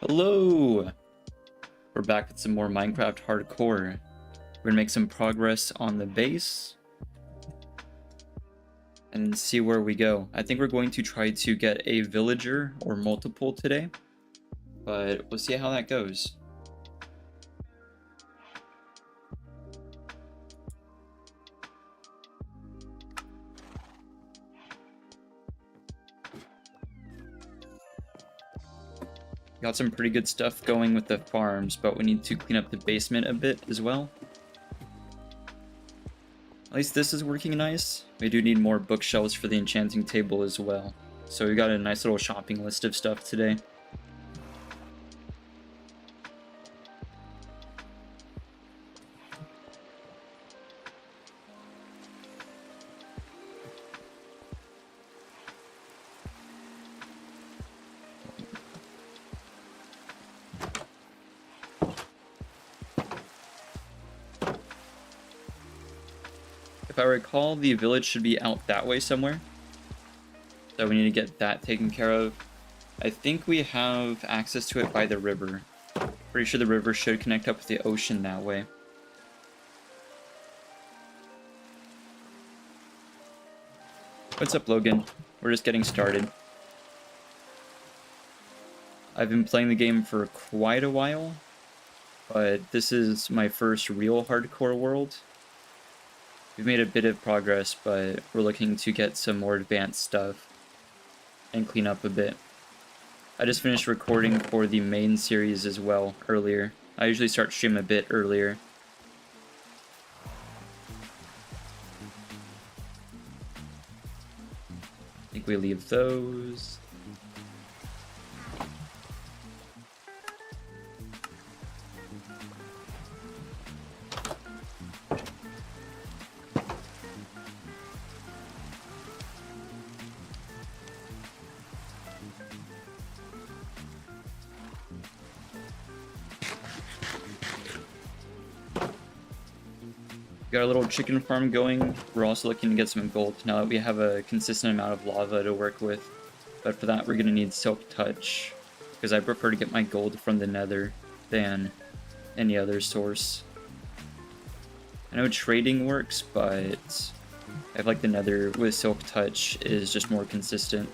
Hello! We're back with some more Minecraft hardcore. We're gonna make some progress on the base and see where we go. I think we're going to try to get a villager or multiple today, but we'll see how that goes. Got some pretty good stuff going with the farms, but we need to clean up the basement a bit as well. At least this is working nice. We do need more bookshelves for the enchanting table as well. So we got a nice little shopping list of stuff today. If I recall, the village should be out that way somewhere. So we need to get that taken care of. I think we have access to it by the river. Pretty sure the river should connect up with the ocean that way. What's up, Logan? We're just getting started. I've been playing the game for quite a while, but this is my first real hardcore world. We've made a bit of progress, but we're looking to get some more advanced stuff and clean up a bit. I just finished recording for the main series as well earlier. I usually start stream a bit earlier. I think we leave those. Got a little chicken farm going. We're also looking to get some gold now that we have a consistent amount of lava to work with. But for that, we're going to need silk touch, because I prefer to get my gold from the nether than any other source. I know trading works, but I feel like the nether with silk touch is just more consistent.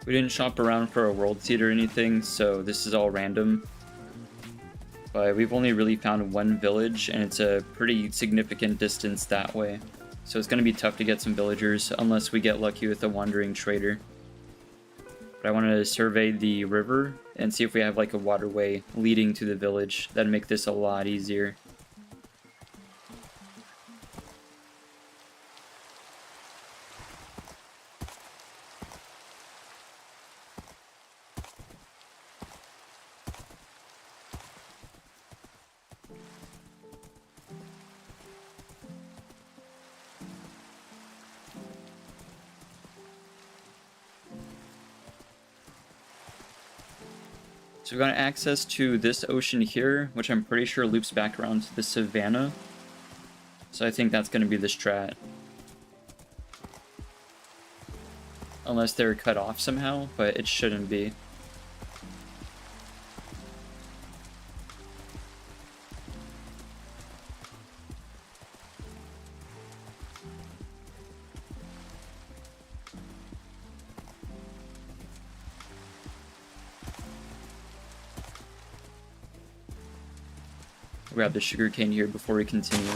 We didn't shop around for a world seed or anything, so this is all random. But we've only really found one village, and it's a pretty significant distance that way. So it's going to be tough to get some villagers, unless we get lucky with a wandering trader. But I want to survey the river, and see if we have like a waterway leading to the village. That'd make this a lot easier. So we've got access to this ocean here, which I'm pretty sure loops back around to the savannah. So I think that's going to be the strat. Unless they're cut off somehow, but it shouldn't be. Grab the sugarcane here before we continue.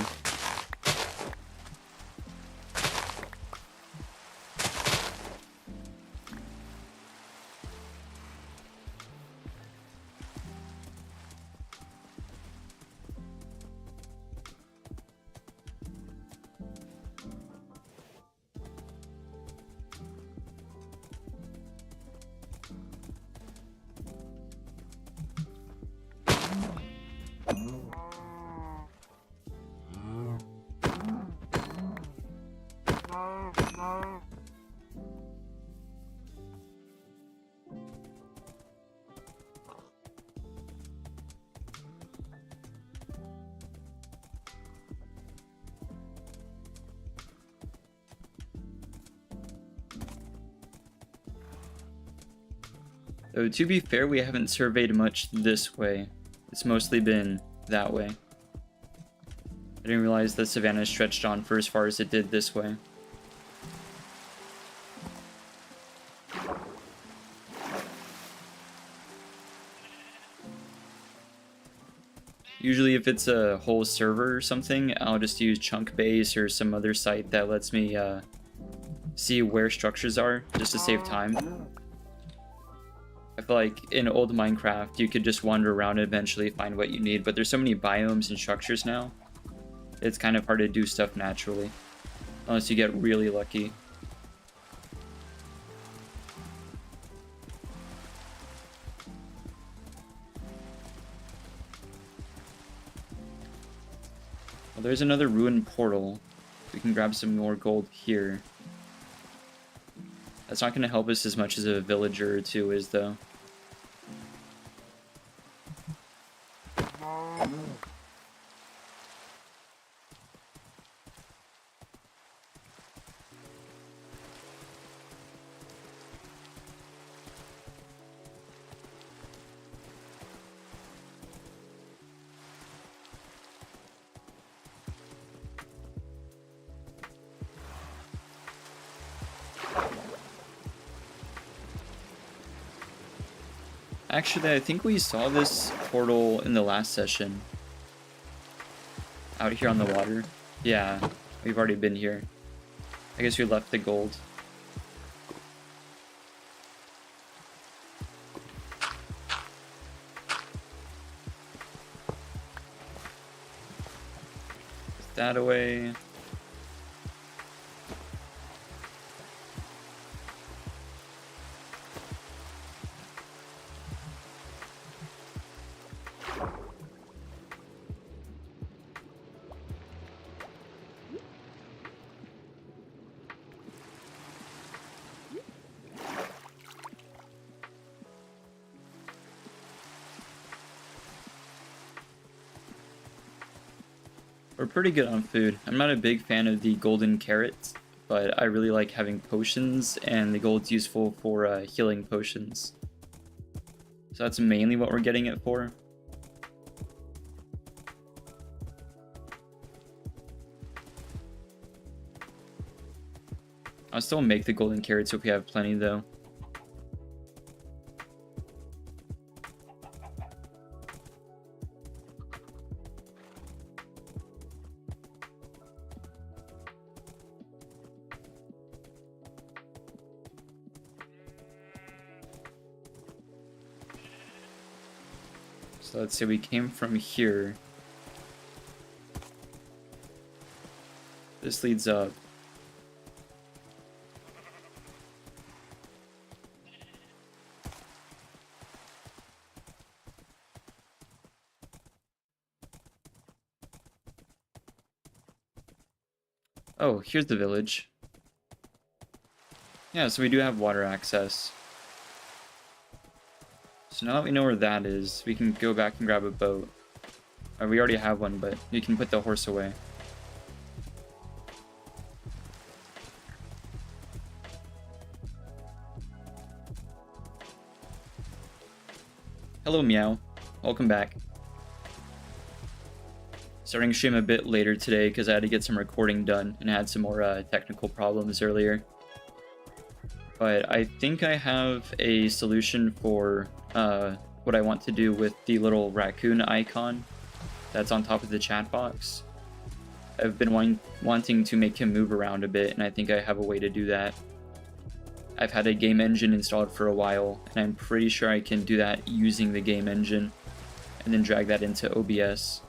Though, to be fair, we haven't surveyed much this way. It's mostly been that way. I didn't realize the savannah stretched on for as far as it did this way. Usually if it's a whole server or something, I'll just use Chunkbase or some other site that lets me see where structures are, just to save time. I feel like in old Minecraft, you could just wander around and eventually find what you need, but there's so many biomes and structures now, it's kind of hard to do stuff naturally, unless you get really lucky. Well, there's another ruined portal. We can grab some more gold here. That's not going to help us as much as a villager or two is, though. Actually, I think we saw this portal in the last session. Out here on the water. Yeah, we've already been here. I guess we left the gold. Put that away. We're pretty good on food. I'm not a big fan of the golden carrots, but I really like having potions, and the gold's useful for healing potions. So that's mainly what we're getting it for. I'll still make the golden carrots if we have plenty, though. So let's say we came from here. This leads up. Oh, here's the village. Yeah, so we do have water access. So now that we know where that is, we can go back and grab a boat. We already have one, but you can put the horse away. Hello, Meow. Welcome back. Starting stream a bit later today because I had to get some recording done and had some more technical problems earlier. But I think I have a solution for what I want to do with the little raccoon icon that's on top of the chat box. I've been wanting to make him move around a bit, and I think I have a way to do that. I've had a game engine installed for a while, and I'm pretty sure I can do that using the game engine, and then drag that into OBS.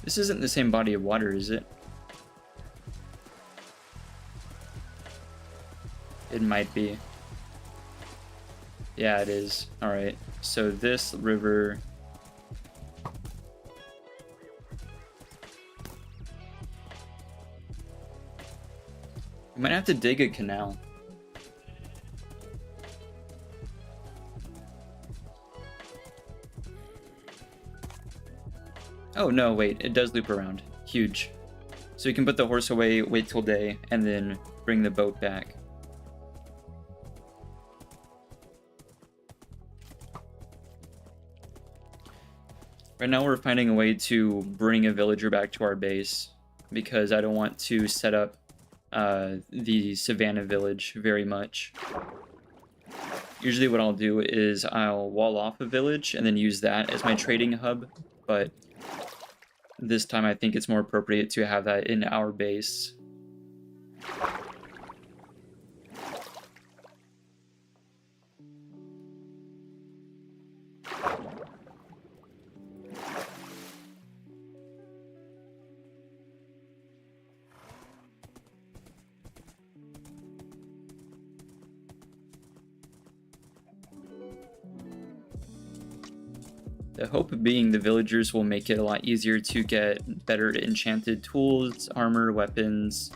This isn't the same body of water, is it? It might be. Yeah, it is. Alright, so this river... We might have to dig a canal. Oh no, wait, it does loop around. Huge. So you can put the horse away, wait till day, and then bring the boat back. Right now we're finding a way to bring a villager back to our base, because I don't want to set up the savannah village very much. Usually what I'll do is I'll wall off a village and then use that as my trading hub, but this time I think it's more appropriate to have that in our base. The hope being the villagers will make it a lot easier to get better enchanted tools, armor, weapons.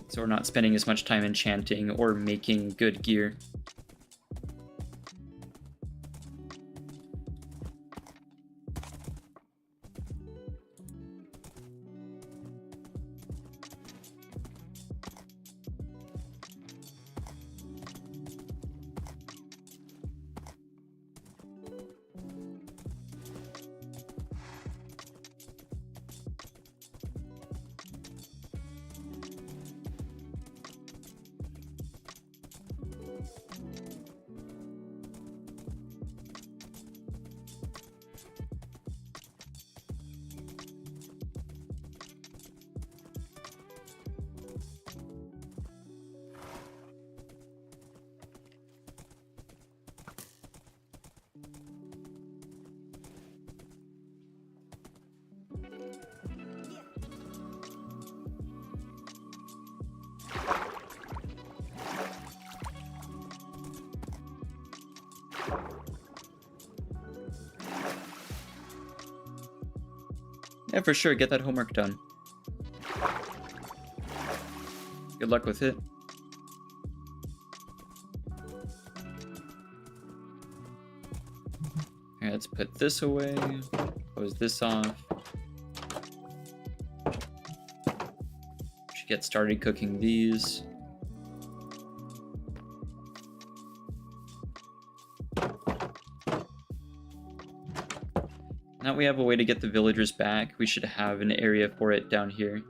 So we're not spending as much time enchanting or making good gear. Yeah, for sure, get that homework done. Good luck with it. Alright, let's put this away. Close this off. Should get started cooking these. Now we have a way to get the villagers back. We should have an area for it down here.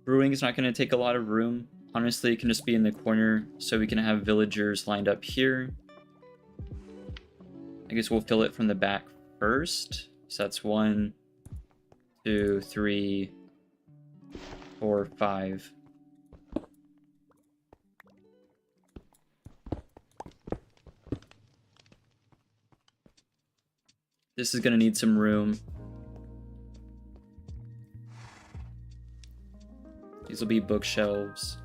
Brewing is not going to take a lot of room. Honestly, it can just be in the corner, so we can have villagers lined up here. I guess we'll fill it from the back first. So that's 1, 2, 3, 4, 5. This is going to need some room. These will be bookshelves.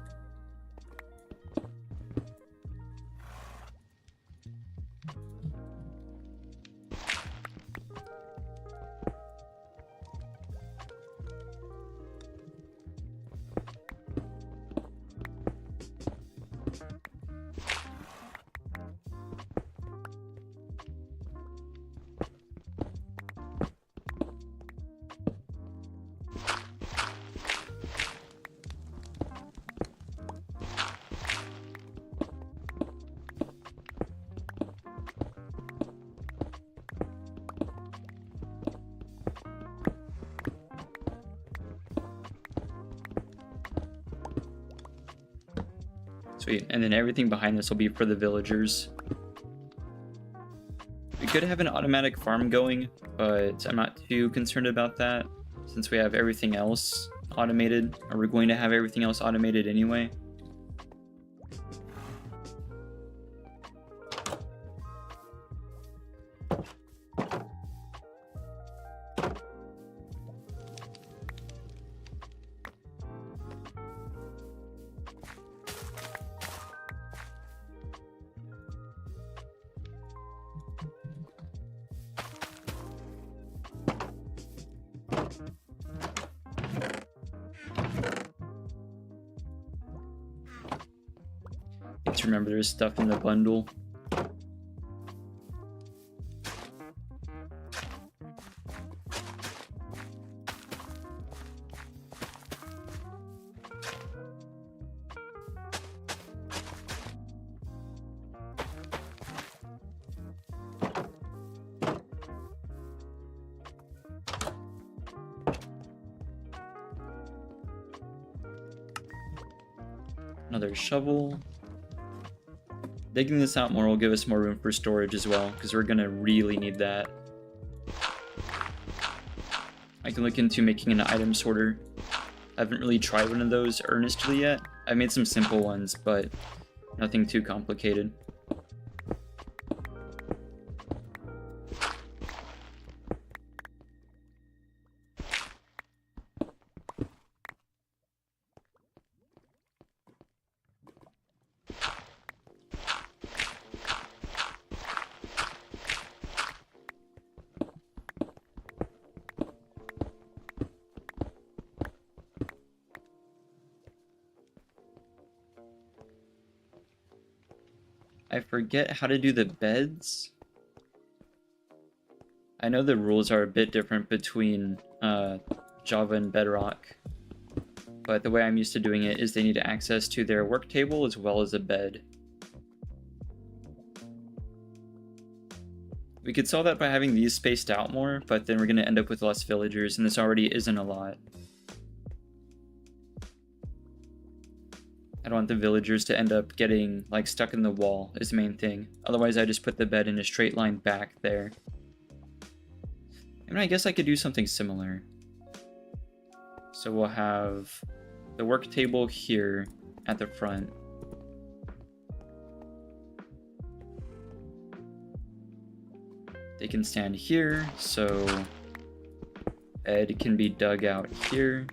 Sweet, and then everything behind this will be for the villagers. We could have an automatic farm going, but I'm not too concerned about that since we have everything else automated, or we're going to have everything else automated anyway. Remember, there's stuff in the bundle. Another shovel. Digging this out more will give us more room for storage as well, because we're gonna really need that. I can look into making an item sorter. I haven't really tried one of those earnestly yet. I've made some simple ones, but nothing too complicated. I forget how to do the beds. I know the rules are a bit different between Java and Bedrock, but the way I'm used to doing it is they need access to their work table as well as a bed. We could solve that by having these spaced out more, but then we're going to end up with less villagers, and this already isn't a lot. I don't want the villagers to end up getting like stuck in the wall is the main thing. Otherwise I just put the bed in a straight line back there. I mean, I guess I could do something similar. So we'll have the work table here at the front. They can stand here, so bed can be dug out here.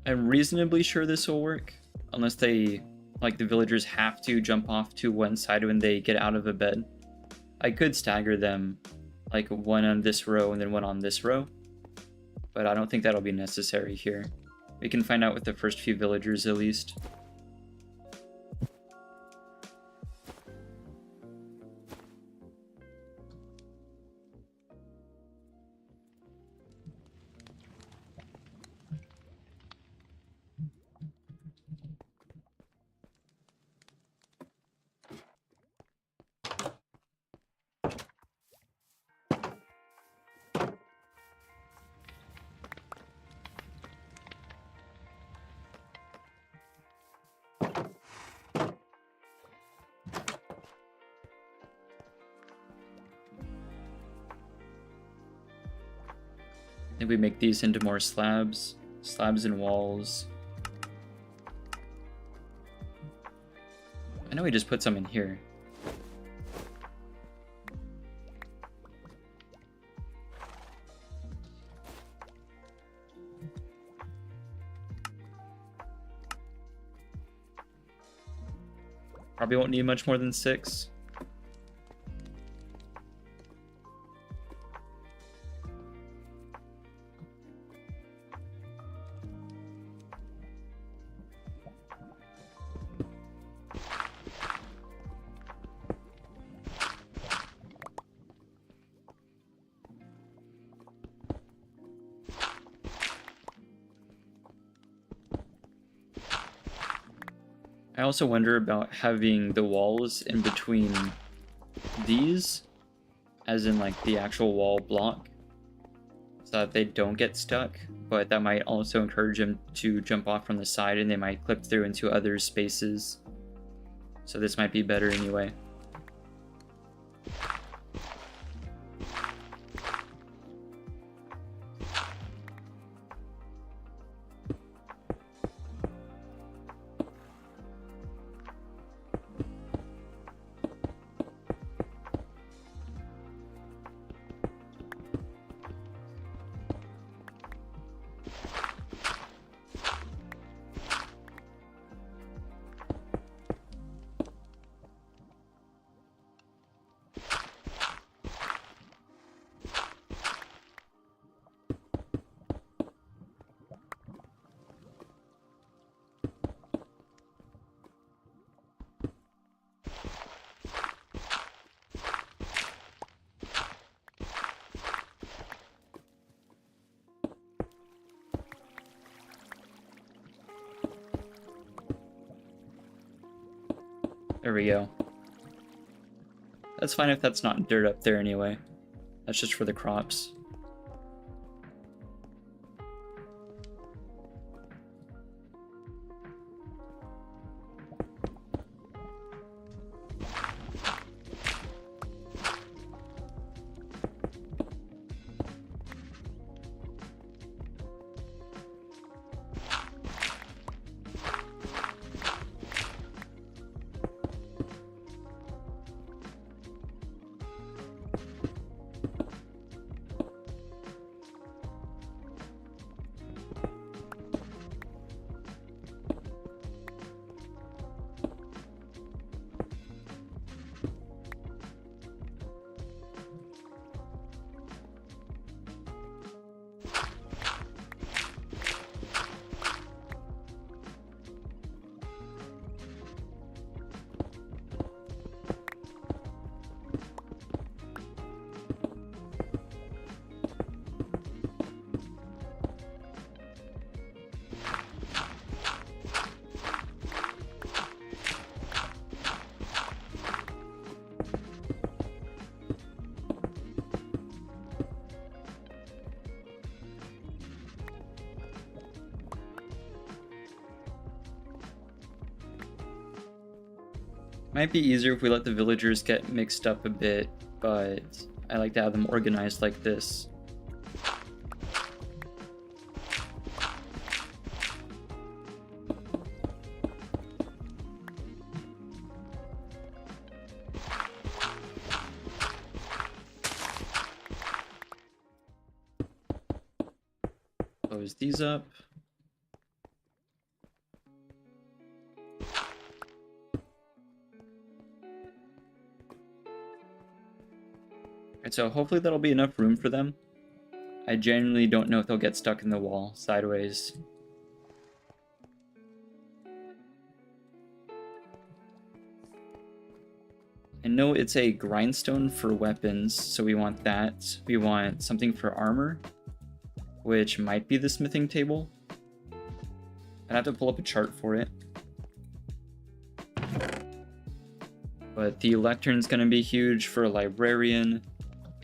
I'm reasonably sure this will work, unless they, like, the villagers have to jump off to one side when they get out of a bed. I could stagger them, like one on this row and then one on this row, but I don't think that'll be necessary here. We can find out with the first few villagers at least. I think we make these into more slabs and walls. I know we just put some in here. Probably won't need much more than 6. I also wonder about having the walls in between these, as in like the actual wall block, so that they don't get stuck, but that might also encourage them to jump off from the side and they might clip through into other spaces. So this might be better anyway. There we go. That's fine if that's not dirt up there anyway. That's just for the crops. Might be easier if we let the villagers get mixed up a bit, but I like to have them organized like this. Close these up. Alright, so hopefully that'll be enough room for them. I genuinely don't know if they'll get stuck in the wall sideways. I know it's a grindstone for weapons, so we want that. We want something for armor, which might be the smithing table. I'd have to pull up a chart for it. But the lectern's going to be huge for a librarian,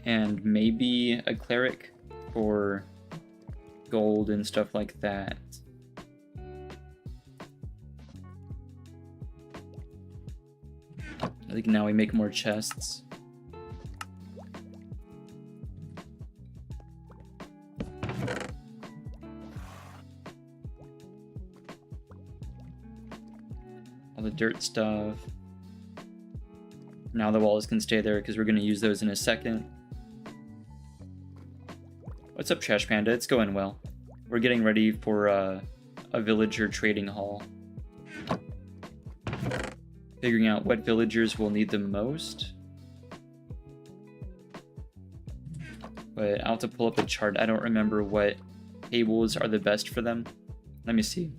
and maybe a cleric for gold and stuff like that. I think now we make more chests. All the dirt stuff. Now the walls can stay there because we're going to use those in a second. What's up, Trash Panda? It's going well. We're getting ready for a villager trading hall. Figuring out what villagers will need the most. But I'll have to pull up a chart. I don't remember what tables are the best for them. Let me see.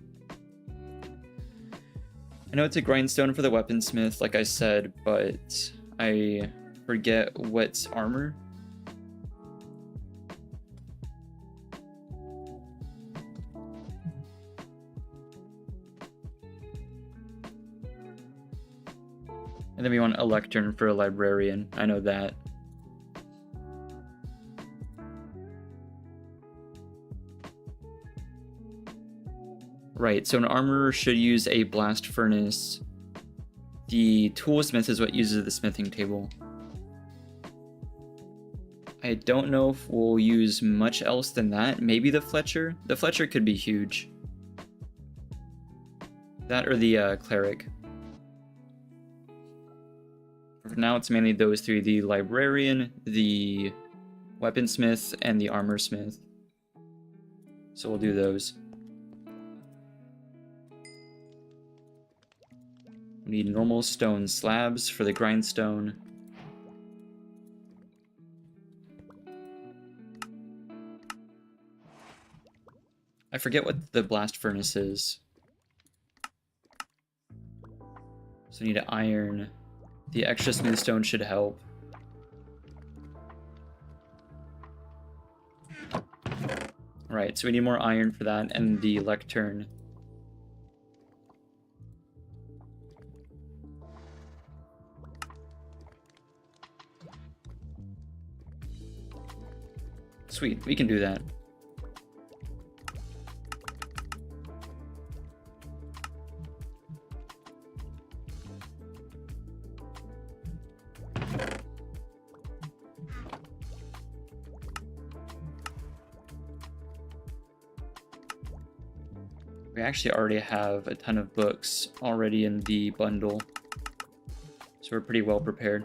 I know it's a grindstone for the weaponsmith, like I said, but I forget what's armor. And then we want a lectern for a librarian. I know that. Right, so an armorer should use a blast furnace. The toolsmith is what uses the smithing table. I don't know if we'll use much else than that. Maybe the Fletcher? The Fletcher could be huge. That or the cleric. For now, it's mainly those three. The librarian, the weaponsmith, and the armorsmith. So we'll do those. We need normal stone slabs for the grindstone. I forget what the blast furnace is. So I need to iron. The extra smooth stone should help. Right, so we need more iron for that, and the lectern. Sweet, we can do that. We actually already have a ton of books already in the bundle, so we're pretty well prepared.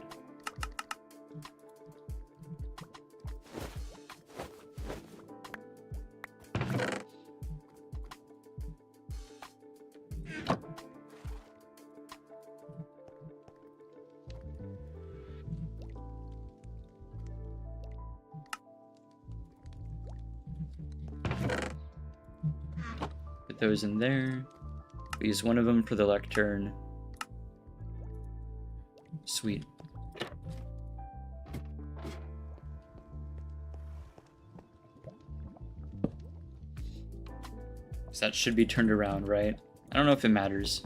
Put those in there. We use one of them for the lectern. Sweet. So that should be turned around, right? I don't know if it matters.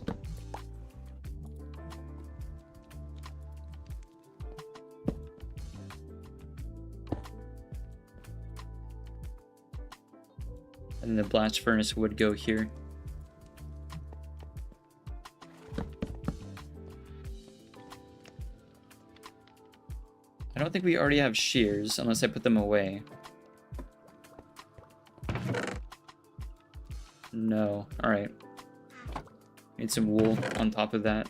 And the blast furnace would go here. I don't think we already have shears unless I put them away. No. Alright. Need some wool on top of that.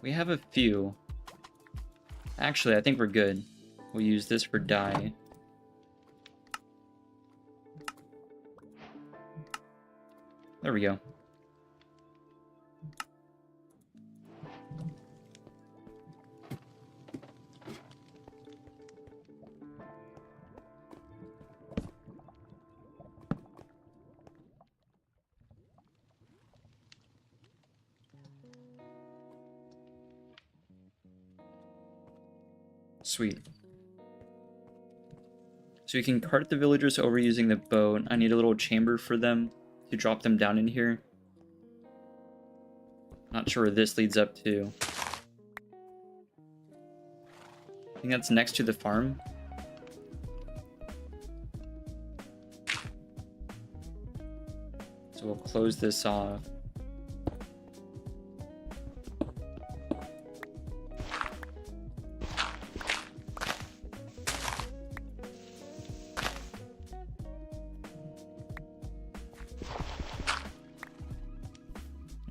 We have a few. Actually, I think we're good. We'll use this for dye. There we go. Sweet. So you can cart the villagers over using the boat. I need a little chamber for them to drop them down in here. Not sure where this leads up to. I think that's next to the farm. So we'll close this off.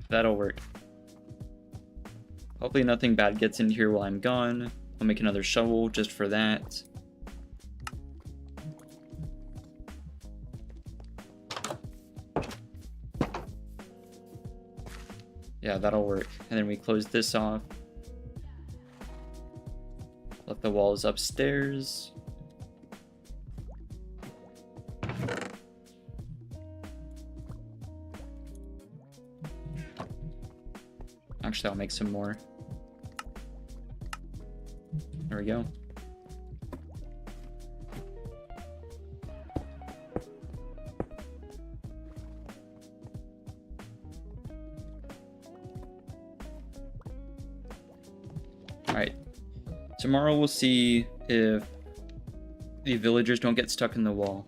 That'll work. Hopefully nothing bad gets in here while I'm gone. I'll make another shovel just for that. Yeah, that'll work. And then we close this off. Let the walls upstairs. Actually, I'll make some more. There we go. Alright. Tomorrow we'll see if the villagers don't get stuck in the wall.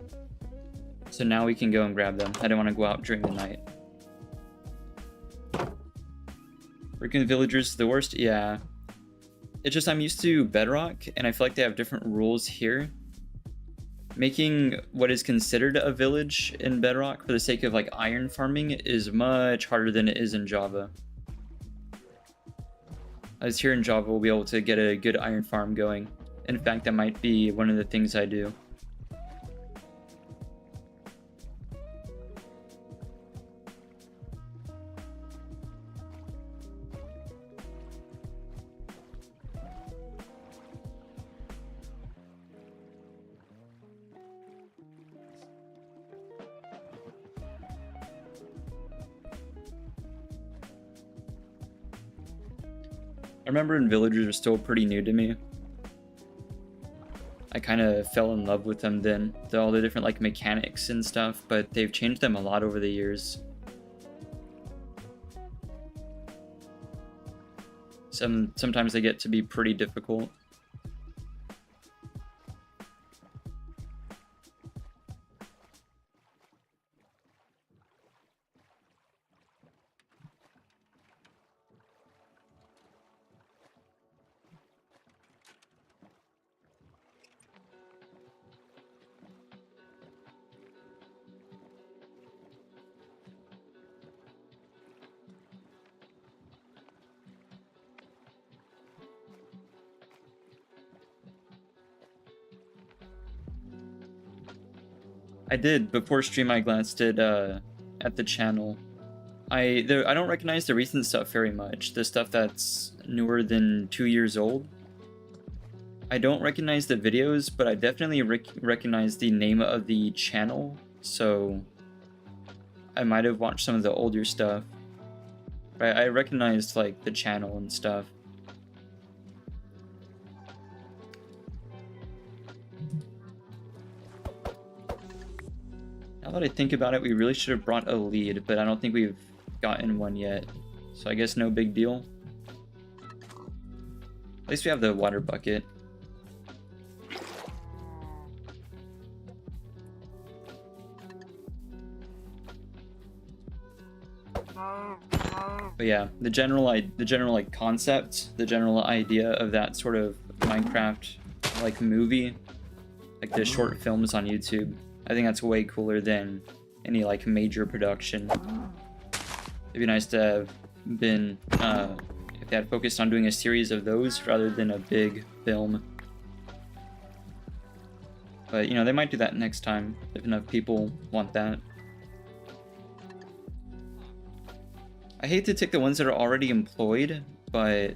So now we can go and grab them. I don't want to go out during the night. Freaking villagers, the worst? Yeah. It's just I'm used to Bedrock, and I feel like they have different rules here. Making what is considered a village in Bedrock for the sake of like iron farming is much harder than it is in Java. As here in Java, we'll be able to get a good iron farm going. In fact, that might be one of the things I do. I remember when villagers were still pretty new to me. I kind of fell in love with them then, all the different like mechanics and stuff, but they've changed them a lot over the years. Sometimes they get to be pretty difficult. I did. Before stream, I glanced at the channel. I don't recognize the recent stuff very much. The stuff that's newer than 2 years old. I don't recognize the videos, but I definitely recognize the name of the channel. So I might have watched some of the older stuff. But I recognized like the channel and stuff. Now that I think about it, we really should have brought a lead, but I don't think we've gotten one yet. So I guess no big deal. At least we have the water bucket. But yeah, the general like concept, the general idea of that sort of Minecraft like movie, like the short films on YouTube, I think that's way cooler than any like major production. It'd be nice to have been if they had focused on doing a series of those rather than a big film. But you know, they might do that next time if enough people want that. I hate to take the ones that are already employed, but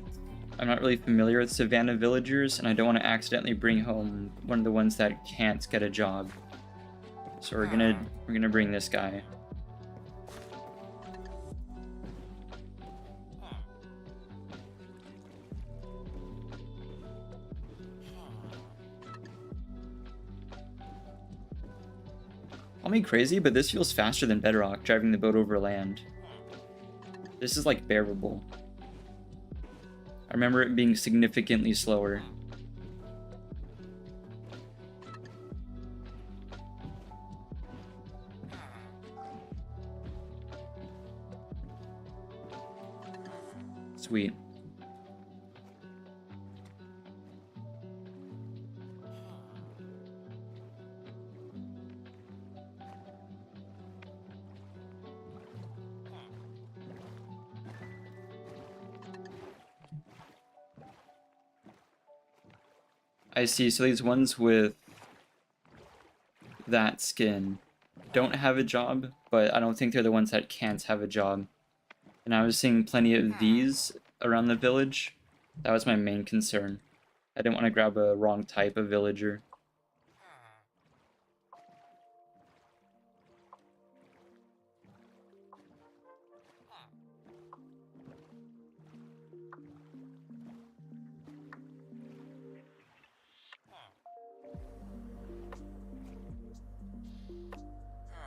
I'm not really familiar with Savannah villagers, and I don't want to accidentally bring home one of the ones that can't get a job. So we're gonna bring this guy. Call me crazy, but this feels faster than Bedrock, driving the boat over land. This is like bearable. I remember it being significantly slower. Sweet. I see, so these ones with that skin don't have a job, but I don't think they're the ones that can't have a job. And I was seeing plenty of these around the village. That was my main concern. I didn't want to grab a wrong type of villager.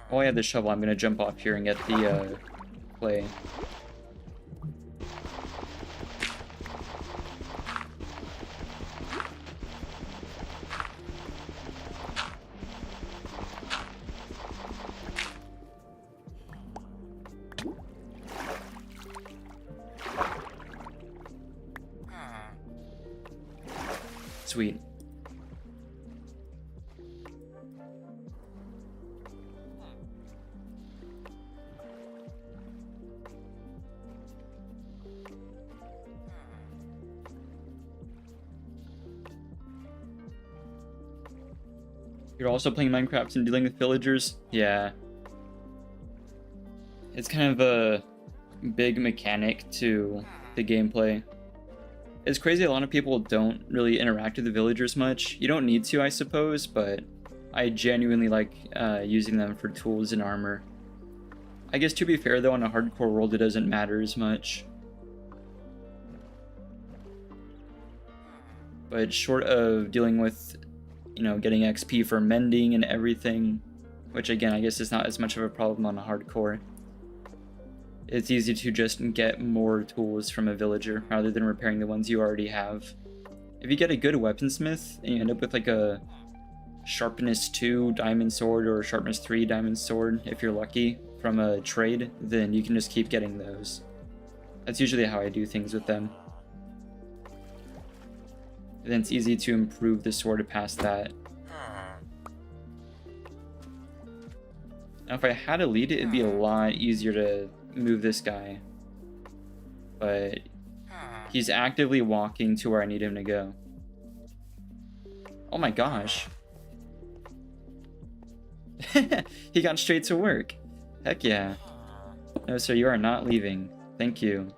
Oh, I have the shovel. I'm gonna jump off here and get the clay. Sweet. You're also playing Minecraft and dealing with villagers? Yeah. It's kind of a big mechanic to the gameplay. It's crazy a lot of people don't really interact with the villagers much. You don't need to, I suppose, but I genuinely like using them for tools and armor. I guess to be fair though, on a hardcore world it doesn't matter as much. But short of dealing with, you know, getting XP for mending and everything, which again, I guess is not as much of a problem on a hardcore. It's easy to just get more tools from a villager rather than repairing the ones you already have. If you get a good weaponsmith and you end up with like a sharpness 2 diamond sword or sharpness 3 diamond sword, if you're lucky, from a trade, then you can just keep getting those. That's usually how I do things with them. And then it's easy to improve the sword past that. Now if I had a lead, it'd be a lot easier to move this guy. But he's actively walking to where I need him to go. Oh my gosh. He got straight to work. Heck yeah. No, sir, you are not leaving. Thank you.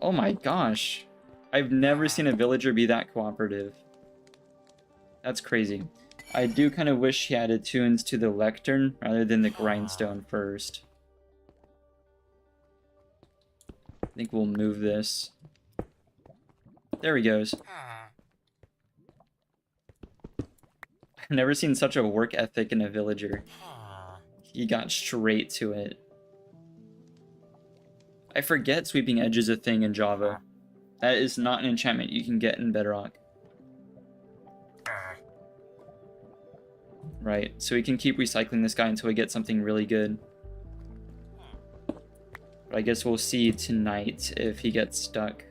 Oh my gosh. I've never seen a villager be that cooperative. That's crazy. I do kind of wish he added tunes to the lectern rather than the grindstone first. I think we'll move this. There he goes. I've never seen such a work ethic in a villager. He got straight to it. I forget sweeping edge is a thing in Java. That is not an enchantment you can get in Bedrock. Right, so we can keep recycling this guy until we get something really good. But I guess we'll see tonight if he gets stuck.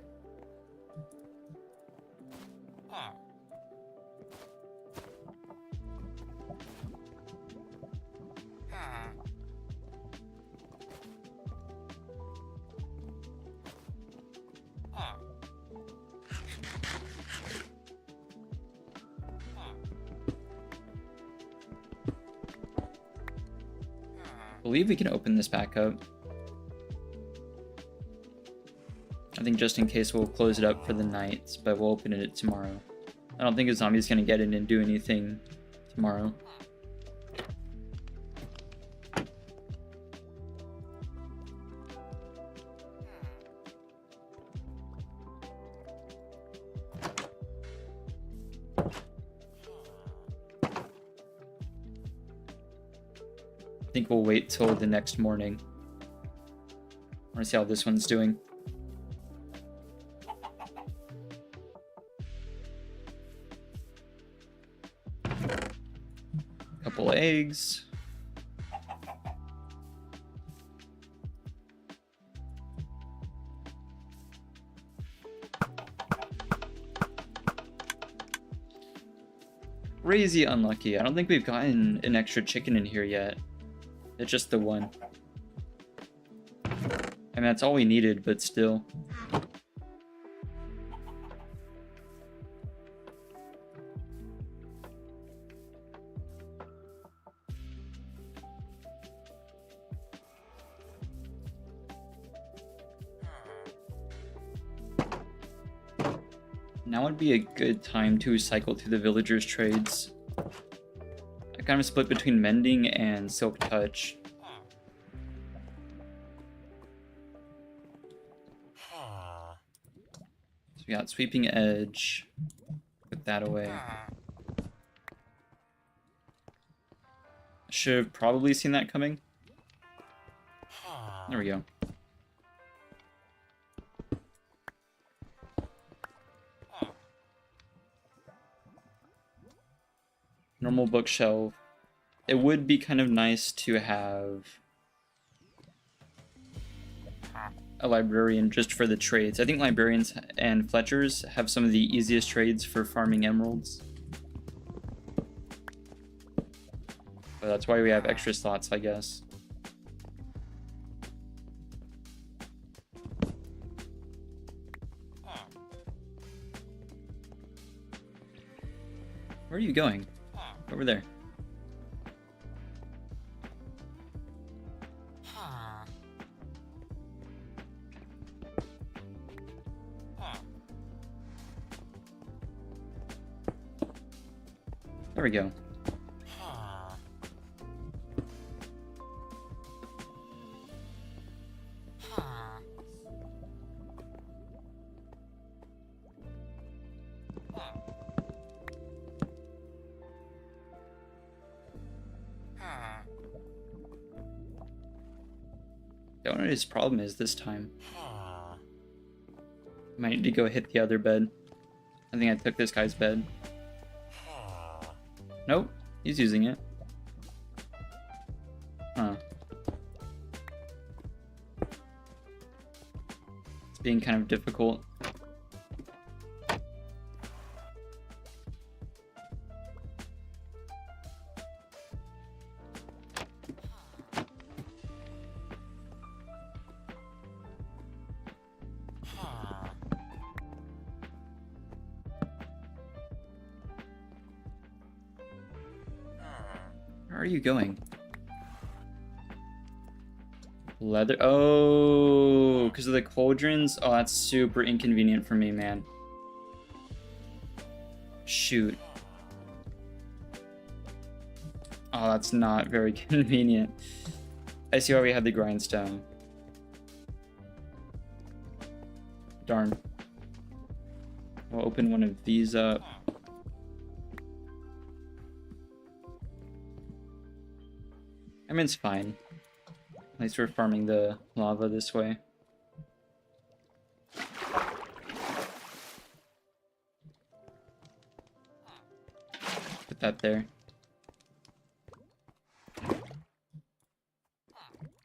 I believe we can open this back up. I think just in case we'll close it up for the night, but we'll open it tomorrow. I don't think a zombie's gonna get in and do anything tomorrow. I think we'll wait till the next morning. I want to see how this one's doing. Couple eggs. Crazy unlucky. I don't think we've gotten an extra chicken in here yet. It's just the one. I mean, that's all we needed, but still. Now would be a good time to cycle through the villagers' trades. I kind of split between mending and silk touch. So we got sweeping edge. Put that away. Should have probably seen that coming. There we go. Normal bookshelf. It would be kind of nice to have a librarian just for the trades. I think librarians and fletchers have some of the easiest trades for farming emeralds. But that's why we have extra slots, I guess. Where are you going? Over there. There we go. Don't know what his problem is this time. Might need to go hit the other bed. I think I took this guy's bed. Nope, he's using it. Huh. It's being kind of difficult. are you going? Leather. Oh, because of the cauldrons? Oh, that's super inconvenient for me, man. Shoot. Oh, that's not very convenient. I see why we had the grindstone. Darn. We'll open one of these up. I mean, it's fine. At least we're farming the lava this way. Put that there.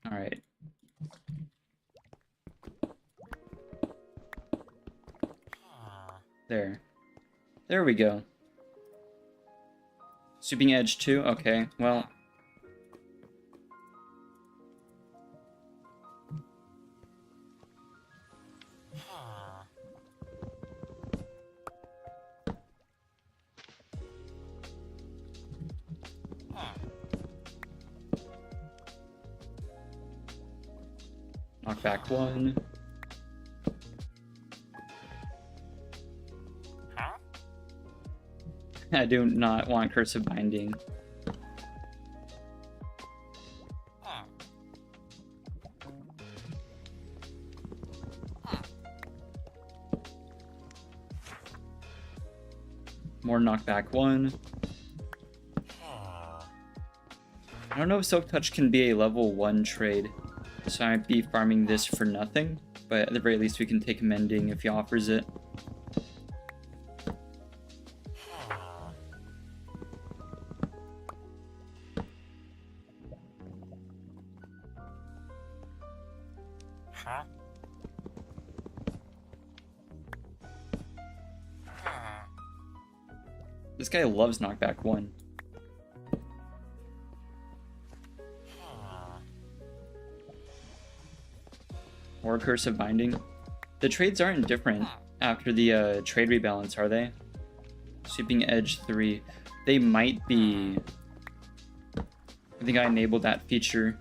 Alright. There. There we go. Sweeping edge too? Okay, well. Knock back one. I do not want cursive binding. More knockback one. I don't know if Silk Touch can be a level 1 trade, so I might be farming this for nothing, but at the very least we can take Mending if he offers it. This guy loves knockback one. Or cursive binding. The trades aren't different after the trade rebalance, are they? Sweeping edge 3. They might be. I think I enabled that feature.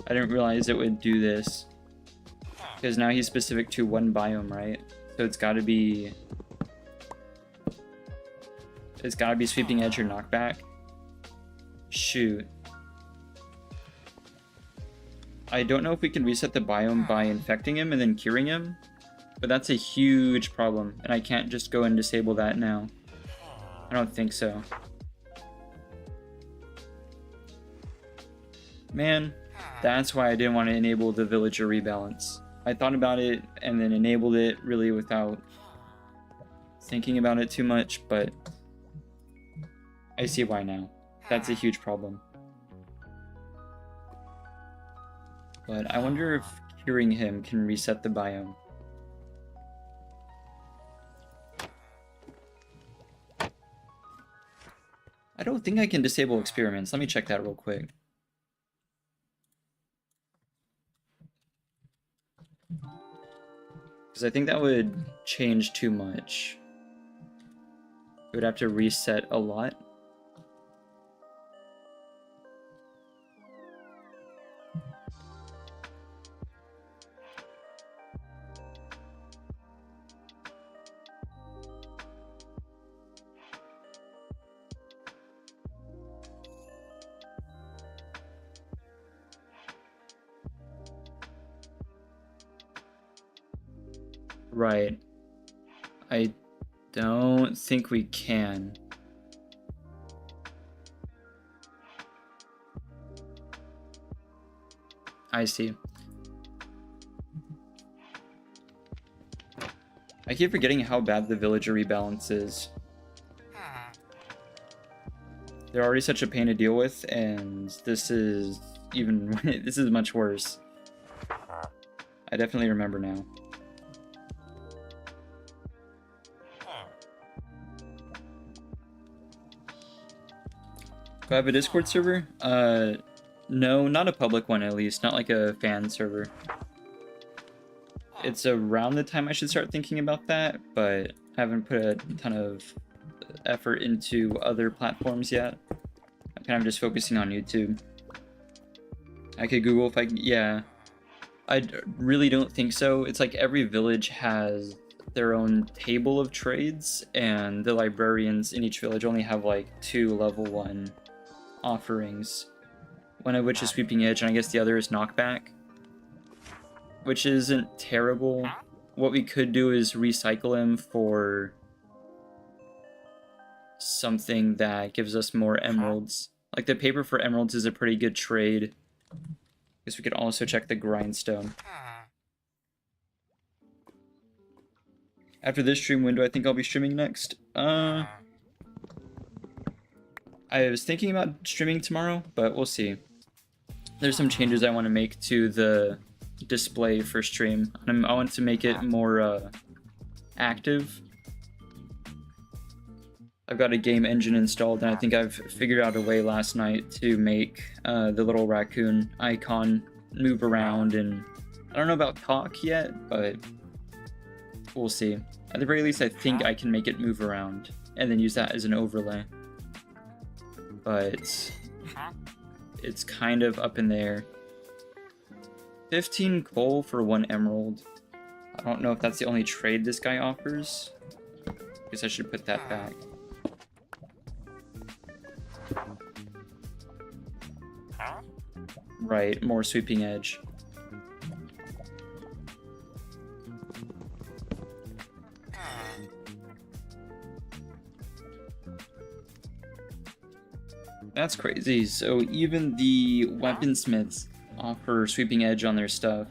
I didn't realize it would do this. Because now he's specific to one biome, right? So it's gotta be... It's gotta be sweeping edge or knockback. Shoot. I don't know if we can reset the biome by infecting him and then curing him, but that's a huge problem, and I can't just go and disable that now. I don't think so. Man, that's why I didn't want to enable the villager rebalance. I thought about it and then enabled it really without thinking about it too much, but I see why now. That's a huge problem. But I wonder if curing him can reset the biome. I don't think I can disable experiments. Let me check that real quick. Because I think that would change too much. It would have to reset a lot. Right. I don't think we can. I see. I keep forgetting how bad the villager rebalance is. They're already such a pain to deal with, and this is even this is much worse. I definitely remember now. Do I have a Discord server? No, not a public one at least, not like a fan server. It's around the time I should start thinking about that, but I haven't put a ton of effort into other platforms yet. kind of just focusing on YouTube. I could Google if I... Yeah. I really don't think so. It's like every village has their own table of trades, and the librarians in each village only have like 2 level 1 offerings. One of which is Sweeping Edge, and I guess the other is Knockback, which isn't terrible. What we could do is recycle him for something that gives us more emeralds. Like the paper for emeralds is a pretty good trade. Guess we could also check the grindstone. After this stream window, I think I'll be streaming next. I was thinking about streaming tomorrow, but we'll see. There's some changes I want to make to the display for stream. I want to make it more active. I've got a game engine installed, and I think I've figured out a way last night to make the little raccoon icon move around, and I don't know about talk yet, but we'll see. At the very least, I think I can make it move around, and then use that as an overlay. But it's kind of up in there. 15 coal for 1 emerald. I don't know if that's the only trade this guy offers. Guess I should put that back. Right, more Sweeping Edge. That's crazy. So even the weaponsmiths offer Sweeping Edge on their stuff.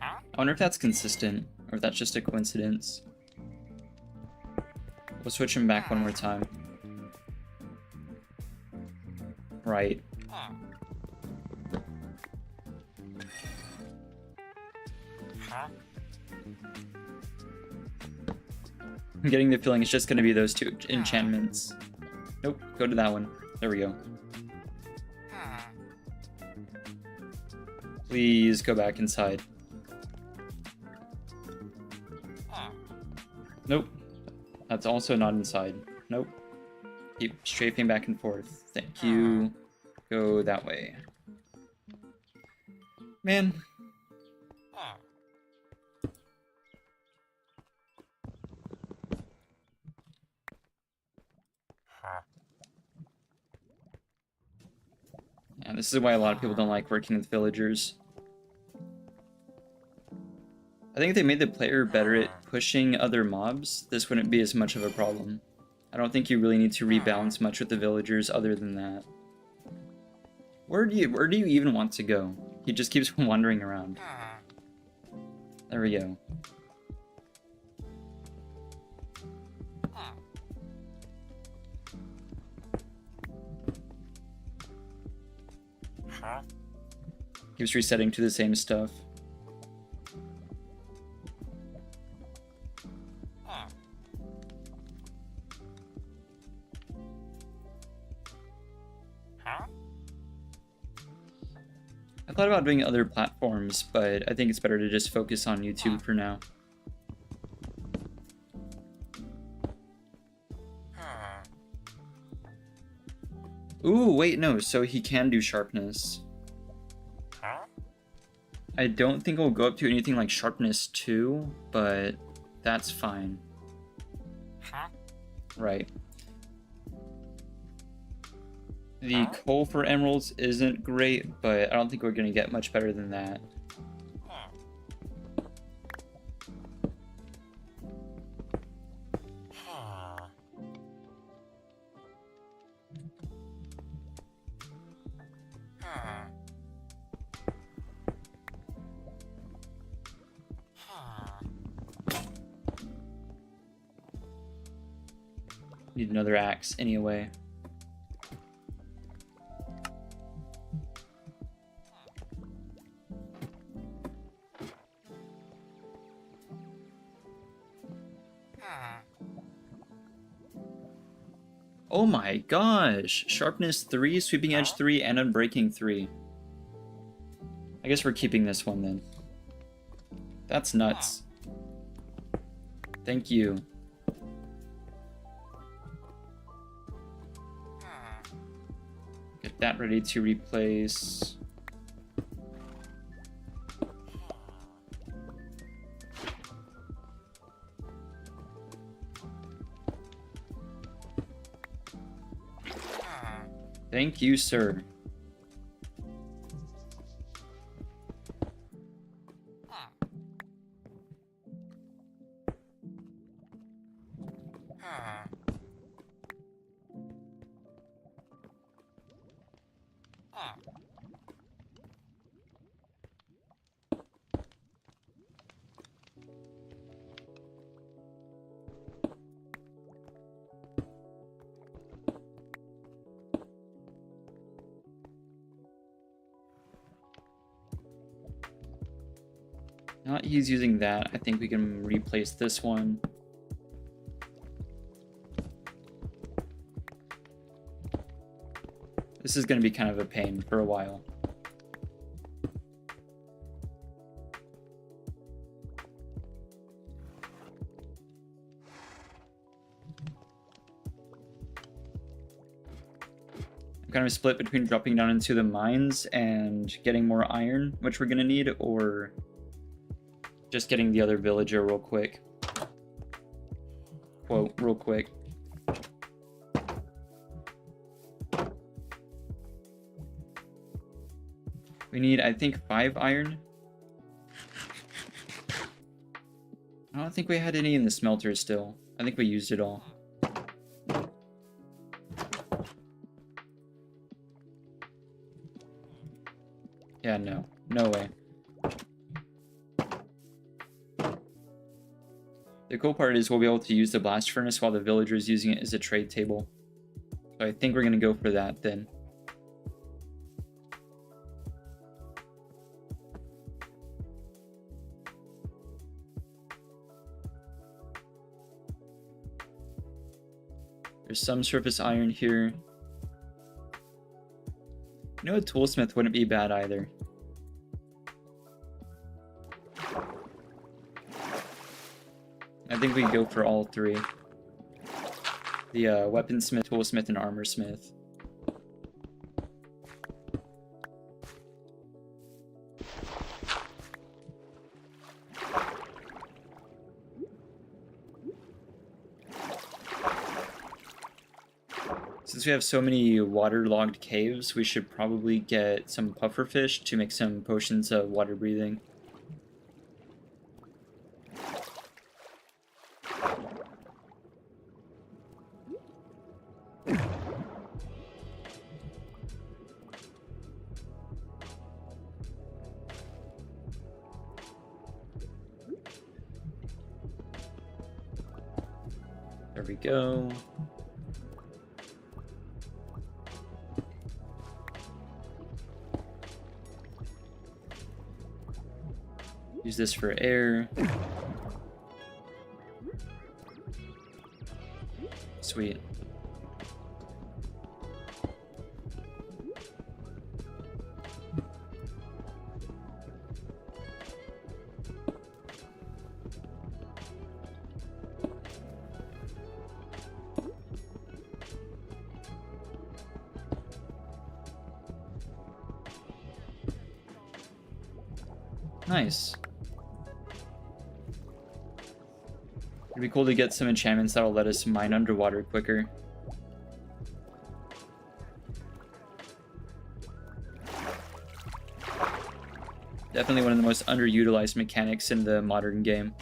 I wonder if that's consistent, or if that's just a coincidence. We'll switch him back one more time. Right. I'm getting the feeling it's just going to be those 2 enchantments. Nope, go to that one. There we go. Please go back inside. Nope. That's also not inside. Nope. Keep strafing back and forth. Thank you. Go that way. Man. And this is why a lot of people don't like working with villagers. I think if they made the player better at pushing other mobs, this wouldn't be as much of a problem. I don't think you really need to rebalance much with the villagers other than that. Where do you even want to go? He just keeps wandering around. There we go. Keeps resetting to the same stuff. I thought about doing other platforms, but I think it's better to just focus on YouTube for now. Ooh, wait, no, so he can do sharpness. I don't think it'll go up to anything like sharpness 2, but that's fine. Right. The coal for emeralds isn't great, but I don't think we're going to get much better than that. Need another axe anyway. Oh my gosh! Sharpness 3, Sweeping Edge 3, and Unbreaking 3. I guess we're keeping this one then. That's nuts. Thank you. Get that ready to replace. Thank you, sir. Now that he's using that, I think we can replace this one. This is going to be kind of a pain for a while. I'm kind of split between dropping down into the mines and getting more iron, which we're going to need, or just getting the other villager real quick. Quote, real quick. We need, I think, 5 iron. I don't think we had any in the smelter still. I think we used it all. Yeah, no. No way. The cool part is we'll be able to use the blast furnace while the villager is using it as a trade table. So I think we're going to go for that then. There's some surface iron here. You know, a toolsmith wouldn't be bad either. I think we can go for all 3. The weaponsmith, toolsmith, and armorsmith. Since we have so many waterlogged caves, we should probably get some pufferfish to make some potions of water breathing. There we go. Use this for air. Sweet. Nice. It'd be cool to get some enchantments that'll let us mine underwater quicker. Definitely one of the most underutilized mechanics in the modern game.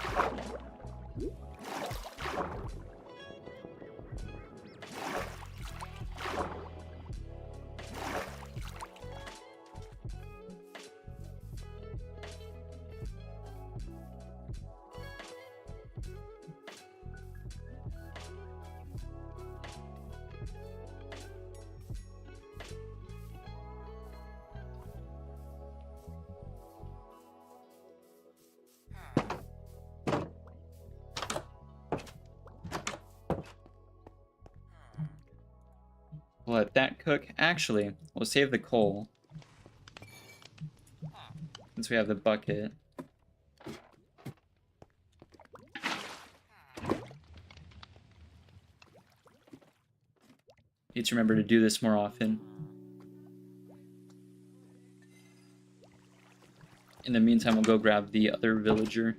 We'll let that cook. Actually, we'll save the coal. Since we have the bucket. Need to remember to do this more often. In the meantime, we'll go grab the other villager.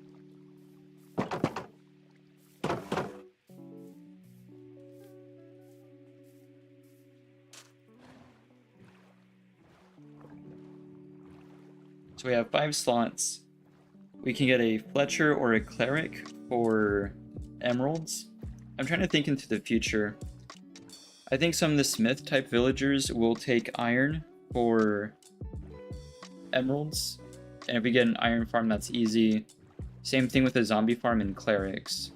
So we have 5 slots. We can get a Fletcher or a Cleric for emeralds. I'm trying to think into the future. I think some of the Smith type villagers will take iron for emeralds. And if we get an iron farm, that's easy. Same thing with a zombie farm and clerics.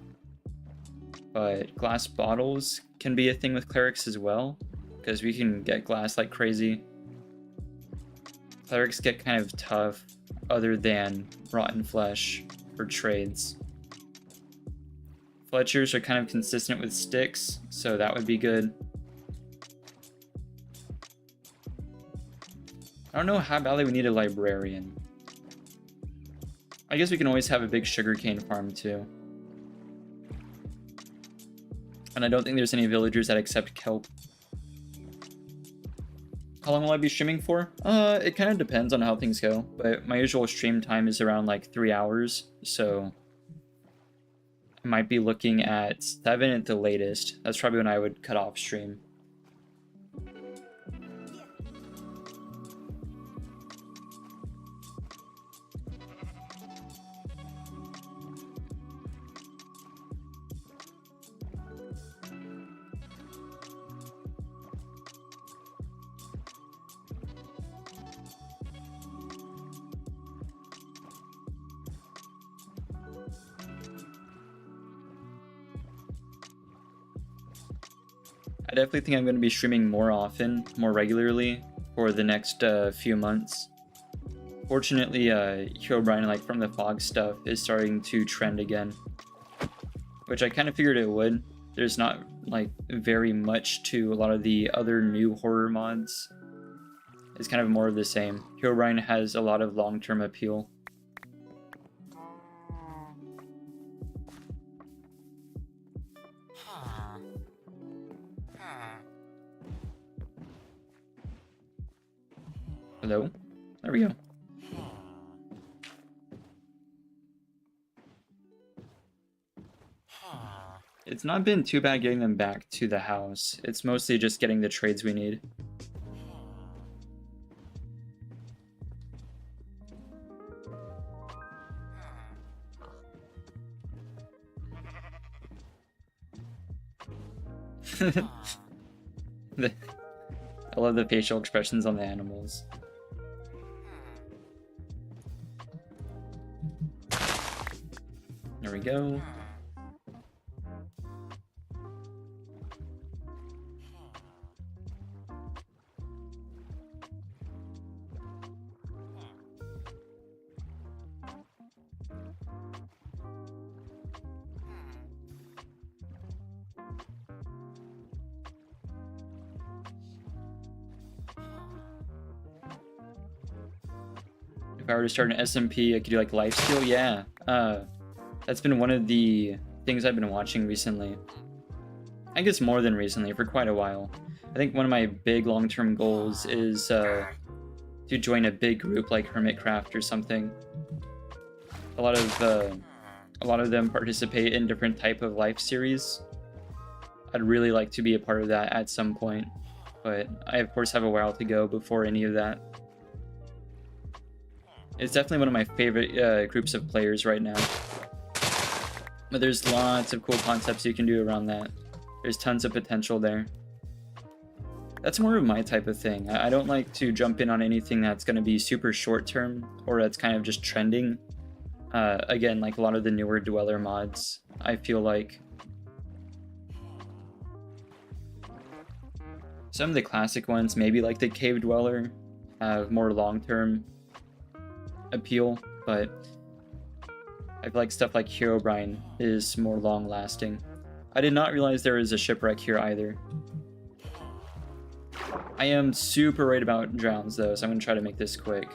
But glass bottles can be a thing with clerics as well, because we can get glass like crazy. Clerics get kind of tough other than rotten flesh for trades. Fletchers are kind of consistent with sticks, so that would be good. I don't know how badly we need a librarian. I guess we can always have a big sugarcane farm too. And I don't think there's any villagers that accept kelp. How long will I be streaming for? It kind of depends on how things go, but my usual stream time is around like 3 hours, so I might be looking at 7 at the latest. That's probably when I would cut off stream. I definitely think I'm going to be streaming more often, more regularly, for the next few months. Fortunately, Herobrine, like from the fog stuff, is starting to trend again, which I kind of figured it would. There's not like very much to a lot of the other new horror mods. It's kind of more of the same. Herobrine has a lot of long-term appeal. Hello? There we go. It's not been too bad getting them back to the house. It's mostly just getting the trades we need. I love the facial expressions on the animals. There we go. If I were to start an SMP, I could do like lifesteal. Yeah, that's been one of the things I've been watching recently. I guess more than recently, for quite a while. I think one of my big long-term goals is to join a big group like Hermitcraft or something. A lot of them participate in different type of life series. I'd really like to be a part of that at some point, but I of course have a while to go before any of that. It's definitely one of my favorite groups of players right now. But there's lots of cool concepts you can do around that. There's tons of potential there. That's more of my type of thing. I don't like to jump in on anything that's going to be super short term or that's kind of just trending. Again, like a lot of the newer Dweller mods, I feel like. Some of the classic ones, maybe like the Cave Dweller, have more long-term appeal, but I feel like stuff like Herobrine is more long-lasting. I did not realize there was a shipwreck here either. I am super worried about drowns though, so I'm gonna try to make this quick.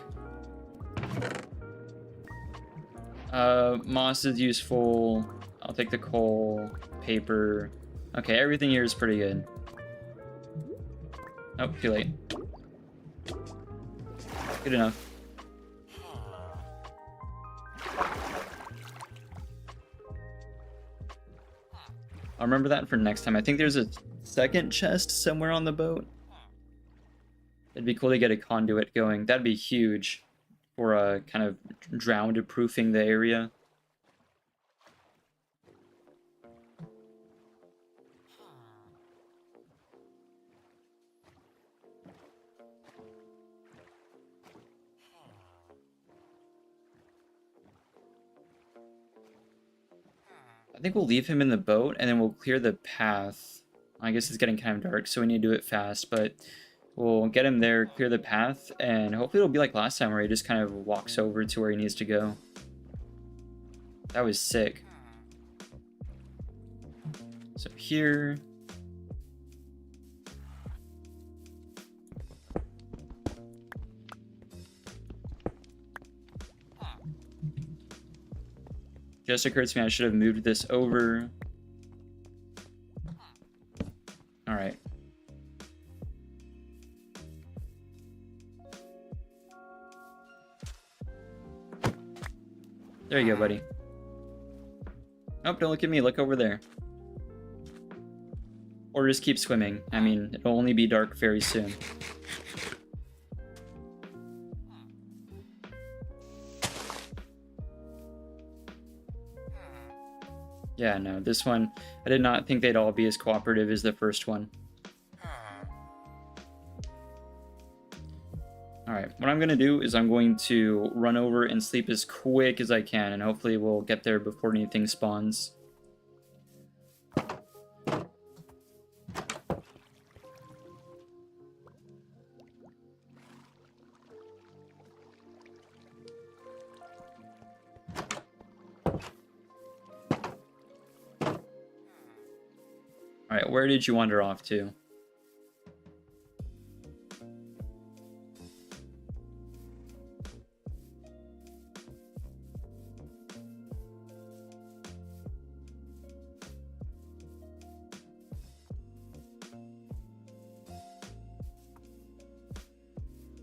Moss is useful. I'll take the coal, paper. Okay, everything here is pretty good. Oh, too late. Good enough. I'll remember that for next time. I think there's a second chest somewhere on the boat. It'd be cool to get a conduit going. That'd be huge for kind of drowned-proofing the area. I think we'll leave him in the boat, and then we'll clear the path. I guess it's getting kind of dark, so we need to do it fast, but we'll get him there, clear the path, and hopefully it'll be like last time where he just kind of walks over to where he needs to go. That was sick. So here... Just occurred to me I should have moved this over. Alright. There you go, buddy. Oh, don't look at me. Look over there. Or just keep swimming. I mean, it'll only be dark very soon. Yeah, no, this one, I did not think they'd all be as cooperative as the first one. Alright, what I'm going to do is I'm going to run over and sleep as quick as I can, and hopefully we'll get there before anything spawns. Alright, where did you wander off to?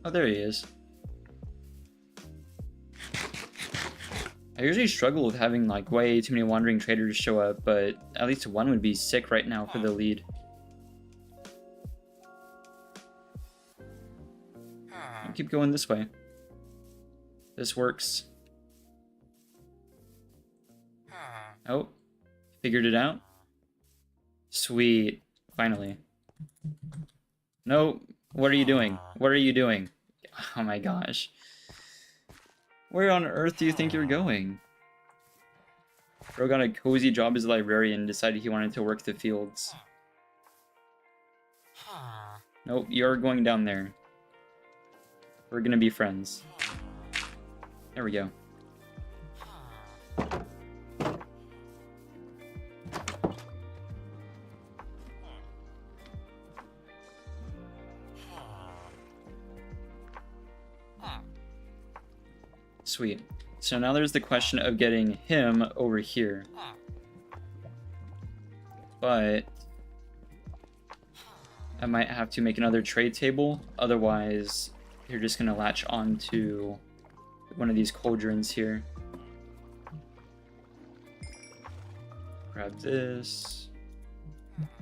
Oh, there he is. I usually struggle with having like way too many wandering traders show up, but at least one would be sick right now for the lead. I'll keep going this way. This works. Oh, figured it out. Sweet, finally. No, what are you doing? What are you doing? Oh my gosh. Where on earth do you think you're going? Bro got a cozy job as a librarian, decided he wanted to work the fields. Nope, you're going down there. We're gonna be friends. There we go. Sweet. So now there's the question of getting him over here. But I might have to make another trade table, otherwise you're just gonna latch onto one of these cauldrons here. Grab this.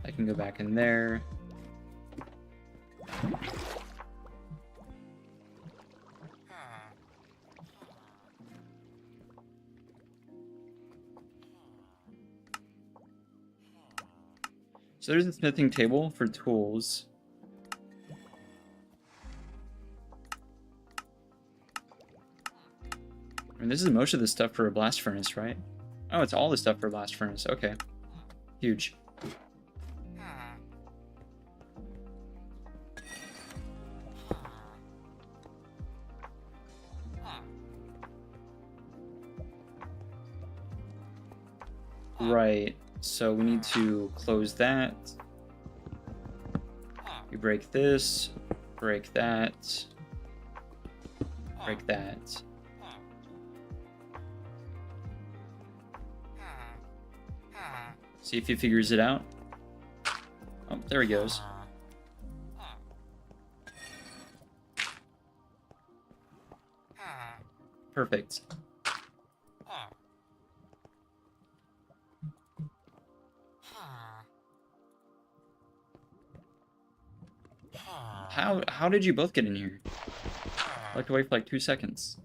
I can go back in there. So there's a smithing table for tools. I mean, this is most of the stuff for a blast furnace, right? Oh, it's all the stuff for a blast furnace. Okay. Huge. Right. So we need to close that. We break this, break that, break that. See if he figures it out. Oh, there he goes. Perfect. How did you both get in here? I looked away for like 2 seconds.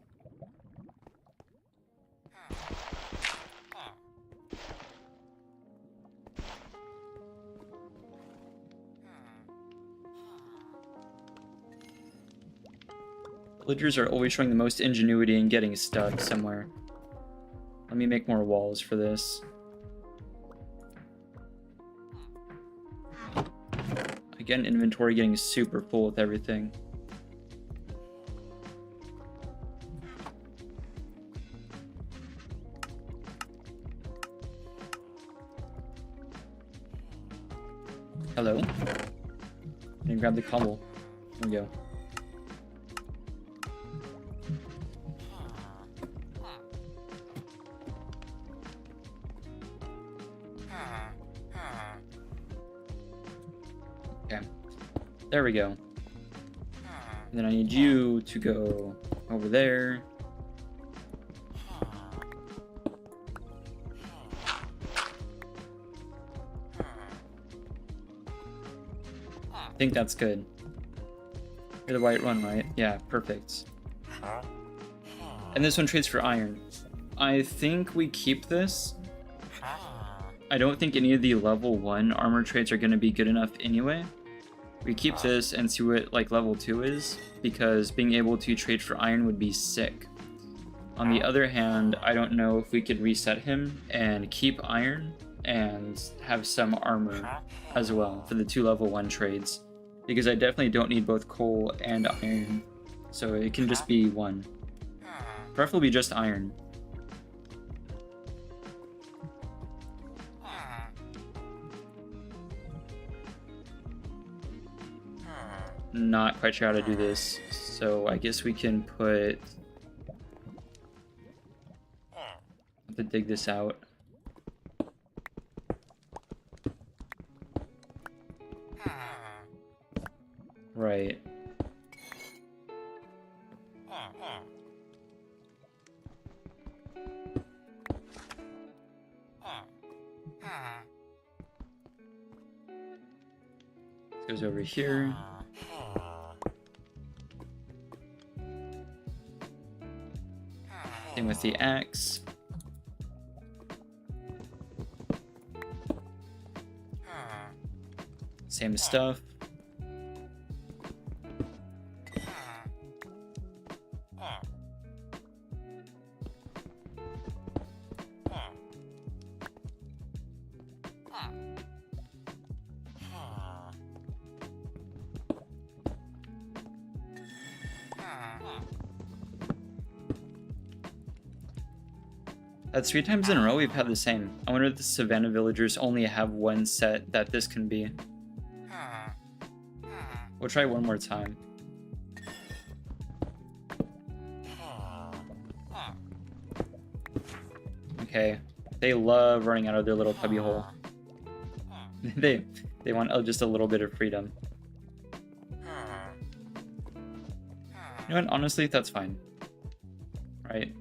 Villagers are always showing the most ingenuity in getting stuck somewhere. Let me make more walls for this. Again, inventory getting super full with everything. Hello? And grab the cobble. There we go. Okay. There we go. And then I need you to go over there. I think that's good. You're the white one, right? Yeah, perfect. And this one trades for iron. I think we keep this. I don't think any of the level 1 armor traits are going to be good enough anyway. We keep this and see what like level 2 is, because being able to trade for iron would be sick. On the other hand, I don't know if we could reset him and keep iron and have some armor as well for the 2 level 1 trades, because I definitely don't need both coal and iron, so it can just be one. Preferably just iron. Not quite sure how to do this, so I guess we can put... have to dig this out. Right. This goes over here. Same with the axe. Same stuff. That's 3 times in a row we've had the same. I wonder if the Savannah villagers only have one set that this can be. We'll try one more time. Okay. They love running out of their little cubby hole. They want just a little bit of freedom. You know what? Honestly, that's fine. Right?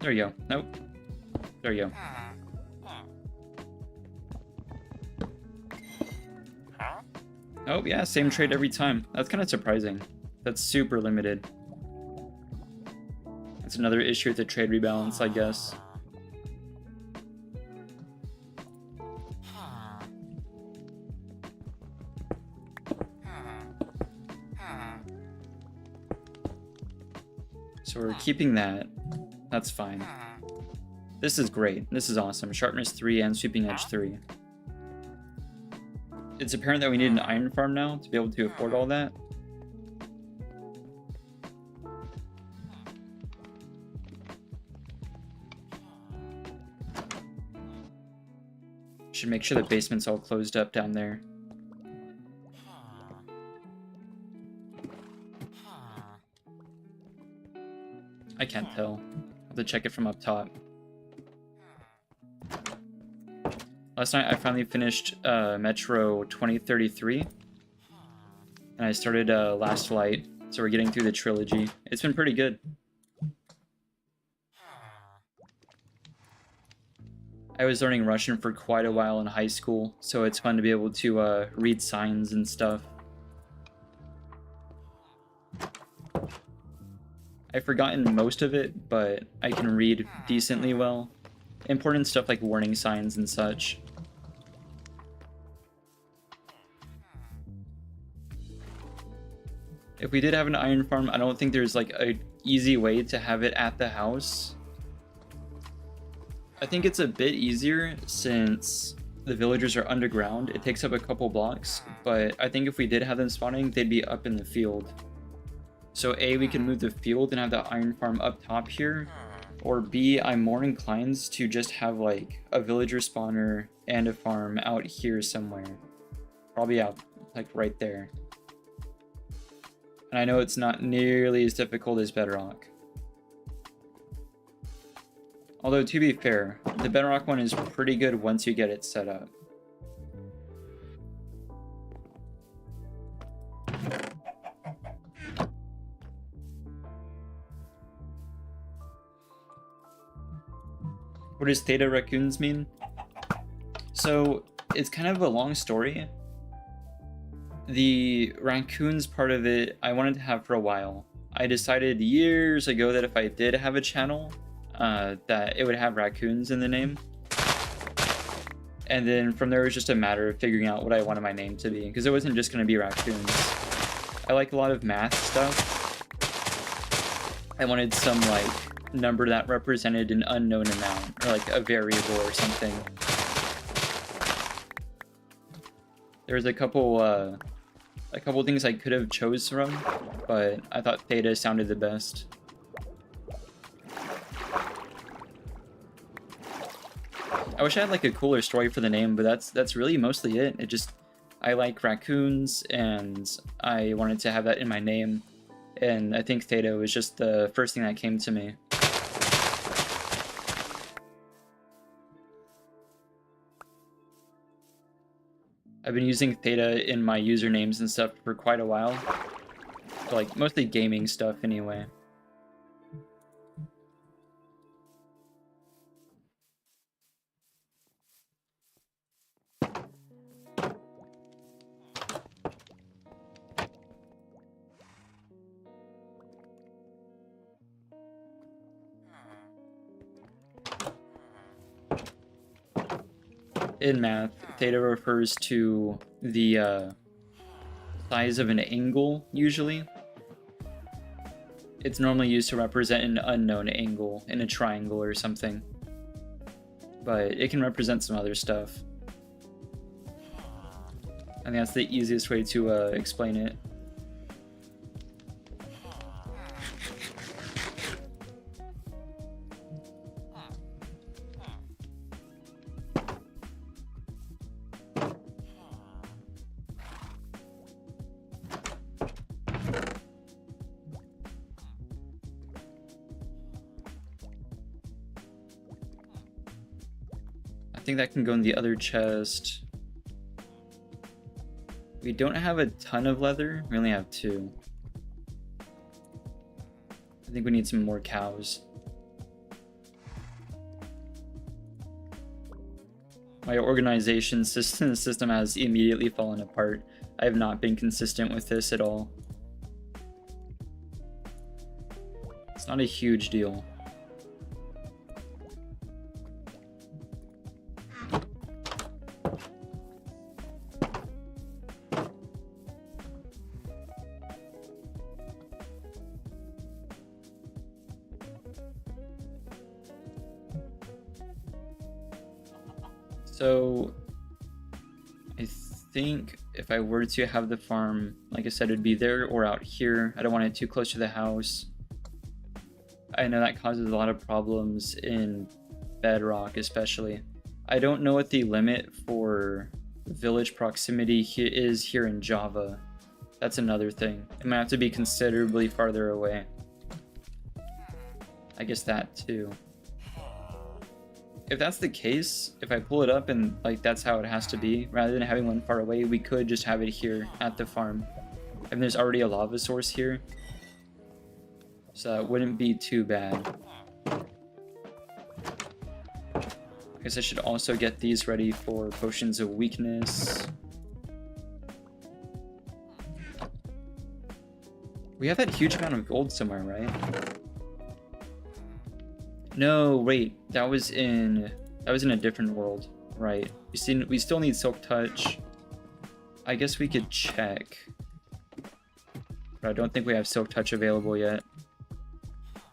There you go. Nope. There you go. Oh, yeah, same trade every time. That's kind of surprising. That's super limited. That's another issue with the trade rebalance, I guess. So we're keeping that. That's fine. This is great. This is awesome. Sharpness 3 and Sweeping Edge 3. It's apparent that we need an iron farm now to be able to afford all that. Should make sure the basement's all closed up down there. I can't tell. I'll have to check it from up top. Last night I finally finished Metro 2033. And I started Last Flight, so we're getting through the trilogy. It's been pretty good. I was learning Russian for quite a while in high school, so it's fun to be able to read signs and stuff. I've forgotten most of it, but I can read decently well. Important stuff like warning signs and such. If we did have an iron farm, I don't think there's like a easy way to have it at the house. I think it's a bit easier since the villagers are underground. It takes up a couple blocks, but I think if we did have them spawning, they'd be up in the field. So A, we can move the field and have the iron farm up top here, or B, I'm more inclined to just have like a villager spawner and a farm out here somewhere. Probably out like right there. And I know it's not nearly as difficult as Bedrock. Although, to be fair, the Bedrock one is pretty good once you get it set up. What does Theta Raccoons mean? So, it's kind of a long story. The raccoons part of it, I wanted to have for a while. I decided years ago that if I did have a channel, that it would have raccoons in the name. And then from there, it was just a matter of figuring out what I wanted my name to be, because it wasn't just going to be raccoons. I like a lot of math stuff. I wanted some, like, number that represented an unknown amount, or like a variable or something. There's a couple things I could have chose from, but I thought Theta sounded the best. I wish I had like a cooler story for the name, but that's really mostly it. It just, I like raccoons and I wanted to have that in my name, and I think Theta was just the first thing that came to me. I've been using Theta in my usernames and stuff for quite a while. For, like, mostly gaming stuff anyway. In math, theta refers to the size of an angle, usually. It's normally used to represent an unknown angle in a triangle or something. But it can represent some other stuff. I think that's the easiest way to explain it. I think that can go in the other chest. We don't have a ton of leather. We only have 2. I think we need some more cows. My organization system has immediately fallen apart. I have not been consistent with this at all. It's not a huge deal. So, I think if I were to have the farm, like I said, it'd be there or out here. I don't want it too close to the house. I know that causes a lot of problems in Bedrock, especially. I don't know what the limit for village proximity is here in Java. That's another thing. It might have to be considerably farther away. I guess that too. If that's the case, if I pull it up and like that's how it has to be, rather than having one far away, we could just have it here at the farm. And there's already a lava source here, so that wouldn't be too bad. Okay, guess I should also get these ready for potions of weakness. We have that huge amount of gold somewhere, right? No, wait, that was in a different world, right? We still need Silk Touch. I guess we could check. But I don't think we have Silk Touch available yet.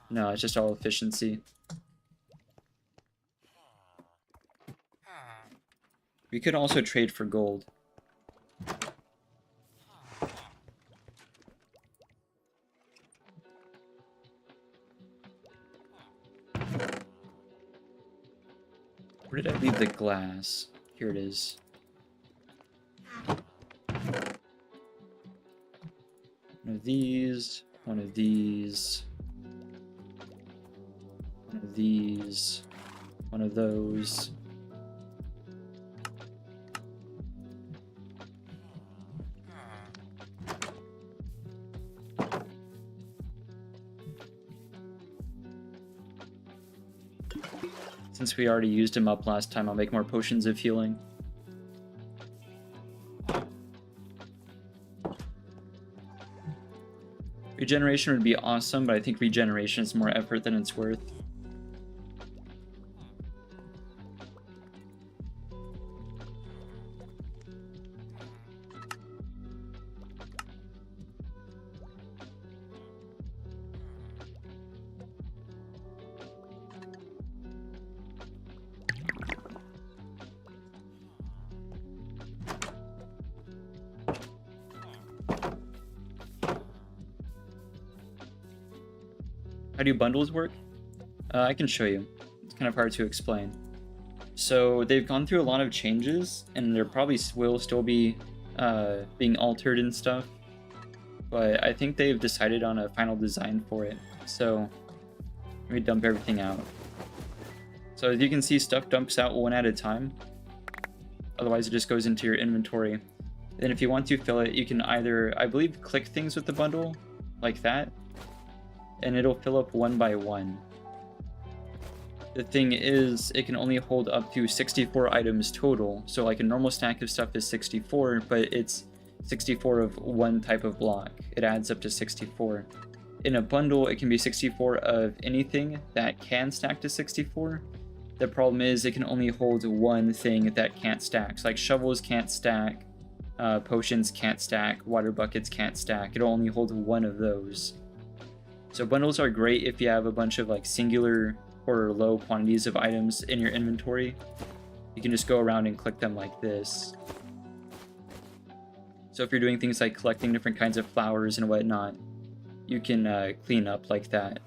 No, it's just all efficiency. We could also trade for gold. Where did I leave the glass? Here it is. One of these, one of these, one of these, one of those. Since we already used him up last time, I'll make more potions of healing. Regeneration would be awesome, but I think regeneration is more effort than it's worth. How do bundles work? I can show you. It's kind of hard to explain. So they've gone through a lot of changes, and there probably will still be being altered and stuff. But I think they've decided on a final design for it. So let me dump everything out. So as you can see, stuff dumps out one at a time. Otherwise, it just goes into your inventory. Then if you want to fill it, you can either, I believe, click things with the bundle, like that, and it'll fill up one by one. The thing is, it can only hold up to 64 items total. So like a normal stack of stuff is 64, but it's 64 of one type of block. It adds up to 64. In a bundle, it can be 64 of anything that can stack to 64. The problem is it can only hold one thing that can't stack. So like shovels can't stack, potions can't stack, water buckets can't stack. It'll only hold one of those. So bundles are great if you have a bunch of like singular or low quantities of items in your inventory. You can just go around and click them like this. So if you're doing things like collecting different kinds of flowers and whatnot, you can clean up like that.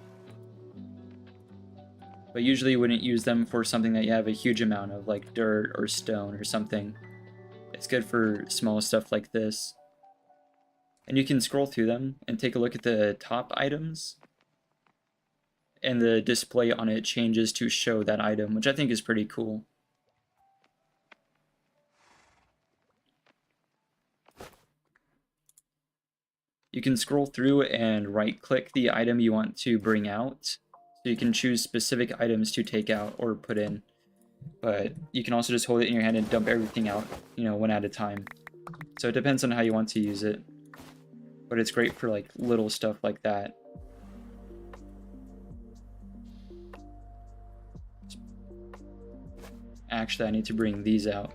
But usually you wouldn't use them for something that you have a huge amount of, like dirt or stone or something. It's good for small stuff like this. And you can scroll through them and take a look at the top items. And the display on it changes to show that item, which I think is pretty cool. You can scroll through and right-click the item you want to bring out. So you can choose specific items to take out or put in. But you can also just hold it in your hand and dump everything out, you know, one at a time. So it depends on how you want to use it. But it's great for like little stuff like that. Actually, I need to bring these out.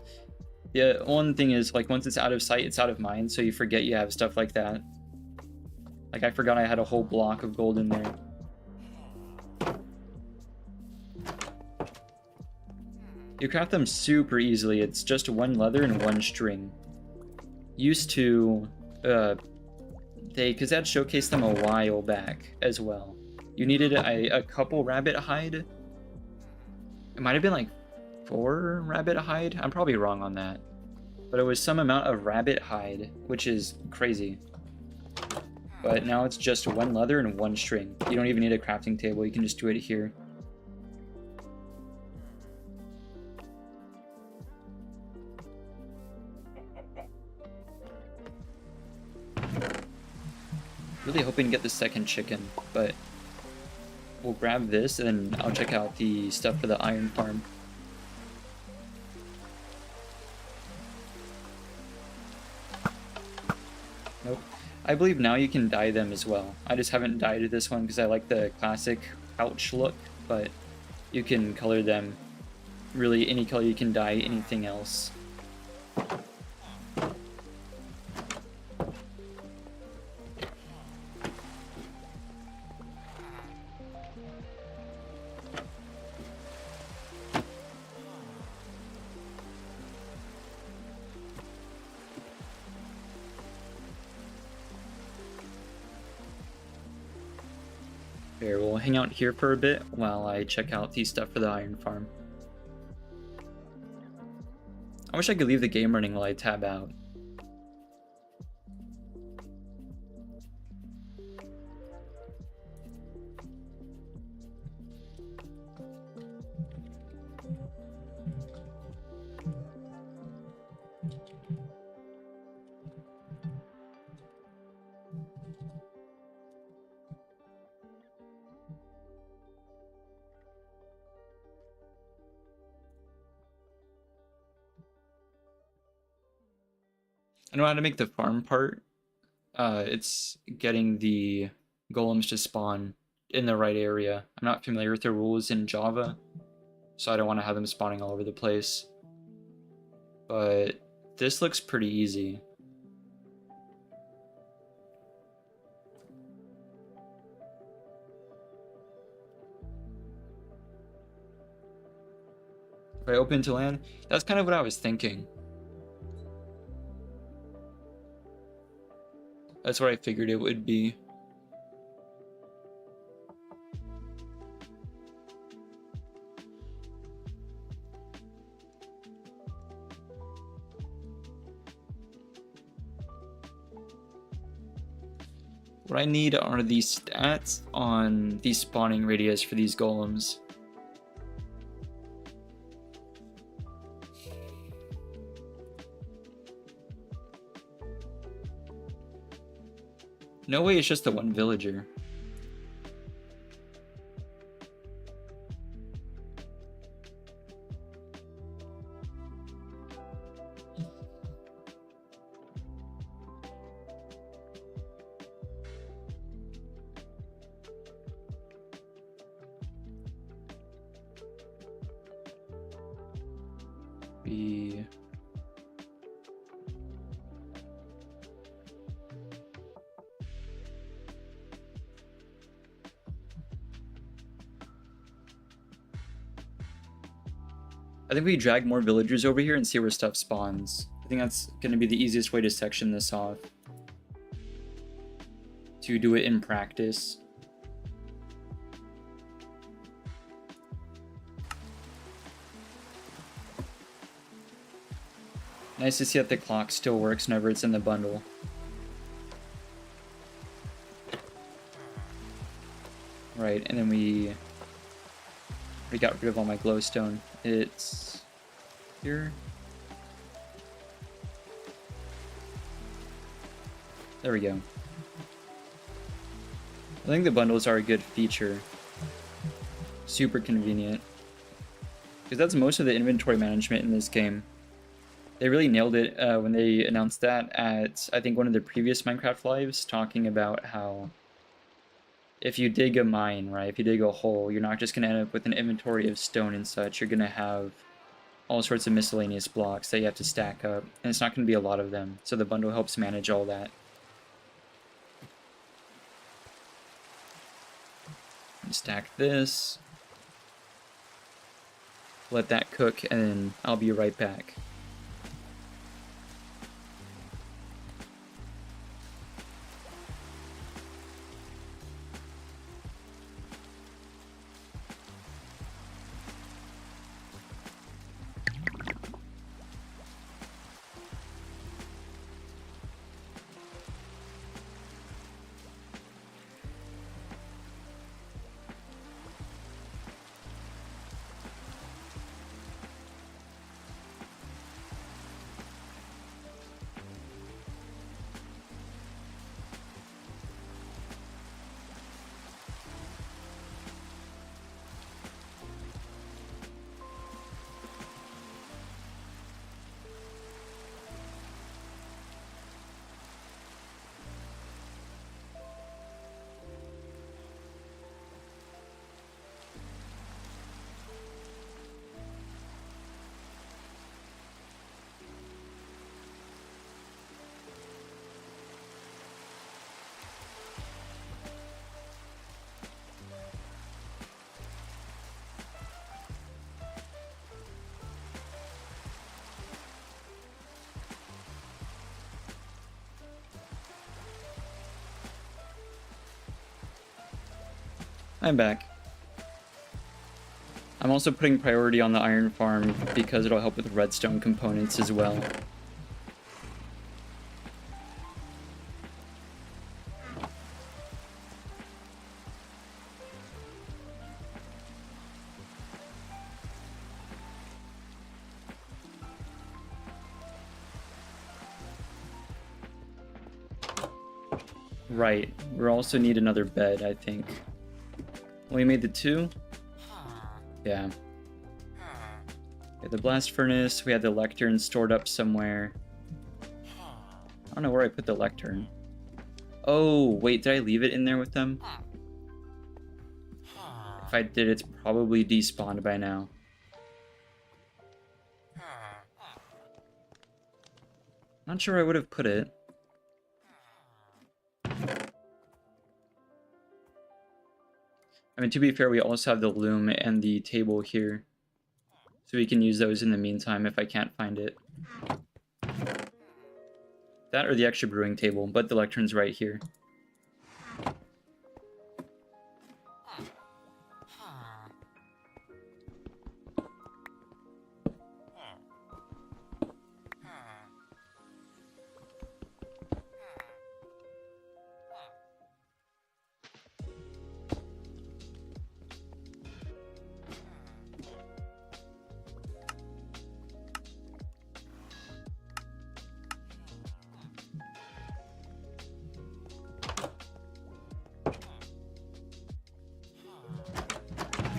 The one thing is, like, once it's out of sight, it's out of mind, so you forget you have stuff like that. Like, I forgot I had a whole block of gold in there. You craft them super easily. It's just one leather and one string. Used to, because that showcased them a while back as well. You needed a couple rabbit hide. It might have been like 4 rabbit hide. I'm probably wrong on that. But it was some amount of rabbit hide, which is crazy. But now it's just one leather and one string. You don't even need a crafting table. You can just do it here. Really hoping to get the second chicken, but we'll grab this and I'll check out the stuff for the iron farm. Nope. I believe now you can dye them as well. I just haven't dyed this one because I like the classic pouch look, but you can color them really any color. You can dye anything else. Here, we'll hang out here for a bit while I check out the stuff for the iron farm. I wish I could leave the game running while I tab out. I know how to make the farm part. It's getting the golems to spawn in the right area. I'm not familiar with the rules in Java, so I don't want to have them spawning all over the place. But this looks pretty easy. If I open to land, that's kind of what I was thinking. That's what I figured it would be. What I need are the stats on the spawning radius for these golems. No way it's just the one villager. I think we drag more villagers over here and see where stuff spawns. I think that's going to be the easiest way to section this off. To do it in practice. Nice to see that the clock still works whenever it's in the bundle. Right, and then we got rid of all my glowstone. It's here. There we go. I think the bundles are a good feature. Super convenient. Because that's most of the inventory management in this game. They really nailed it when they announced that at, I think, one of the previous Minecraft lives, talking about how if you dig a mine, right, if you dig a hole, you're not just going to end up with an inventory of stone and such. You're going to have all sorts of miscellaneous blocks that you have to stack up, and it's not going to be a lot of them. So the bundle helps manage all that. Stack this. Let that cook, and then I'll be right back. I'm back. I'm also putting priority on the iron farm because it'll help with redstone components as well. Right, we also need another bed, I think. We made the 2? Yeah. Okay, the blast furnace, we had the lectern stored up somewhere. I don't know where I put the lectern. Oh, wait, did I leave it in there with them? If I did, it's probably despawned by now. Not sure I would have put it. I mean, to be fair, we also have the loom and the table here. So we can use those in the meantime if I can't find it. That or the extra brewing table, but the lectern's right here.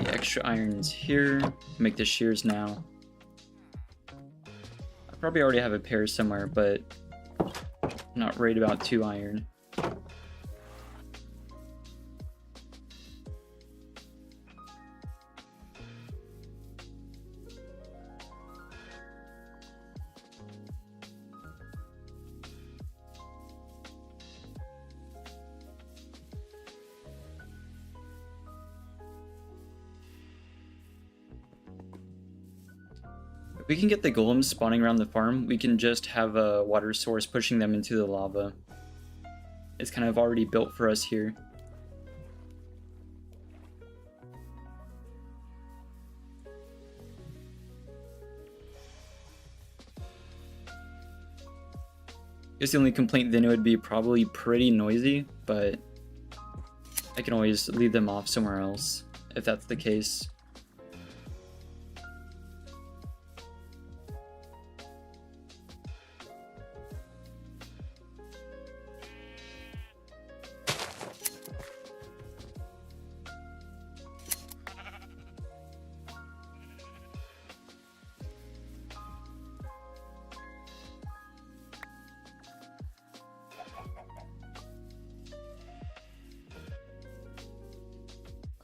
Extra irons here. Make the shears now. I probably already have a pair somewhere, but I'm not worried about 2 iron. If we can get the golems spawning around the farm, we can just have a water source pushing them into the lava. It's kind of already built for us here. I guess the only complaint then it would be probably pretty noisy, but I can always leave them off somewhere else if that's the case.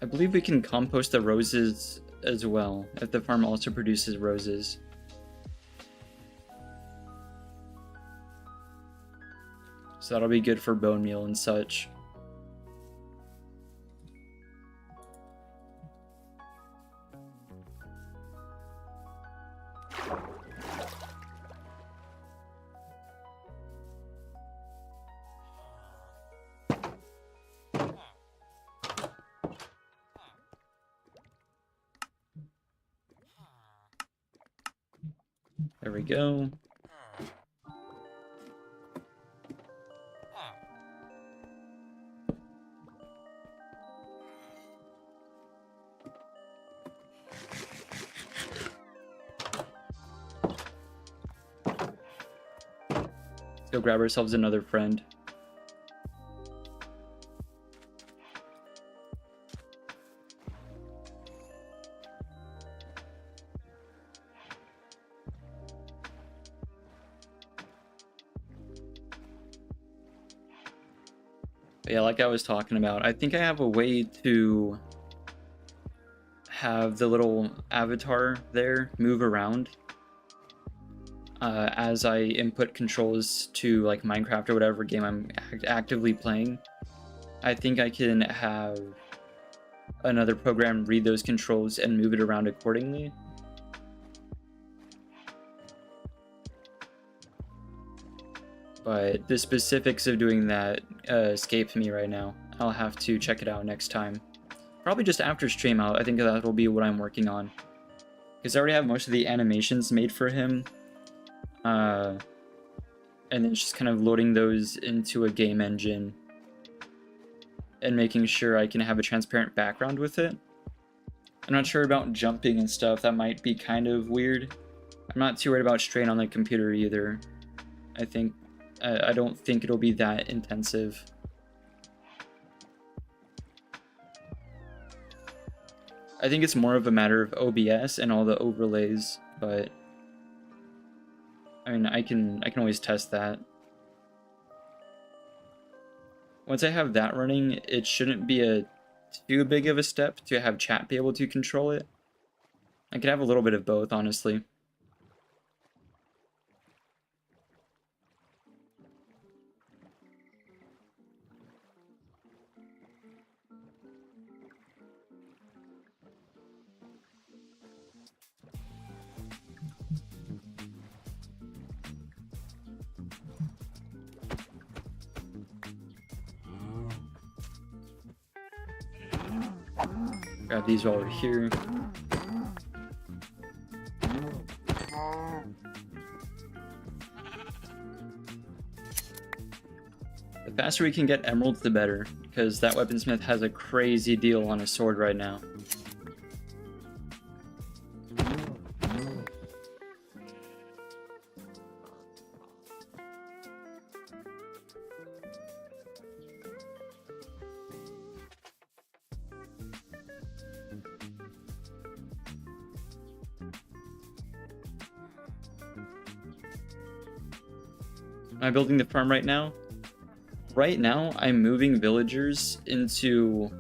I believe we can compost the roses as well, if the farm also produces roses. So that'll be good for bone meal and such. There we go. Let's go grab ourselves another friend. Yeah, like I was talking about, I think I have a way to have the little avatar there move around as I input controls to like Minecraft or whatever game I'm actively playing. I think I can have another program read those controls and move it around accordingly. But the specifics of doing that escape me right now. I'll have to check it out next time. probably just after stream out. I think that'll be what I'm working on. Because I already have most of the animations made for him. And then just kind of loading those into a game engine. And making sure I can have a transparent background with it. I'm not sure about jumping and stuff. That might be kind of weird. I'm not too worried about strain on the computer either. I don't think it'll be that intensive. I think it's more of a matter of OBS and all the overlays, but I mean, I can always test that. Once I have that running, it shouldn't be too big of a step to have chat be able to control it. I could have a little bit of both, honestly. Grab these while we're here. The faster we can get emeralds, the better, because that weaponsmith has a crazy deal on his sword right now. Am I building the farm right now? Right now, I'm moving villagers into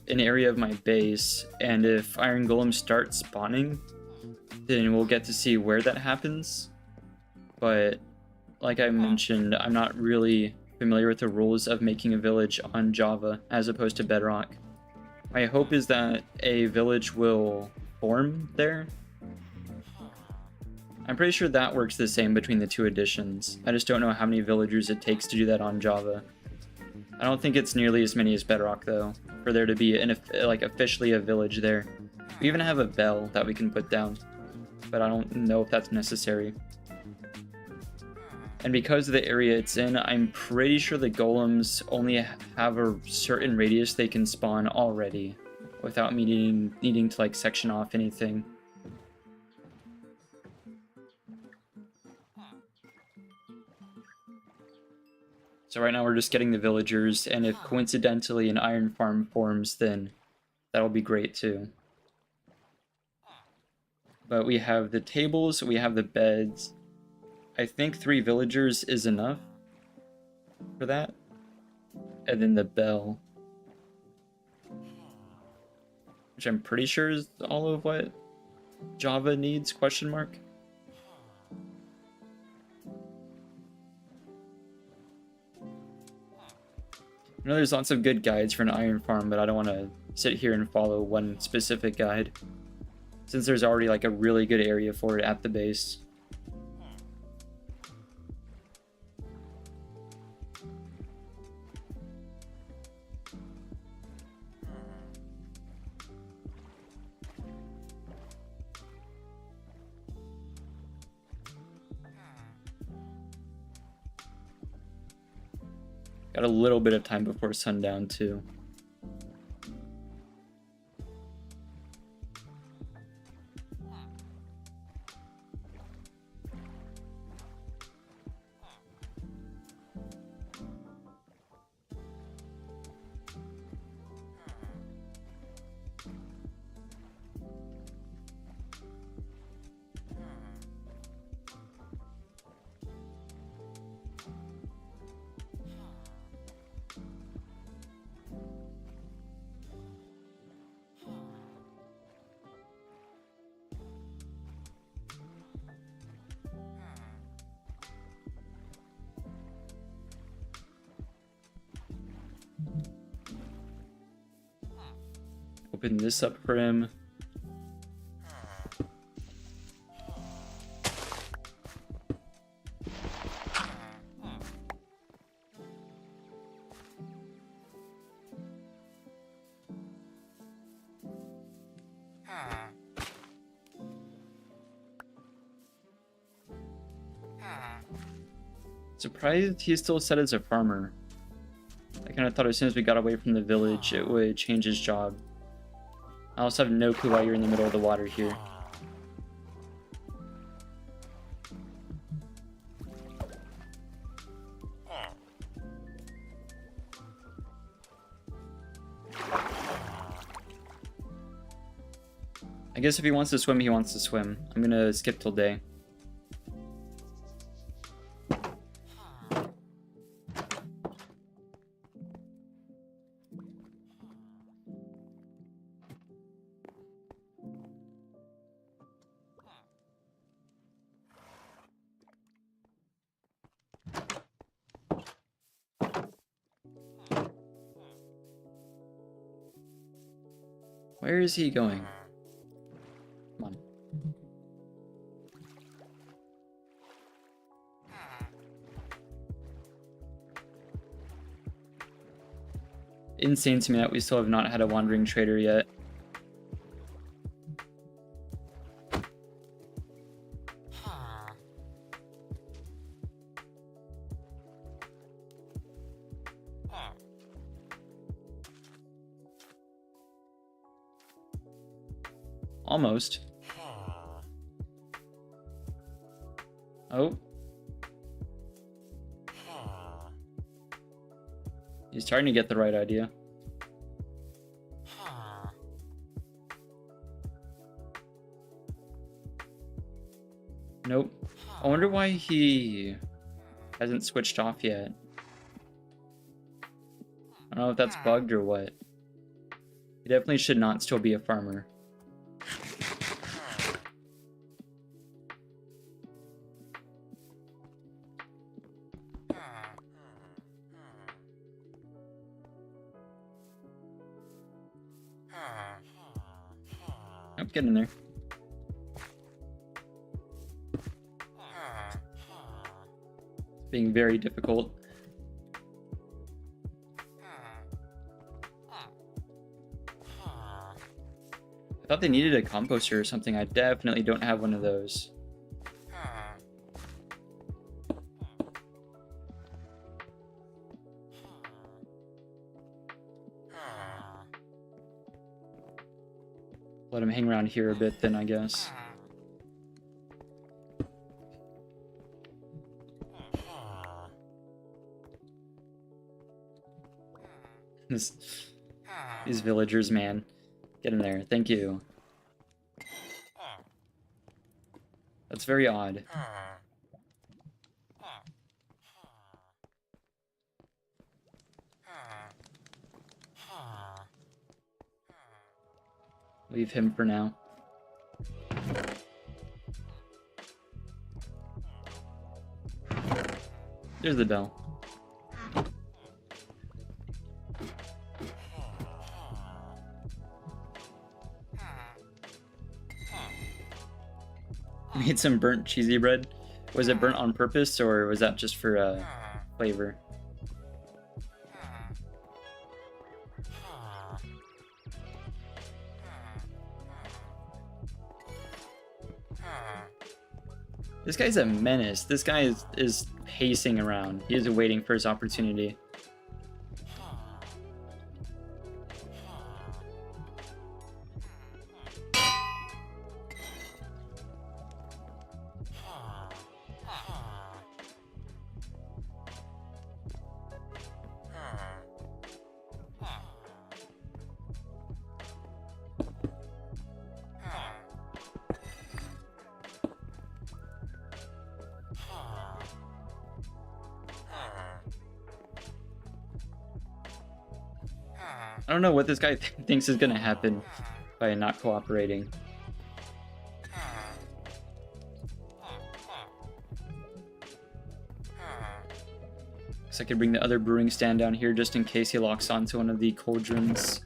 an area of my base, and if iron golems start spawning, then we'll get to see where that happens. But like I mentioned, I'm not really familiar with the rules of making a village on Java as opposed to Bedrock. My hope is that a village will form there. I'm pretty sure that works the same between the two editions. I just don't know how many villagers it takes to do that on Java. I don't think it's nearly as many as Bedrock, though, for there to be officially a village there. We even have a bell that we can put down, but I don't know if that's necessary. And because of the area it's in, I'm pretty sure the golems only have a certain radius they can spawn already, without me needing to like section off anything. So right now we're just getting the villagers, and if coincidentally an iron farm forms, then that'll be great too. But we have the tables, we have the beds. I think 3 villagers is enough for that. And then the bell, which I'm pretty sure is all of what Java needs, question mark. I know there's lots of good guides for an iron farm, but I don't want to sit here and follow one specific guide, since there's already like a really good area for it at the base. Got a little bit of time before sundown too. Open this up for him. Surprised he's still set as a farmer. I kind of thought as soon as we got away from the village, it would change his job. I also have no clue why you're in the middle of the water here. I guess if he wants to swim, he wants to swim. I'm gonna skip till day. Where is he going? Come on. Insane to me that we still have not had a wandering trader yet. Almost. Oh. He's starting to get the right idea. Nope. I wonder why he hasn't switched off yet. I don't know if that's bugged or what. He definitely should not still be a farmer. I'm getting there. It's being very difficult. I thought they needed a composter or something. I definitely don't have one of those. Let him hang around here a bit then, I guess. These villagers, man. Get in there. Thank you. That's very odd. Leave him for now. There's the bell. Made some burnt cheesy bread. Was it burnt on purpose or was that just for flavor? This guy's a menace. This guy is pacing around. He is waiting for his opportunity. I don't know what this guy thinks is gonna happen by not cooperating. Guess I could bring the other brewing stand down here just in case he locks onto one of the cauldrons.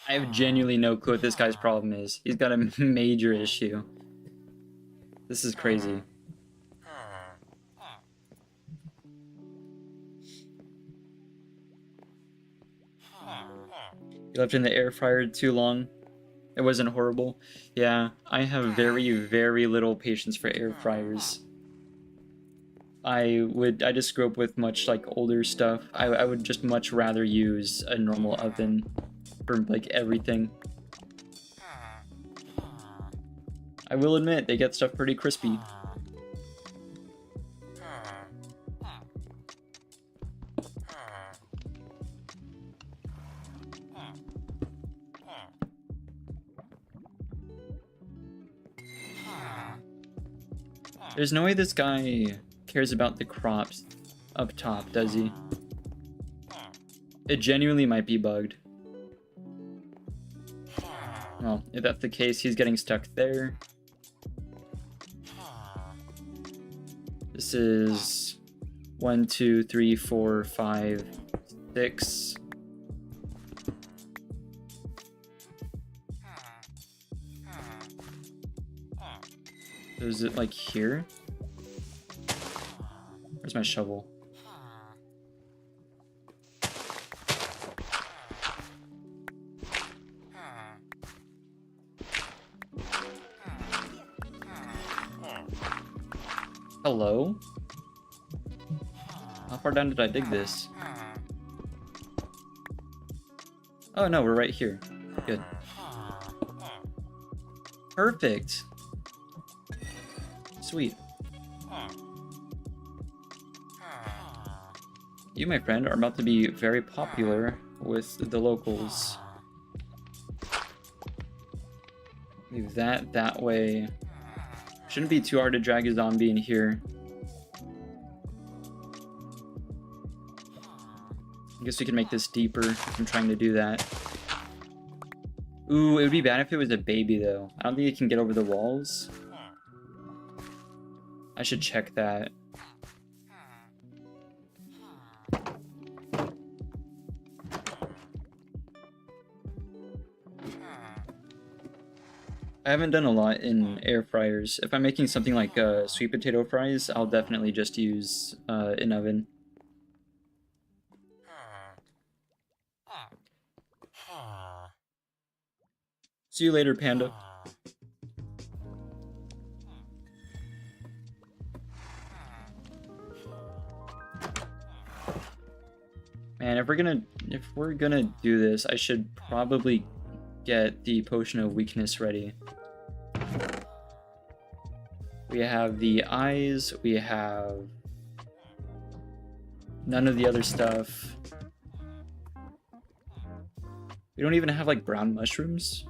I have genuinely no clue what this guy's problem is. He's got a major issue. This is crazy. You left in the air fryer too long. It wasn't horrible. Yeah, I have very, very little patience for air fryers. I just grew up with much like older stuff. I would just much rather use a normal oven for like everything. I will admit, they get stuff pretty crispy. There's no way this guy cares about the crops up top, does he? It genuinely might be bugged. Well, if that's the case, he's getting stuck there. This is 1, 2, 3, 4, 5, 6. Is it like here? Where's my shovel? Hello? How far down did I dig this? Oh no, we're right here. Good. Perfect. Sweet. You, my friend, are about to be very popular with the locals. Leave that way. Shouldn't be too hard to drag a zombie in here. I guess we can make this deeper if I'm trying to do that. Ooh, it would be bad if it was a baby, though. I don't think it can get over the walls. I should check that. I haven't done a lot in air fryers. If I'm making something like sweet potato fries, I'll definitely just use an oven. See you later, Panda. Man, if we're gonna do this, I should probably get the potion of weakness ready. We have the eyes, we have none of the other stuff. We don't even have like brown mushrooms.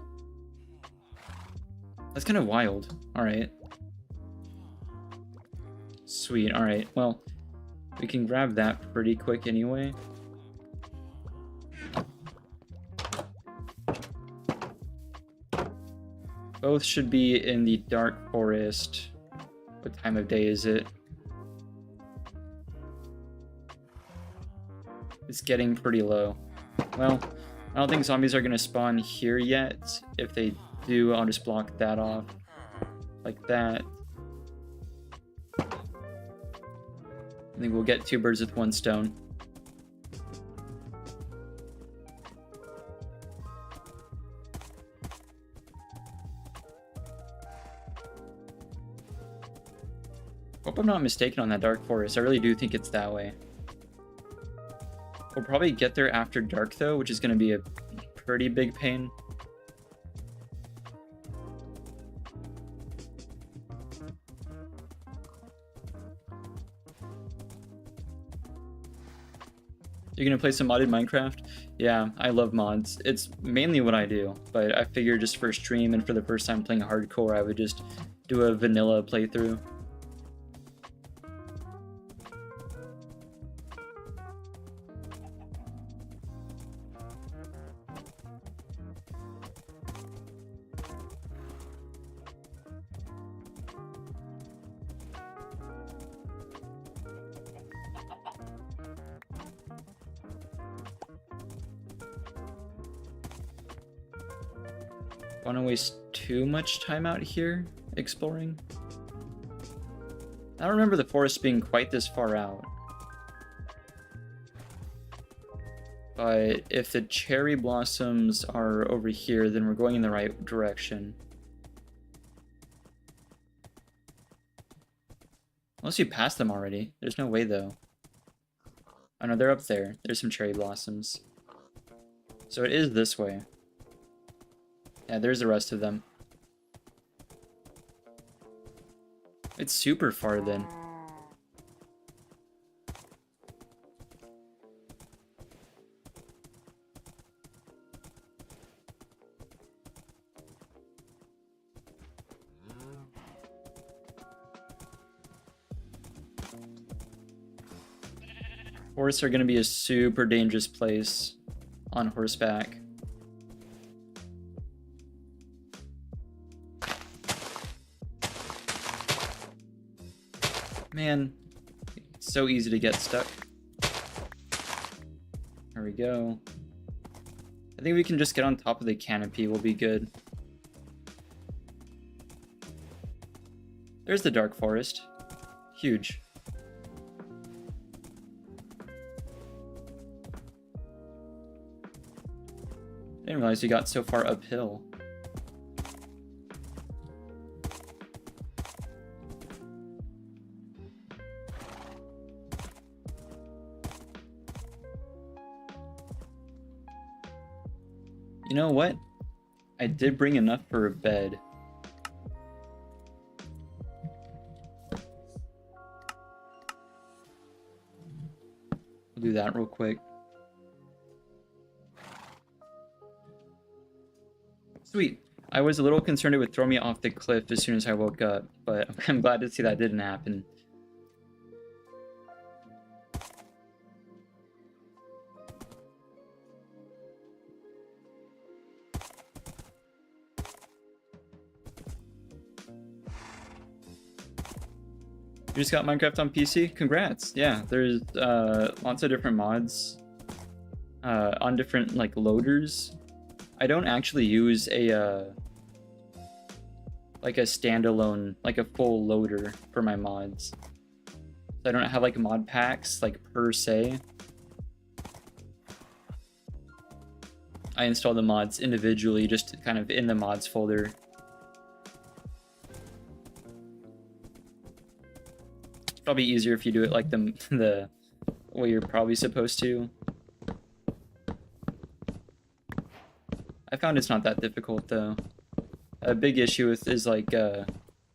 That's kind of wild. Alright. Sweet, alright. Well, we can grab that pretty quick anyway. Both should be in the dark forest. What time of day is it? It's getting pretty low. Well, I don't think zombies are going to spawn here yet. If they do, I'll just block that off. Like that. I think we'll get 2 birds with 1 stone. Hope I'm not mistaken on that dark forest. I really do think it's that way. We'll probably get there after dark though, which is going to be a pretty big pain. You're going to play some modded Minecraft? Yeah, I love mods. It's mainly what I do, but I figured just for stream and for the first time playing hardcore, I would just do a vanilla playthrough. Want to waste too much time out here exploring? I don't remember the forest being quite this far out. But if the cherry blossoms are over here, then we're going in the right direction. Unless you passed them already. There's no way, though. Oh no, they're up there. There's some cherry blossoms. So it is this way. Yeah, there's the rest of them. It's super far then. Forests are going to be a super dangerous place on horseback. Man, it's so easy to get stuck. There we go. I think we can just get on top of the canopy, we'll be good. There's the dark forest. Huge. I didn't realize we got so far uphill. You know what? I did bring enough for a bed. We'll do that real quick. Sweet. I was a little concerned it would throw me off the cliff as soon as I woke up, but I'm glad to see that didn't happen. You just got Minecraft on PC? Congrats! Yeah, there's lots of different mods on different like loaders. I don't actually use a like a standalone, like a full loader for my mods. So I don't have like mod packs like per se. I install the mods individually, just kind of in the mods folder. It's probably easier if you do it like the way you're probably supposed to. I found it's not that difficult though. A big issue with is like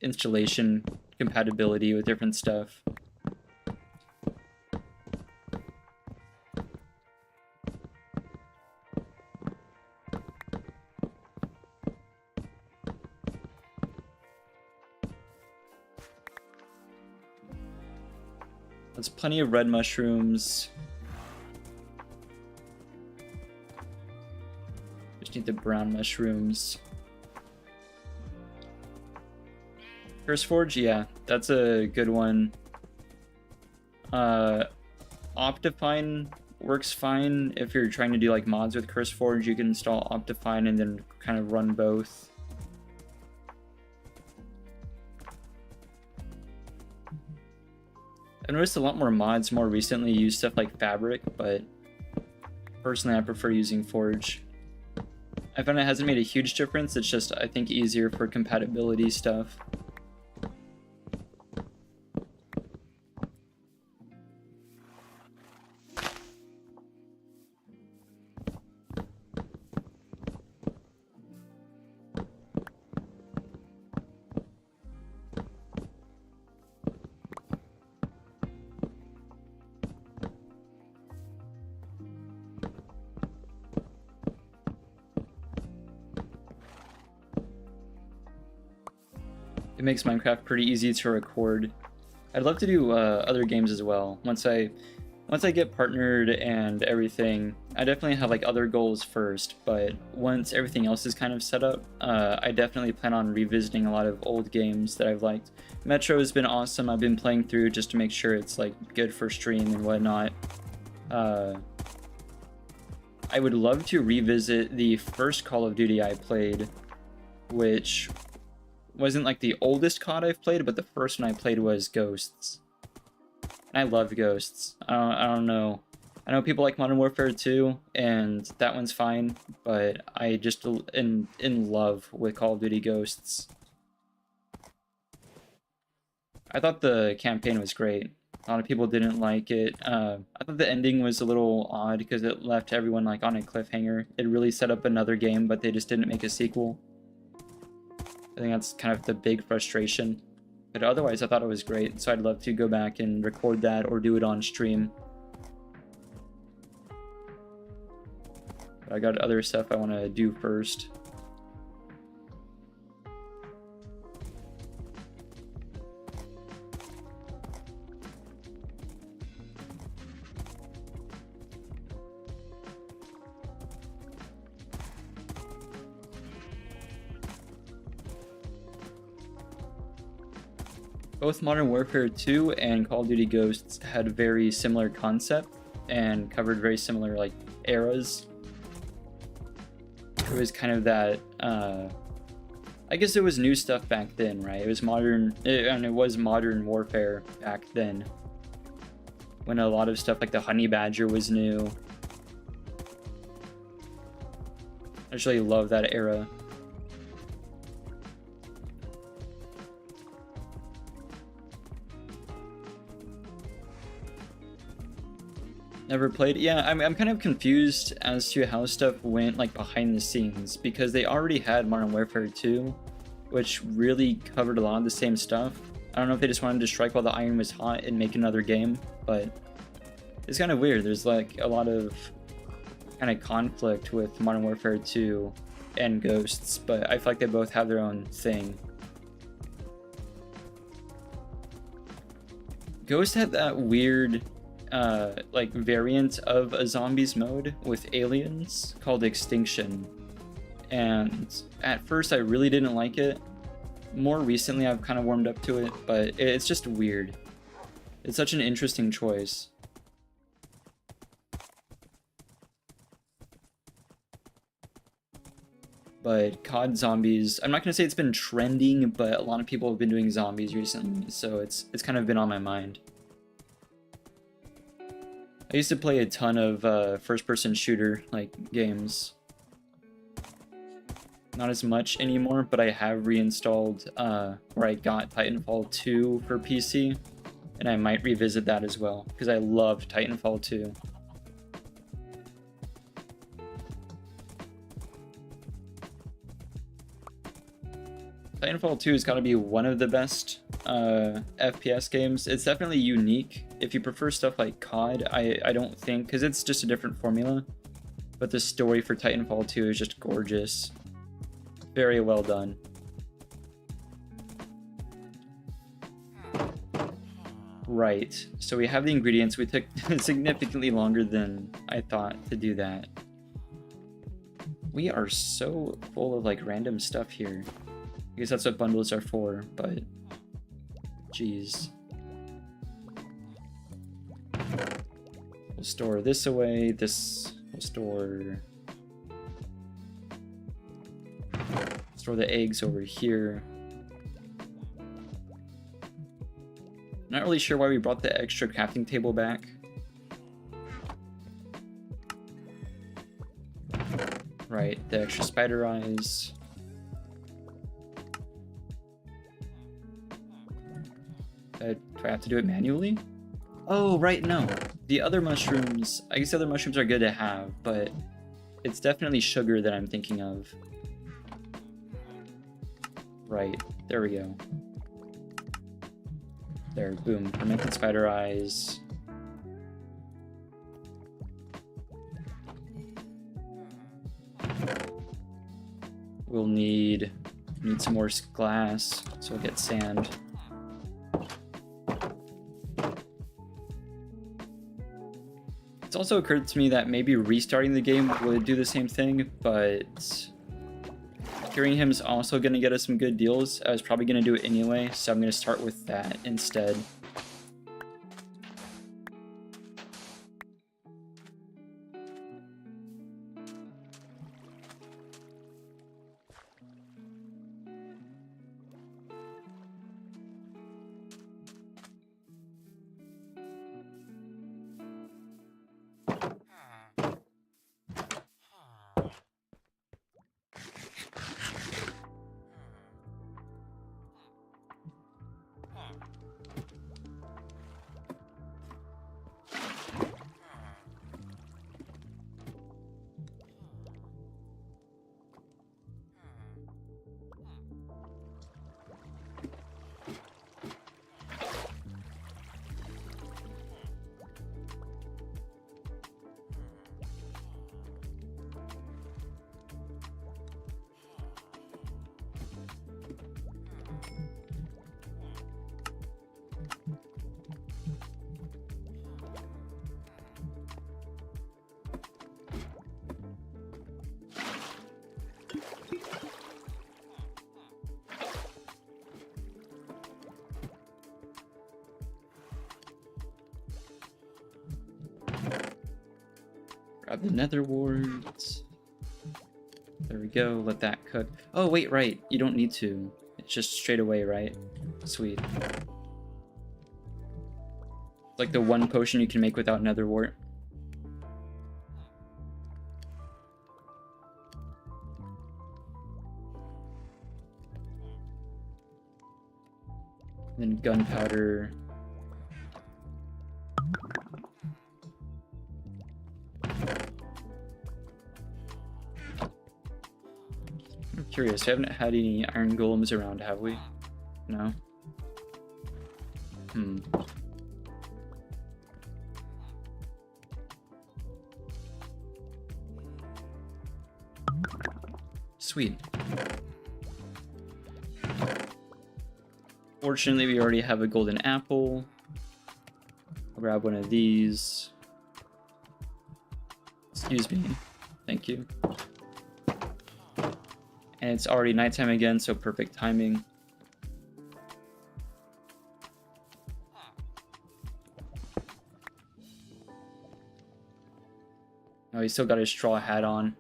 installation compatibility with different stuff. There's plenty of red mushrooms. Need the brown mushrooms. Curse Forge, yeah, that's a good one. Optifine works fine if you're trying to do like mods with Curse Forge. You can install Optifine and then kind of run both. I've noticed a lot more mods more recently use stuff like Fabric, but personally I prefer using Forge. I found it hasn't made a huge difference, it's just, I think, easier for compatibility stuff. It makes Minecraft pretty easy to record. I'd love to do other games as well. Once I get partnered and everything, I definitely have like other goals first, but once everything else is kind of set up, I definitely plan on revisiting a lot of old games that I've liked. Metro has been awesome. I've been playing through just to make sure it's like good for stream and whatnot. I would love to revisit the first Call of Duty I played which wasn't like the oldest COD I've played, but the first one I played was Ghosts. And I love Ghosts. I don't know. I know people like Modern Warfare 2, and that one's fine, but I just in love with Call of Duty Ghosts. I thought the campaign was great. A lot of people didn't like it. I thought the ending was a little odd because it left everyone like on a cliffhanger. It really set up another game, but they just didn't make a sequel. I think that's kind of the big frustration. But otherwise, I thought it was great, so I'd love to go back and record that or do it on stream. But I got other stuff I want to do first. Both Modern Warfare 2 and Call of Duty Ghosts had very similar concept and covered very similar like eras. It was kind of that, I guess it was new stuff back then, right? It was it was modern warfare back then, when a lot of stuff like the Honey Badger was new. I just really love that era. Never played. Yeah, I'm kind of confused as to how stuff went like behind the scenes, because they already had Modern Warfare 2, which really covered a lot of the same stuff. I don't know if they just wanted to strike while the iron was hot and make another game, but it's kind of weird. There's like a lot of kind of conflict with Modern Warfare 2 and Ghosts, but I feel like they both have their own thing. Ghost had that weird like variant of a zombies mode with aliens called Extinction, and at first I really didn't like it. More recently I've kind of warmed up to it, but it's just weird. It's such an interesting choice. But COD Zombies, I'm not gonna say it's been trending, but a lot of people have been doing zombies recently, so it's kind of been on my mind. I used to play a ton of first-person shooter like games. Not as much anymore, but I have reinstalled where I got Titanfall 2 for PC, and I might revisit that as well because I loved Titanfall 2. Titanfall 2 has got to be one of the best FPS games. It's definitely unique. If you prefer stuff like COD, I don't think, because it's just a different formula, but the story for Titanfall 2 is just gorgeous. Very well done. Right, so we have the ingredients. We took significantly longer than I thought to do that. We are so full of like random stuff here. I guess that's what bundles are for, but jeez. We'll store this away, this will store the eggs over here. Not really sure why we brought the extra crafting table back. Right, the extra spider eyes. Do I have to do it manually? Oh, right, no. The other mushrooms, I guess the other mushrooms are good to have, but it's definitely sugar that I'm thinking of. Right, there we go. There, boom, fermented spider eyes. We'll need some more glass, so we'll get sand. It's also occurred to me that maybe restarting the game would do the same thing, but Curing Him's also going to get us some good deals. I was probably going to do it anyway, so I'm going to start with that instead. Grab the nether warts. There we go, let that cook. Oh, wait, right. You don't need to. It's just straight away, right? Sweet. Like the one potion you can make without nether wart. Then gunpowder. I'm curious, we haven't had any iron golems around, have we? No? Sweet. Fortunately, we already have a golden apple. I'll grab one of these. Excuse me. Thank you. And it's already nighttime again, so perfect timing. Oh, he's still got his straw hat on.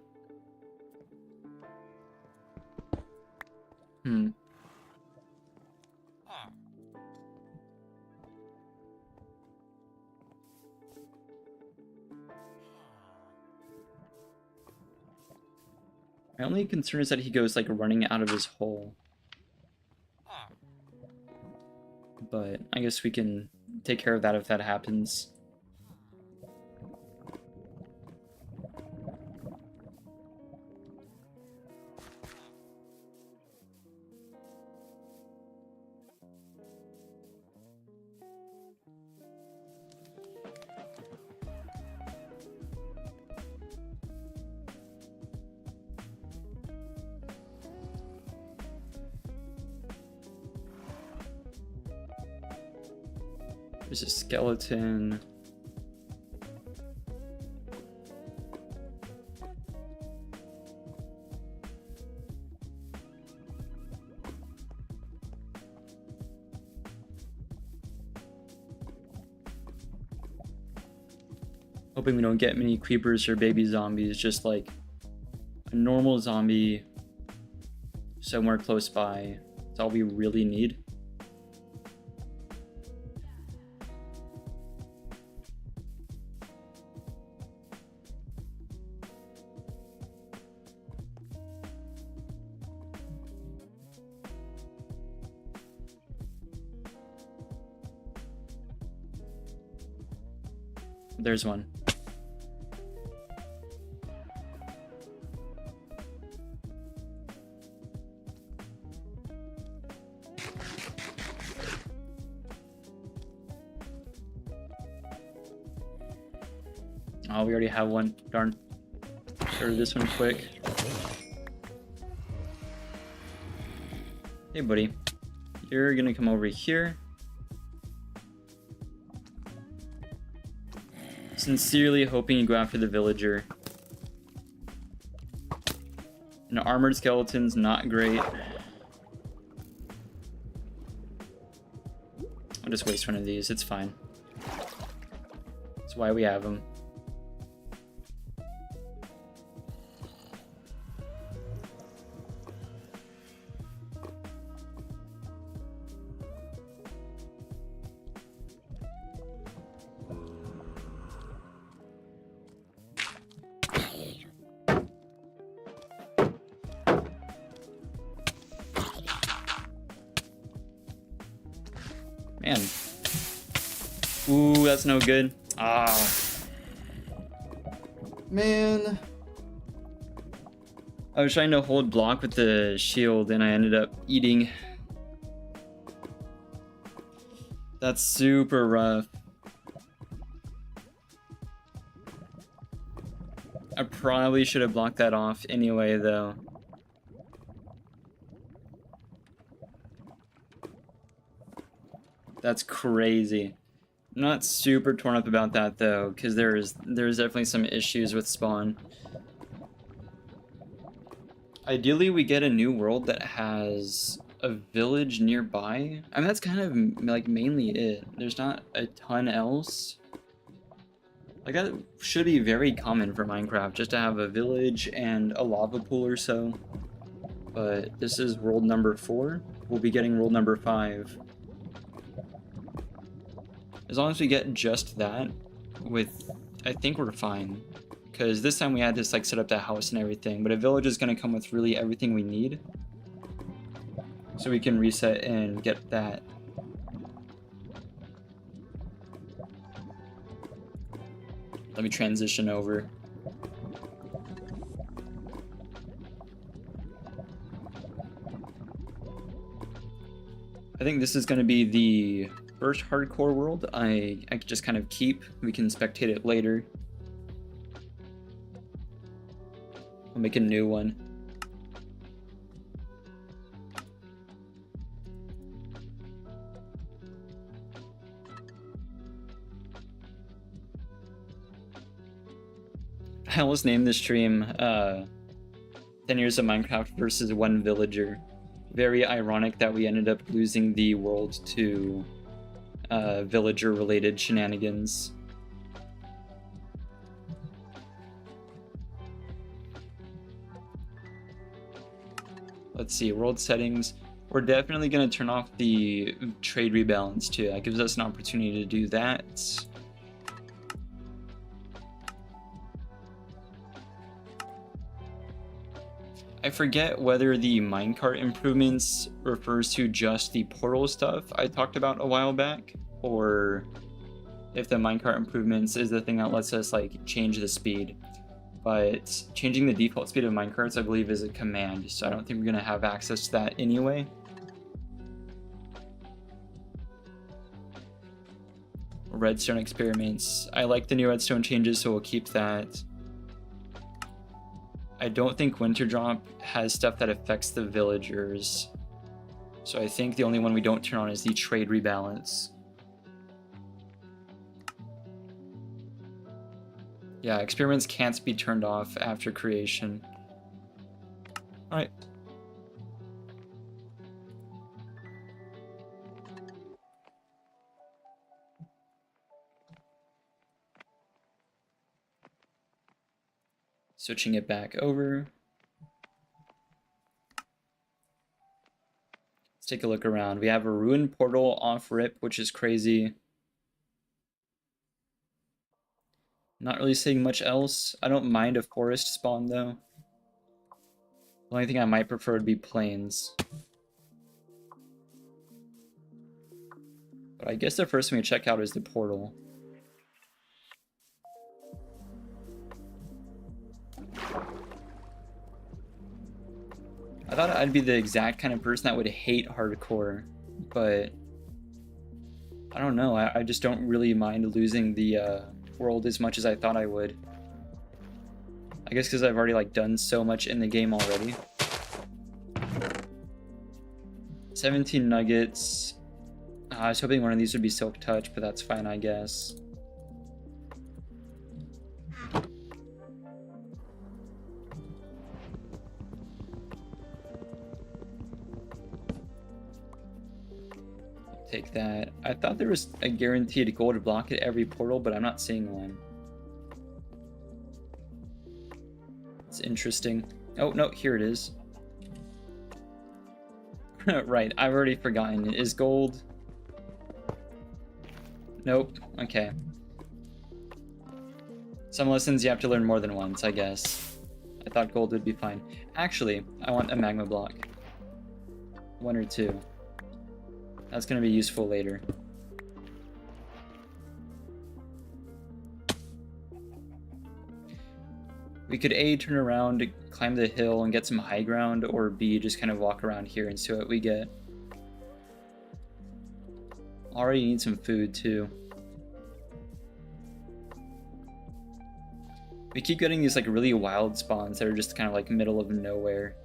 My only concern is that he goes like running out of his hole. But I guess we can take care of that if that happens. There's a skeleton. Hoping we don't get many creepers or baby zombies, just like a normal zombie somewhere close by. That's all we really need. There's one. Oh, we already have one. Darn. Get rid of this one quick. Hey, buddy. You're gonna come over here. Sincerely hoping you go after the villager. An armored skeleton's not great. I'll just waste one of these, it's fine. That's why we have them. Man. Ooh, that's no good. Ah. Man. I was trying to hold block with the shield and I ended up eating. That's super rough. I probably should have blocked that off anyway, though. That's crazy. I'm not super torn up about that though, because there's definitely some issues with spawn. Ideally, we get a new world that has a village nearby. I mean, that's kind of like mainly it. There's not a ton else. Like that should be very common for Minecraft, just to have a village and a lava pool or so. But this is world number 4. We'll be getting world number 5. As long as we get just that, I think we're fine. Because this time we had to like set up that house and everything, but a village is going to come with really everything we need. So we can reset and get that. Let me transition over. I think this is going to be the first hardcore world. I could just kind of keep. We can spectate it later. I'll make a new one. I almost named this stream 10 Years of Minecraft versus One Villager. Very ironic that we ended up losing the world to villager-related shenanigans. Let's see, world settings. We're definitely going to turn off the trade rebalance too. That gives us an opportunity to do that. I forget whether the minecart improvements refers to just the portal stuff I talked about a while back, or if the minecart improvements is the thing that lets us like change the speed. But changing the default speed of minecarts, I believe, is a command, so I don't think we're going to have access to that anyway. Redstone experiments. I like the new redstone changes, so we'll keep that. I don't think Winter Drop has stuff that affects the villagers, so I think the only one we don't turn on is the trade rebalance. Yeah, experiments can't be turned off after creation. Alright. Switching it back over. Let's take a look around. We have a ruined portal off rip, which is crazy. Not really seeing much else. I don't mind a forest spawn though. The only thing I might prefer would be plains. But I guess the first thing we check out is the portal. I thought I'd be the exact kind of person that would hate hardcore, but I don't know. I just don't really mind losing the world as much as I thought I would. I guess because I've already like done so much in the game already. 17 nuggets. I was hoping one of these would be Silk Touch, but that's fine, I guess. Take that. I thought there was a guaranteed gold block at every portal, but I'm not seeing one. It's interesting. Oh, no, here it is. Right, I've already forgotten. Is gold... Nope. Okay. Some lessons you have to learn more than once, I guess. I thought gold would be fine. Actually, I want a magma block. 1 or 2. That's going to be useful later. We could A, turn around, climb the hill and get some high ground, or B, just kind of walk around here and see what we get. Already need some food too. We keep getting these like really wild spawns that are just kind of like middle of nowhere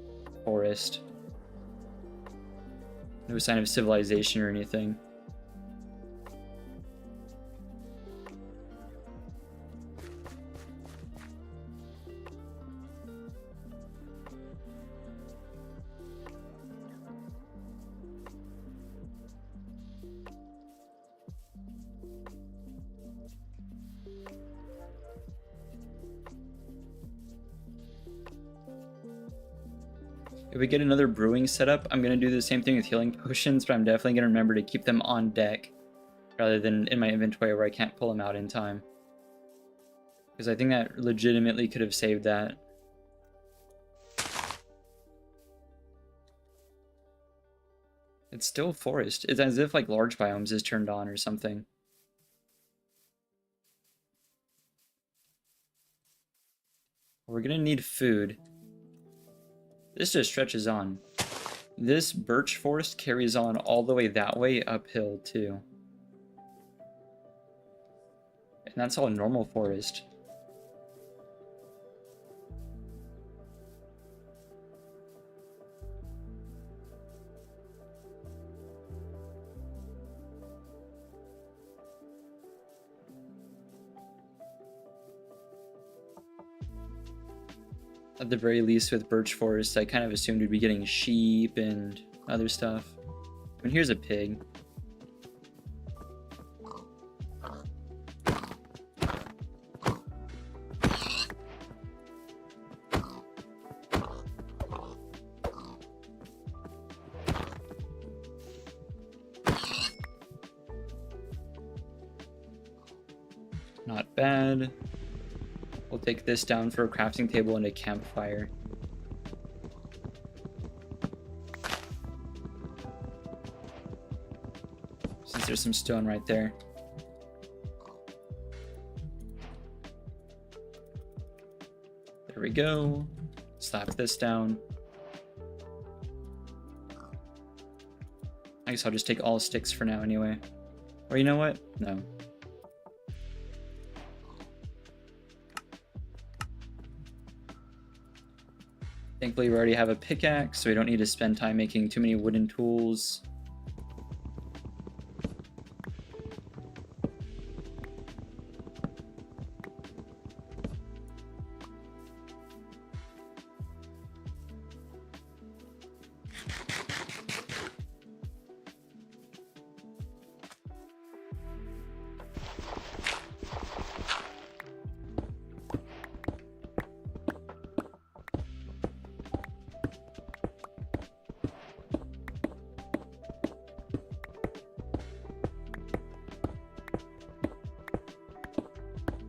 forest. No sign of civilization or anything. If we get another brewing setup, I'm going to do the same thing with healing potions, but I'm definitely going to remember to keep them on deck rather than in my inventory where I can't pull them out in time. Because I think that legitimately could have saved that. It's still forest. It's as if like large biomes is turned on or something. We're gonna need food. This just stretches on. This birch forest carries on all the way that way uphill too. And that's all normal forest. At the very least with birch forest, I kind of assumed we'd be getting sheep and other stuff. I mean, here's a pig. Not bad. We'll take this down for a crafting table and a campfire. Since there's some stone right there. There we go. Slap this down. I guess I'll just take all sticks for now anyway. Or you know what? No. Thankfully, we already have a pickaxe, so we don't need to spend time making too many wooden tools.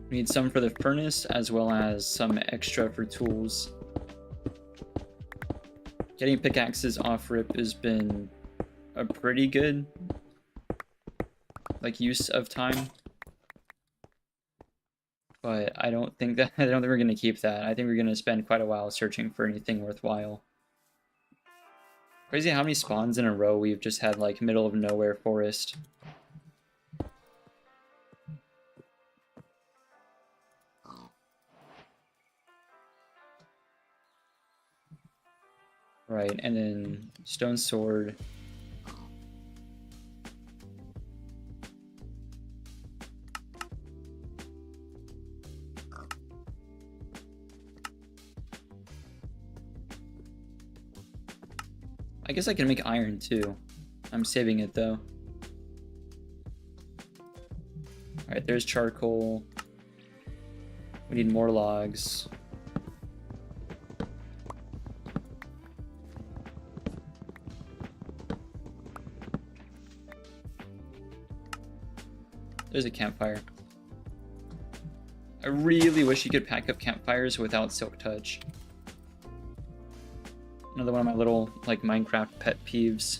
We need some for the furnace, as well as some extra for tools. Getting pickaxes off rip has been a pretty good, like, use of time. But I don't think we're gonna keep that. I think we're gonna spend quite a while searching for anything worthwhile. Crazy how many spawns in a row we've just had, like, middle of nowhere forest. Right, and then stone sword. I guess I can make iron too. I'm saving it though. Alright, there's charcoal. We need more logs. There's a campfire. I really wish you could pack up campfires without silk touch. Another one of my little, like, Minecraft pet peeves.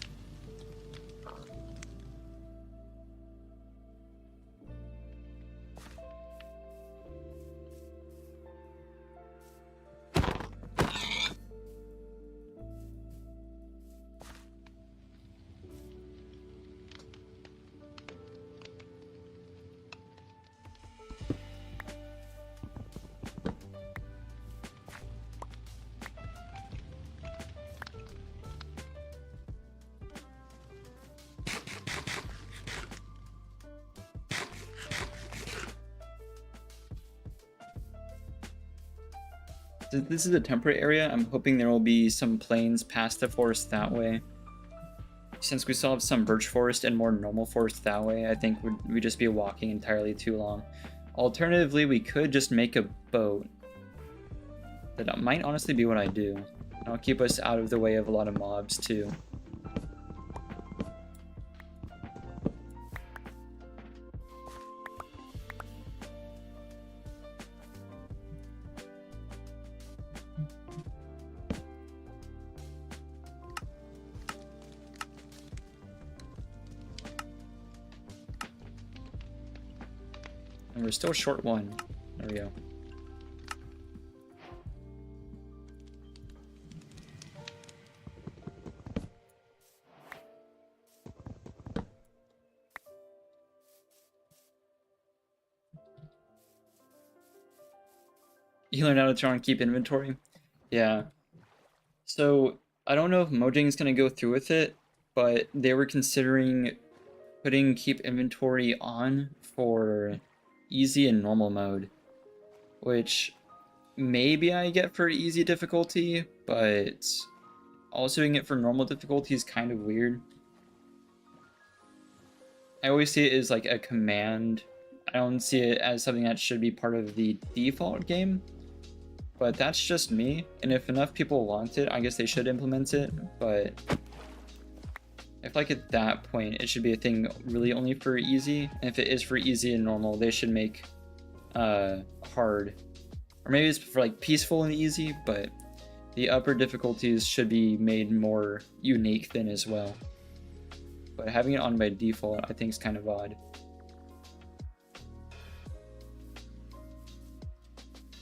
This is a temperate area. I'm hoping there will be some plains past the forest that way. Since we still have some birch forest and more normal forest that way, I think we'd just be walking entirely too long. Alternatively, we could just make a boat. That might honestly be what I do. It'll keep us out of the way of a lot of mobs too. And we're still short one. There we go. You learned how to try and keep inventory? Yeah. So, I don't know if Mojang's gonna go through with it, but they were considering putting keep inventory on for easy and normal mode, which maybe I get for easy difficulty, but also doing it for normal difficulty is kind of weird. I always see it as like a command. I don't see it as something that should be part of the default game, but that's just me. And if enough people want it, I guess they should implement it, but I feel like at that point it should be a thing really only for easy. And if it is for easy and normal, they should make hard, or maybe it's for like peaceful and easy, but the upper difficulties should be made more unique then as well. But having it on by default I think is kind of odd.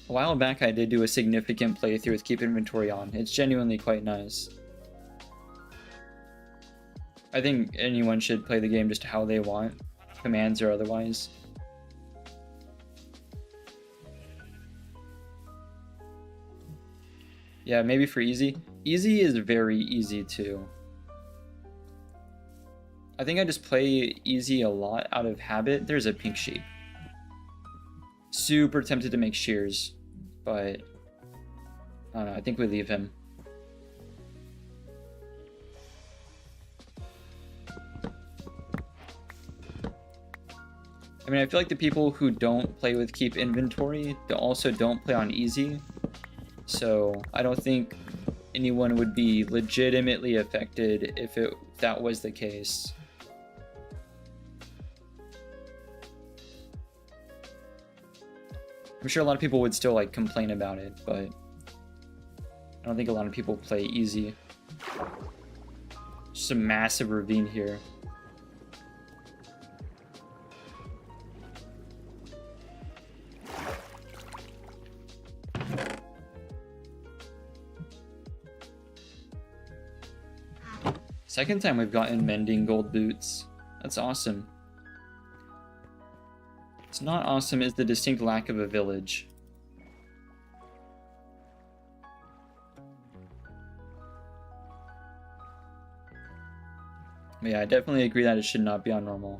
A while back I did do a significant playthrough with keep inventory on. It's genuinely quite nice. I think anyone should play the game just how they want, commands or otherwise. Yeah, maybe for easy. Easy is very easy too. I think I just play easy a lot out of habit. There's a pink sheep. Super tempted to make shears, but I don't know, I think we leave him. I mean, I feel like the people who don't play with keep inventory also don't play on easy, so I don't think anyone would be legitimately affected if that was the case. I'm sure a lot of people would still like complain about it, but I don't think a lot of people play easy. Just a massive ravine here. Second time we've gotten mending gold boots. That's awesome. What's not awesome is the distinct lack of a village. But yeah, I definitely agree that it should not be on normal.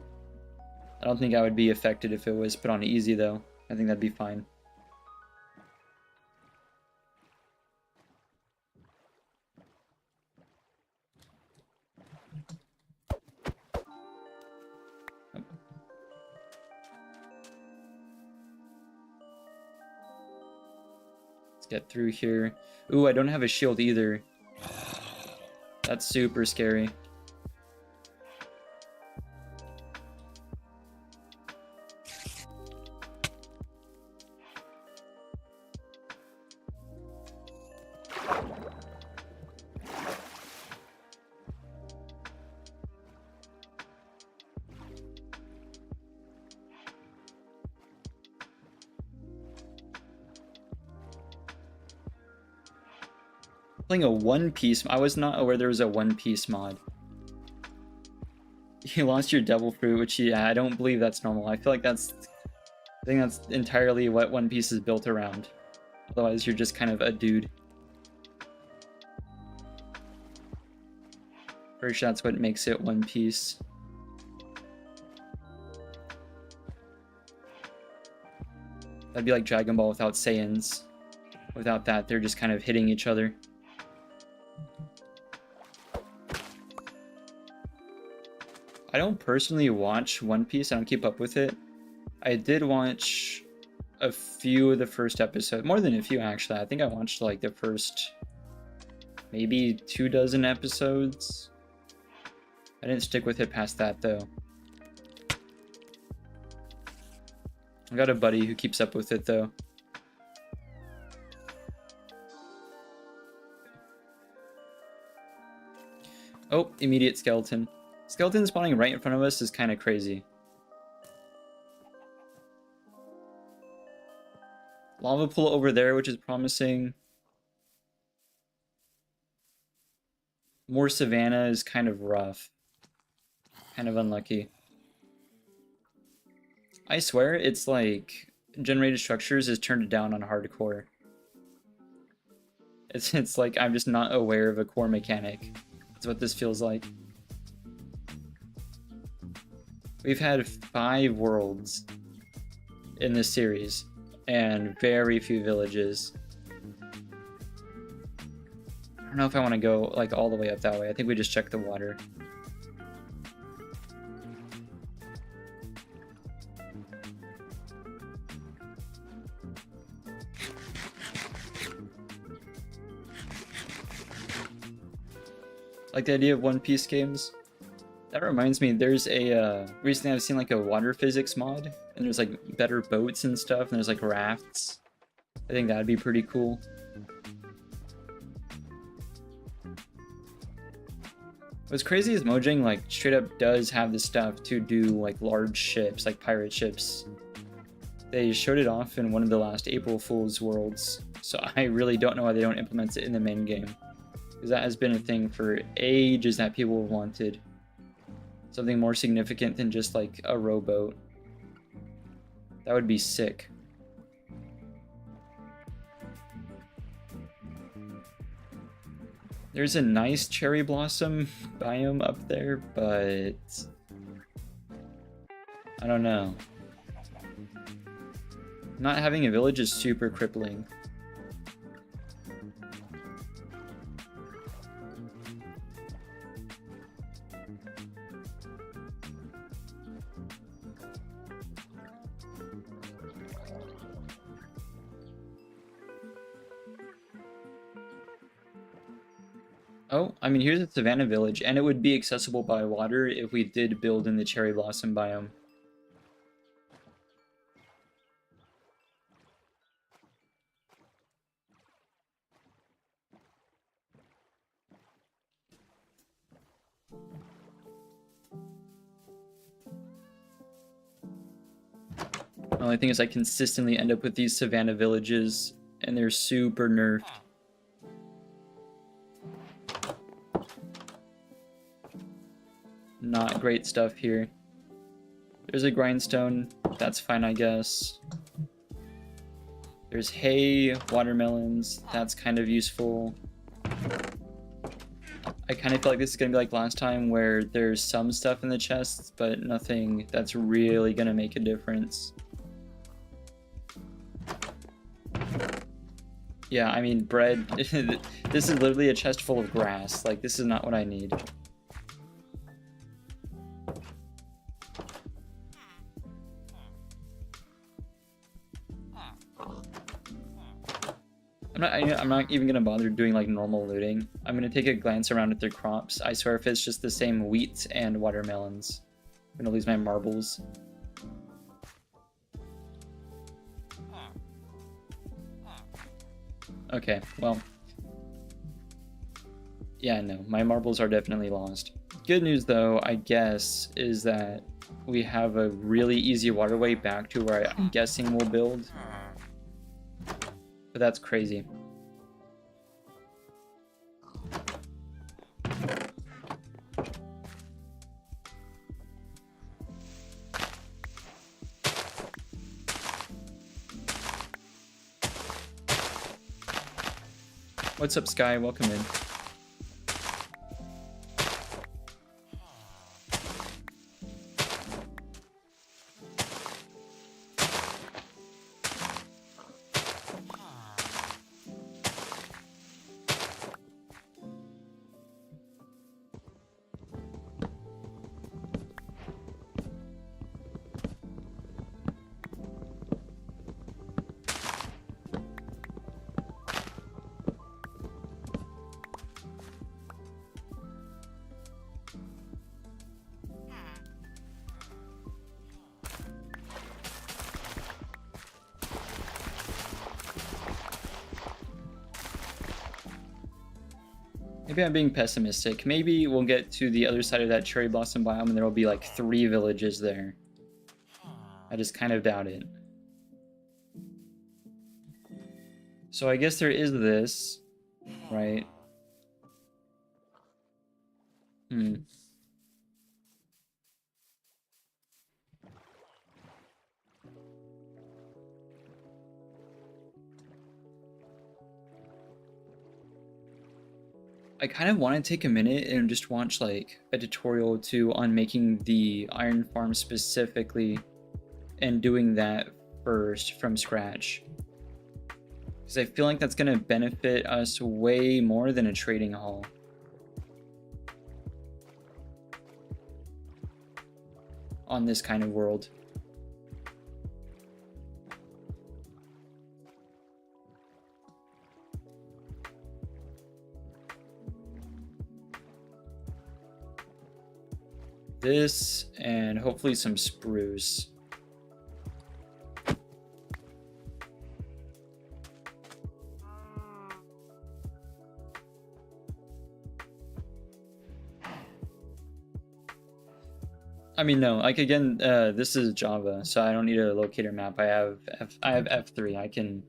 I don't think I would be affected if it was put on easy though. I think that'd be fine. Get through here. Ooh, I don't have a shield either. That's super scary. Playing a One Piece. I was not aware there was a One Piece mod. You lost your devil fruit, which yeah, I don't believe that's normal. I think that's entirely what One Piece is built around. Otherwise, you're just kind of a dude. Pretty sure that's what makes it One Piece. That'd be like Dragon Ball without Saiyans. Without that, they're just kind of hitting each other. I don't personally watch One Piece. I don't keep up with it. I did watch a few of the first episodes. More than a few, actually. I think I watched like the first maybe 24 episodes. I didn't stick with it past that though. I got a buddy who keeps up with it though. Oh, immediate skeleton. Skeleton spawning right in front of us is kind of crazy. Lava pool over there, which is promising. More savanna is kind of rough. Kind of unlucky. I swear, it's like generated structures is turned down on hardcore. It's like I'm just not aware of a core mechanic. That's what this feels like. We've had 5 worlds in this series and very few villages. I don't know if I want to go like all the way up that way. I think we just check the water. Like the idea of One Piece games. That reminds me, there's a recently I've seen like a water physics mod, and there's like better boats and stuff, and there's like rafts. I think that'd be pretty cool. What's crazy is Mojang like straight up does have the stuff to do like large ships, like pirate ships. They showed it off in one of the last April Fool's Worlds, so I really don't know why they don't implement it in the main game. Because that has been a thing for ages that people have wanted. Something more significant than just like a rowboat. That would be sick. There's a nice cherry blossom biome up there, but I don't know. Not having a village is super crippling. Oh, I mean, here's a savanna village, and it would be accessible by water if we did build in the cherry blossom biome. The only thing is I consistently end up with these savanna villages, and they're super nerfed. Not great stuff here. There's a grindstone. That's fine, I guess. There's hay, watermelons. That's kind of useful. I kind of feel like this is going to be like last time where there's some stuff in the chests, but nothing that's really going to make a difference. Yeah, I mean, bread. This is literally a chest full of grass. Like, this is not what I need. I'm not even gonna bother doing like normal looting. I'm gonna take a glance around at their crops. I swear if it's just the same wheat and watermelons, I'm gonna lose my marbles. Okay, well. Yeah, no, my marbles are definitely lost. Good news though, I guess, is that we have a really easy waterway back to where I'm guessing we'll build. But that's crazy. What's up, Sky? Welcome in. Maybe I'm being pessimistic. Maybe we'll get to the other side of that cherry blossom biome and there will be like 3 villages there. I just kind of doubt it. So I guess there is this, right? I kind of want to take a minute and just watch like a tutorial or two on making the iron farm specifically and doing that first from scratch. Because I feel like that's going to benefit us way more than a trading hall. On this kind of world. This, and hopefully some spruce. I mean, no, like again, this is Java, so I don't need a locator map. I have F3.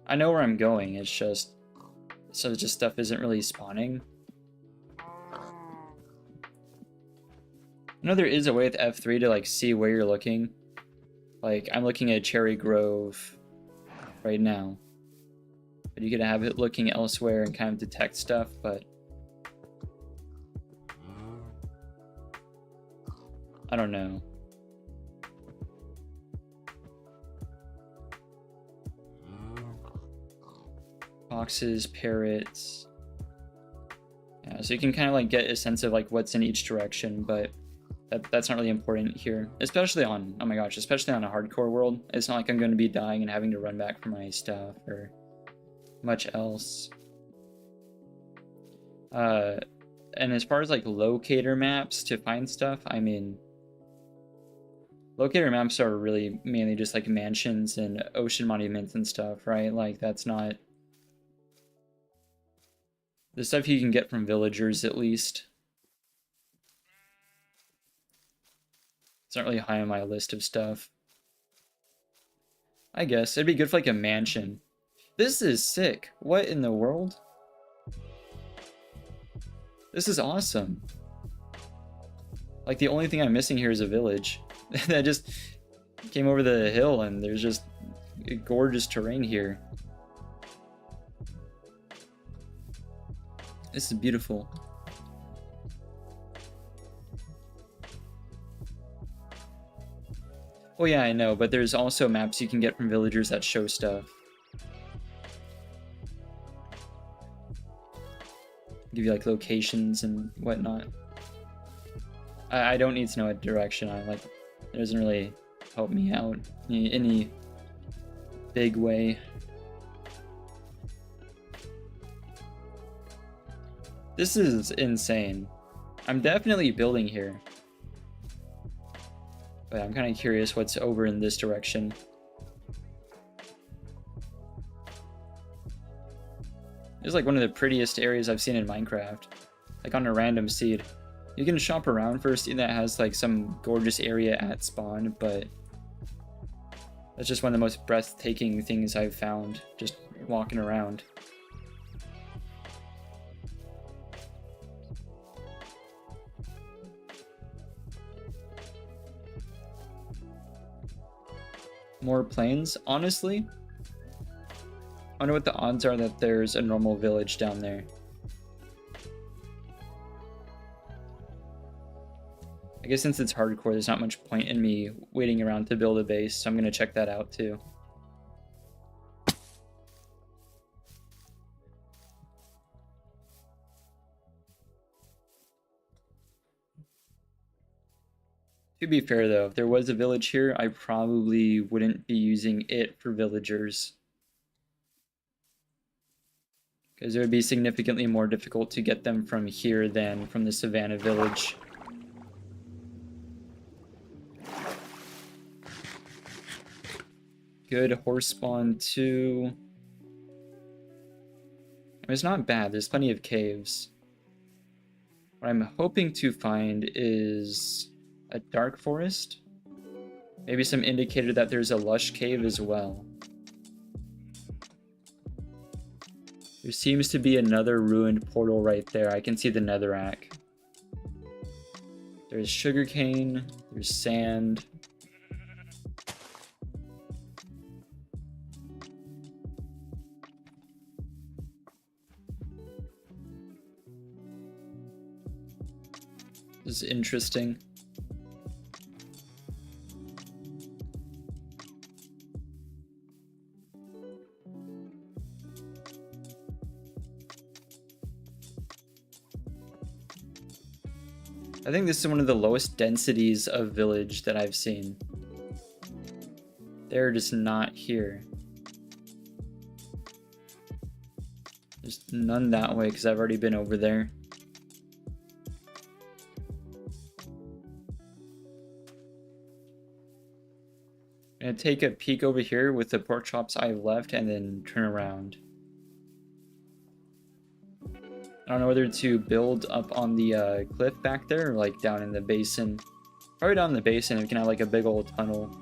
I know where I'm going. It's just, so just stuff isn't really spawning. I know there is a way with F3 to like see where you're looking. Like I'm looking at Cherry Grove right now, but you could have it looking elsewhere and kind of detect stuff, but I don't know. Foxes, parrots. Yeah, so you can kind of like get a sense of like what's in each direction, but that's not really important here, especially on, oh my gosh, especially on a hardcore world. It's not like I'm going to be dying and having to run back for my stuff or much else. And as far as like locator maps to find stuff, I mean, locator maps are really mainly just like mansions and ocean monuments and stuff, right? Like that's not the stuff you can get from villagers, at least. It's not really high on my list of stuff. I guess it'd be good for like a mansion. This is sick. What in the world? This is awesome. Like the only thing I'm missing here is a village. That just came over the hill and there's just gorgeous terrain here. This is beautiful. Oh yeah, I know, but there's also maps you can get from villagers that show stuff. Give you like locations and whatnot. I don't need to know what direction I'm like. It doesn't really help me out in any big way. This is insane. I'm definitely building here. But I'm kind of curious what's over in this direction. It's like one of the prettiest areas I've seen in Minecraft. Like on a random seed. You can shop around for a seed that has like some gorgeous area at spawn, but that's just one of the most breathtaking things I've found just walking around. More plains, honestly. I wonder what the odds are that there's a normal village down there. I guess since it's hardcore, there's not much point in me waiting around to build a base, so I'm gonna check that out too. To be fair though, if there was a village here, I probably wouldn't be using it for villagers. Because it would be significantly more difficult to get them from here than from the Savannah village. Good horse spawn too. It's not bad. There's plenty of caves. What I'm hoping to find is a dark forest. Maybe some indicator that there's a lush cave as well. There seems to be another ruined portal right there. I can see the netherrack. There's sugarcane. There's sand. This is interesting. I think this is one of the lowest densities of village that I've seen. They're just not here. There's none that way because I've already been over there. I'm gonna take a peek over here with the pork chops I left and then turn around. I don't know whether to build up on the cliff back there or like down in the basin. Probably down in the basin, we can have like a big old tunnel.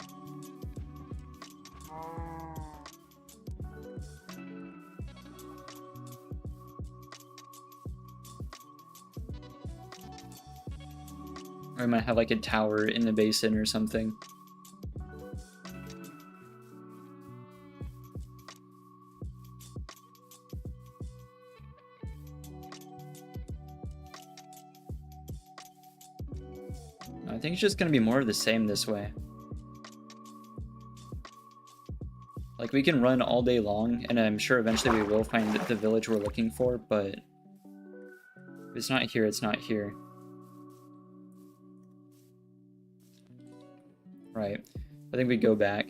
Or I might have like a tower in the basin or something. I think it's just going to be more of the same this way. Like, we can run all day long, and I'm sure eventually we will find the village we're looking for, but if it's not here, it's not here. Right. I think we go back.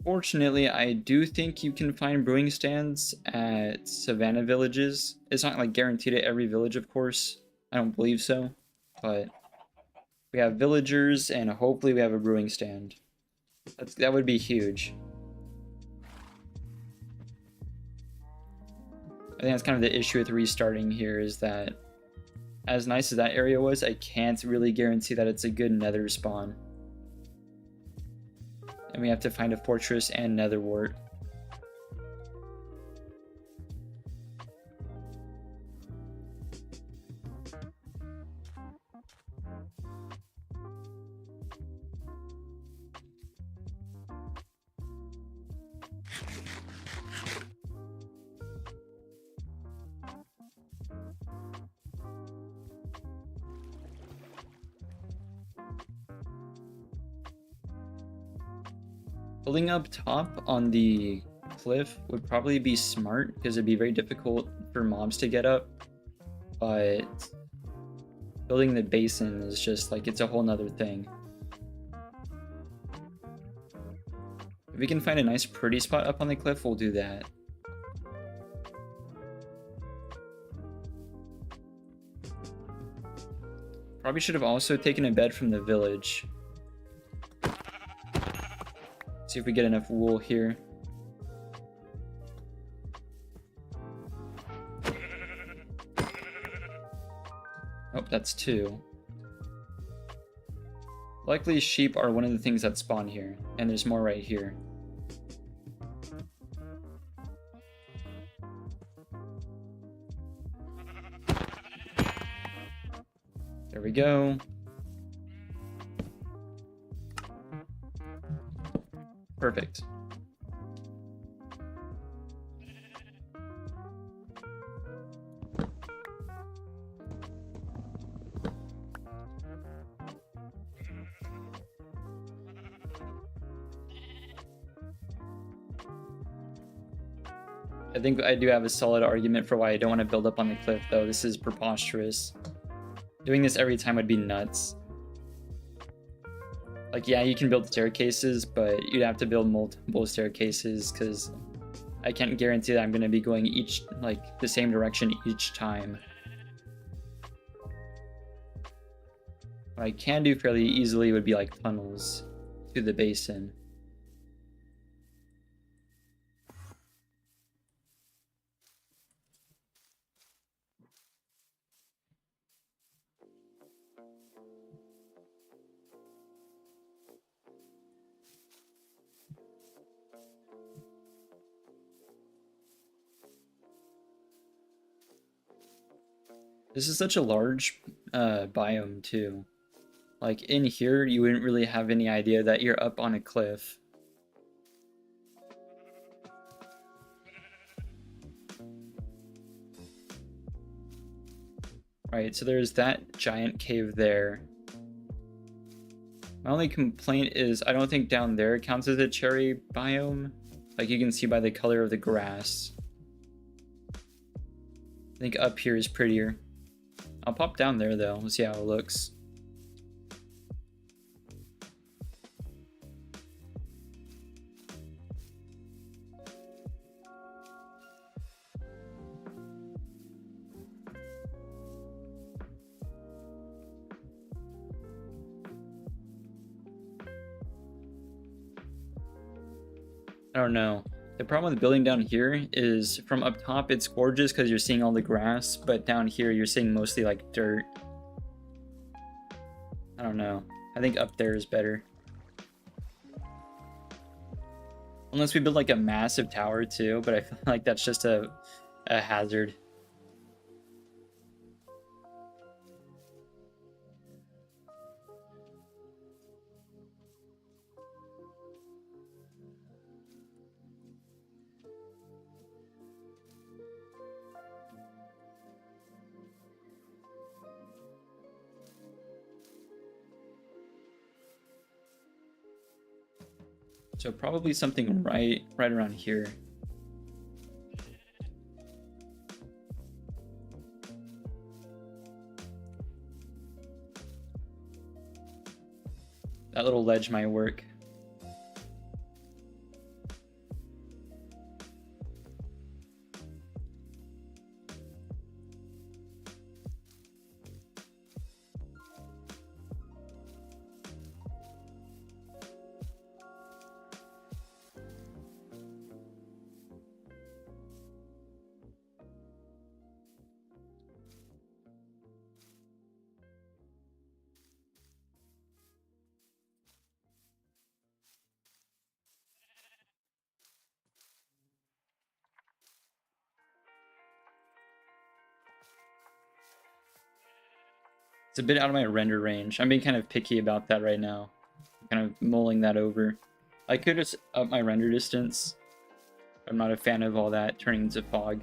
Fortunately, I do think you can find brewing stands at Savannah villages. It's not like guaranteed at every village, of course. I don't believe so, but we have villagers and hopefully we have a brewing stand. That would be huge. I think that's kind of the issue with restarting here is that as nice as that area was, I can't really guarantee that it's a good nether spawn. And we have to find a fortress and nether wart. Building up top on the cliff would probably be smart because it'd be very difficult for mobs to get up, but building the basin is just like, it's a whole nother thing. If we can find a nice pretty spot up on the cliff, we'll do that. Probably should have also taken a bed from the village. See if we get enough wool here. Oh, that's 2. Likely sheep are one of the things that spawn here, and there's more right here. There we go. Perfect. I think I do have a solid argument for why I don't want to build up on the cliff, though. This is preposterous. Doing this every time would be nuts. Like, yeah, you can build staircases, but you'd have to build multiple staircases because I can't guarantee that I'm going to be going the same direction each time. What I can do fairly easily would be like tunnels to the basin. This is such a large biome too. Like in here, you wouldn't really have any idea that you're up on a cliff. Right, so there's that giant cave there. My only complaint is I don't think down there counts as a cherry biome. Like you can see by the color of the grass. I think up here is prettier. I'll pop down there though, we'll see how it looks. I don't know. The problem with building down here is from up top it's gorgeous because you're seeing all the grass, but down here you're seeing mostly like dirt. I don't know. I think up there is better. Unless we build like a massive tower too, but I feel like that's just a hazard. So probably something right around here. That little ledge might work. It's a bit out of my render range. I'm being kind of picky about that right now. I'm kind of mulling that over. I could just up my render distance. I'm not a fan of all that turning into fog.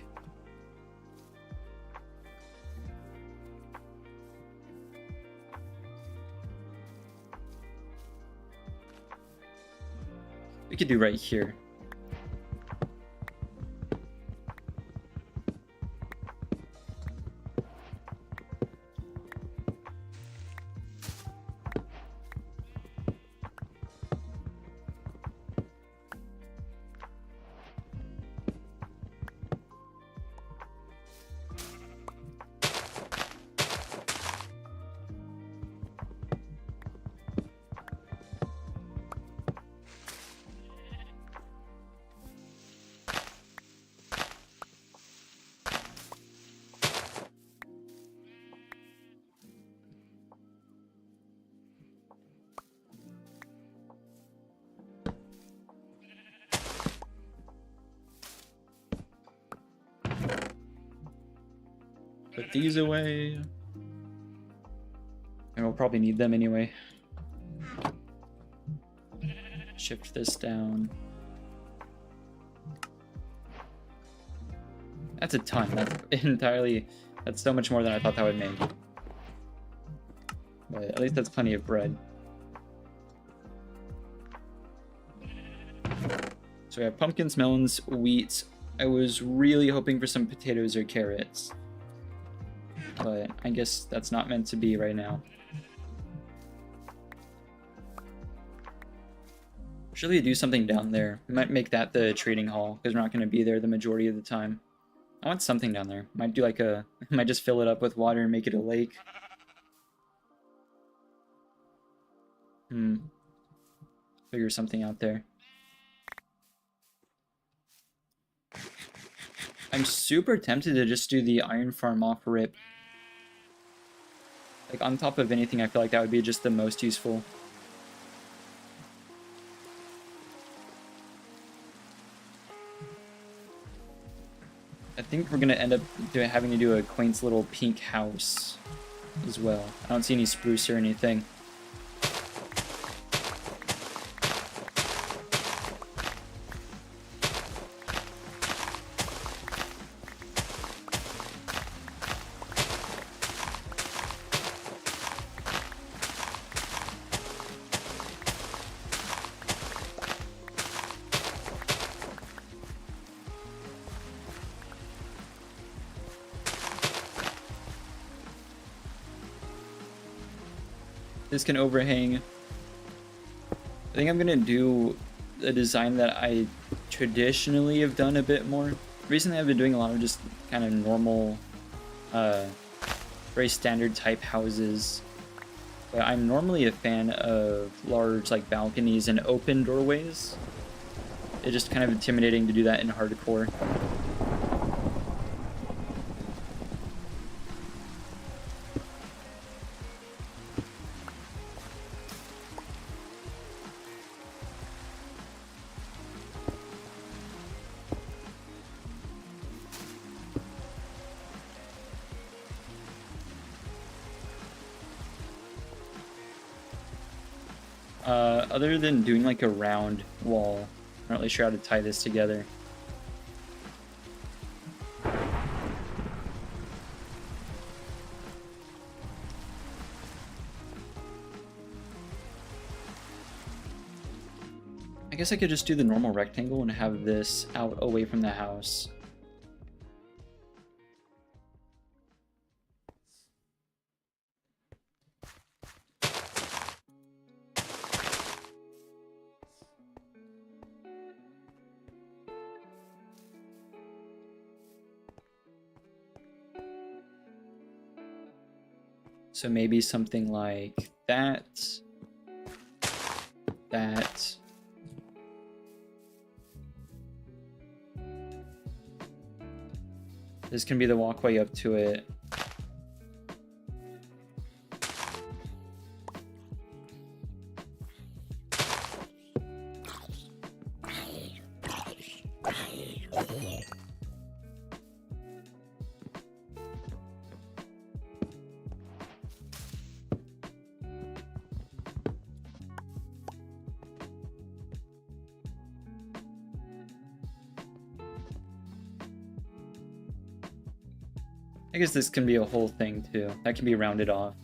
We could do right here. Put these away. And we'll probably need them anyway. Shift this down. That's a ton. That's so much more than I thought that would make. But at least that's plenty of bread. So we have pumpkins, melons, wheat. I was really hoping for some potatoes or carrots. But I guess that's not meant to be right now. Should we do something down there? We might make that the trading hall, because we're not going to be there the majority of the time. I want something down there. Might do like might just fill it up with water and make it a lake. figure something out there. I'm super tempted to just do the iron farm off rip. Like, on top of anything, I feel like that would be just the most useful. I think we're gonna end up having to do a quaint little pink house as well. I don't see any spruce or anything. This can overhang. I think I'm gonna do a design that I traditionally have done a bit more. Recently I've been doing a lot of just kind of normal, very standard type houses. But I'm normally a fan of large like balconies and open doorways. It's just kind of intimidating to do that in hardcore. Other than doing like a round wall, I'm not really sure how to tie this together. I guess I could just do the normal rectangle and have this out away from the house. So maybe something like that. That. This can be the walkway up to it. I guess this can be a whole thing too. That can be rounded off.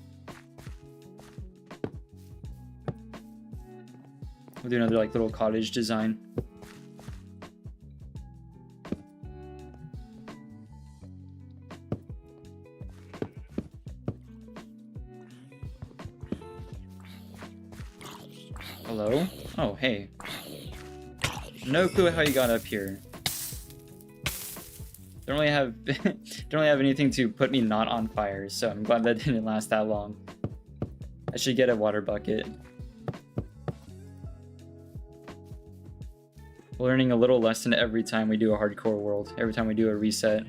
We'll do another like little cottage design. Hello? Oh, hey. No clue how you got up here. Don't really have anything to put me not on fire, so I'm glad that didn't last that long. I should get a water bucket. We're learning a little lesson every time we do a hardcore world, every time we do a reset.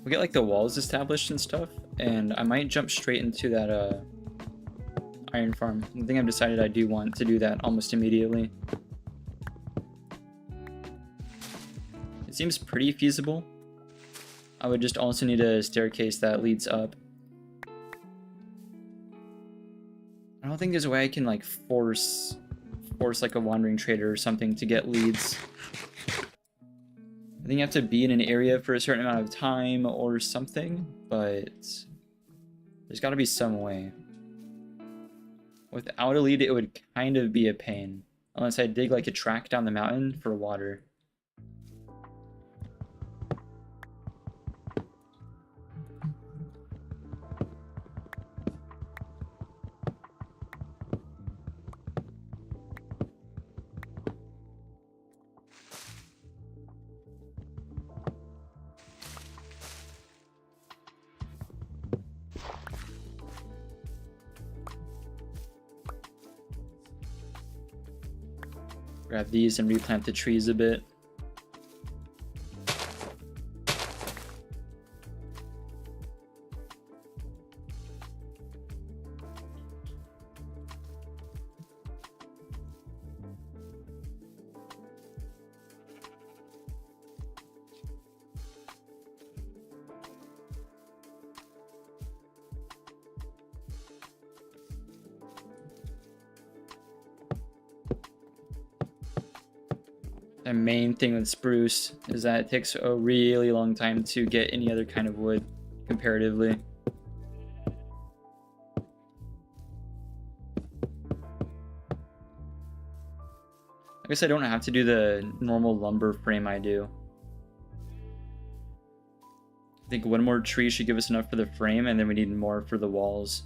We get like the walls established and stuff, and I might jump straight into that iron farm. I think I've decided I do want to do that almost immediately. It seems pretty feasible. I would just also need a staircase that leads up. I don't think there's a way I can like force like a wandering trader or something to get leads. I think you have to be in an area for a certain amount of time or something, but there's got to be some way. Without a lead, it would kind of be a pain. Unless I dig like a track down the mountain for water. Grab these and replant the trees a bit. The main thing with spruce is that it takes a really long time to get any other kind of wood, comparatively. I guess I don't have to do the normal lumber frame I do. I think one more tree should give us enough for the frame, and then we need more for the walls.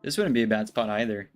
This wouldn't be a bad spot either.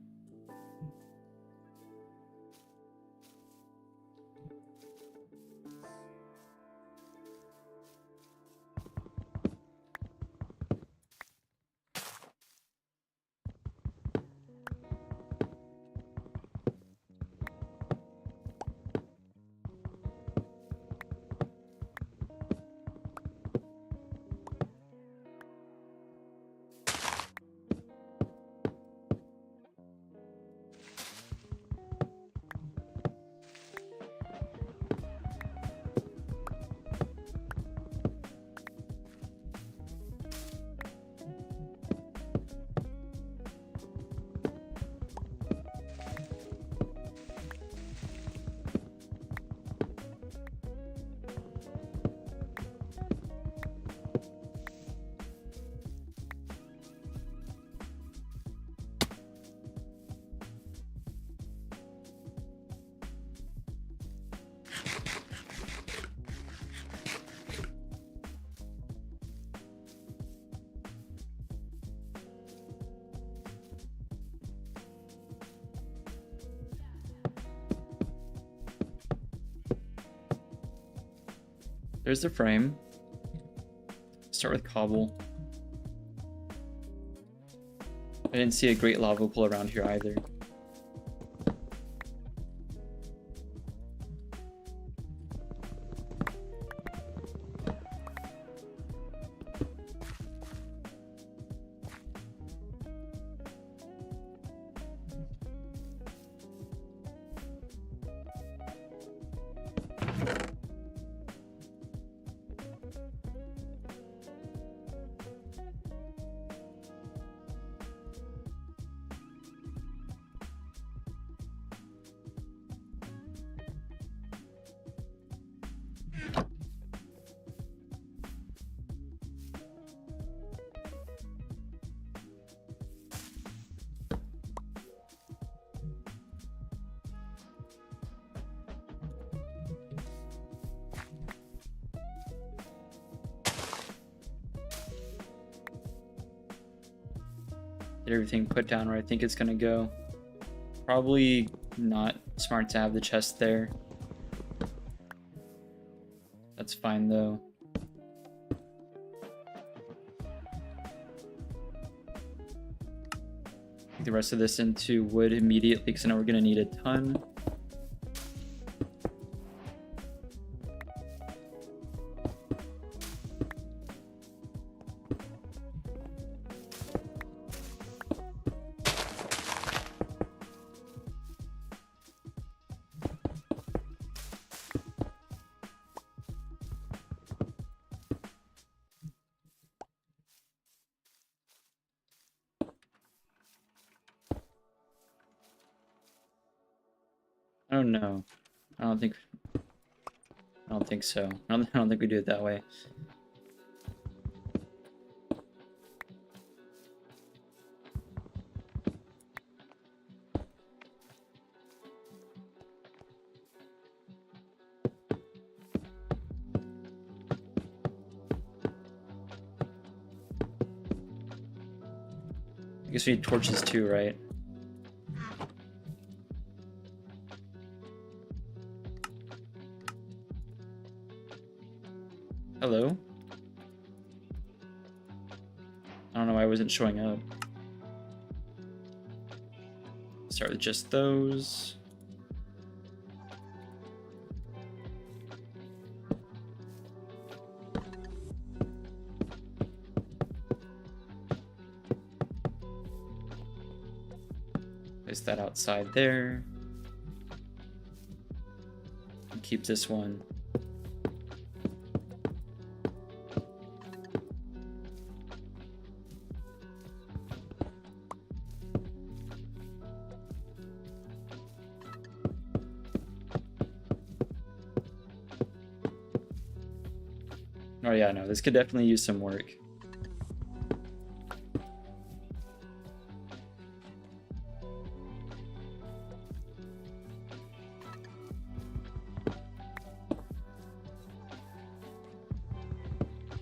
There's the frame. Start with cobble. I didn't see a great lava pool around here either. Get everything put down where I think it's gonna go. Probably not smart to have the chest there. That's fine though. Take the rest of this into wood immediately because I know we're gonna need a ton. don't know. I don't think so. I don't think we do it that way. I guess we need torches too, right? Hello? I don't know why I wasn't showing up. Start with just those. Place that outside there. And keep this one. Oh yeah, no, this could definitely use some work.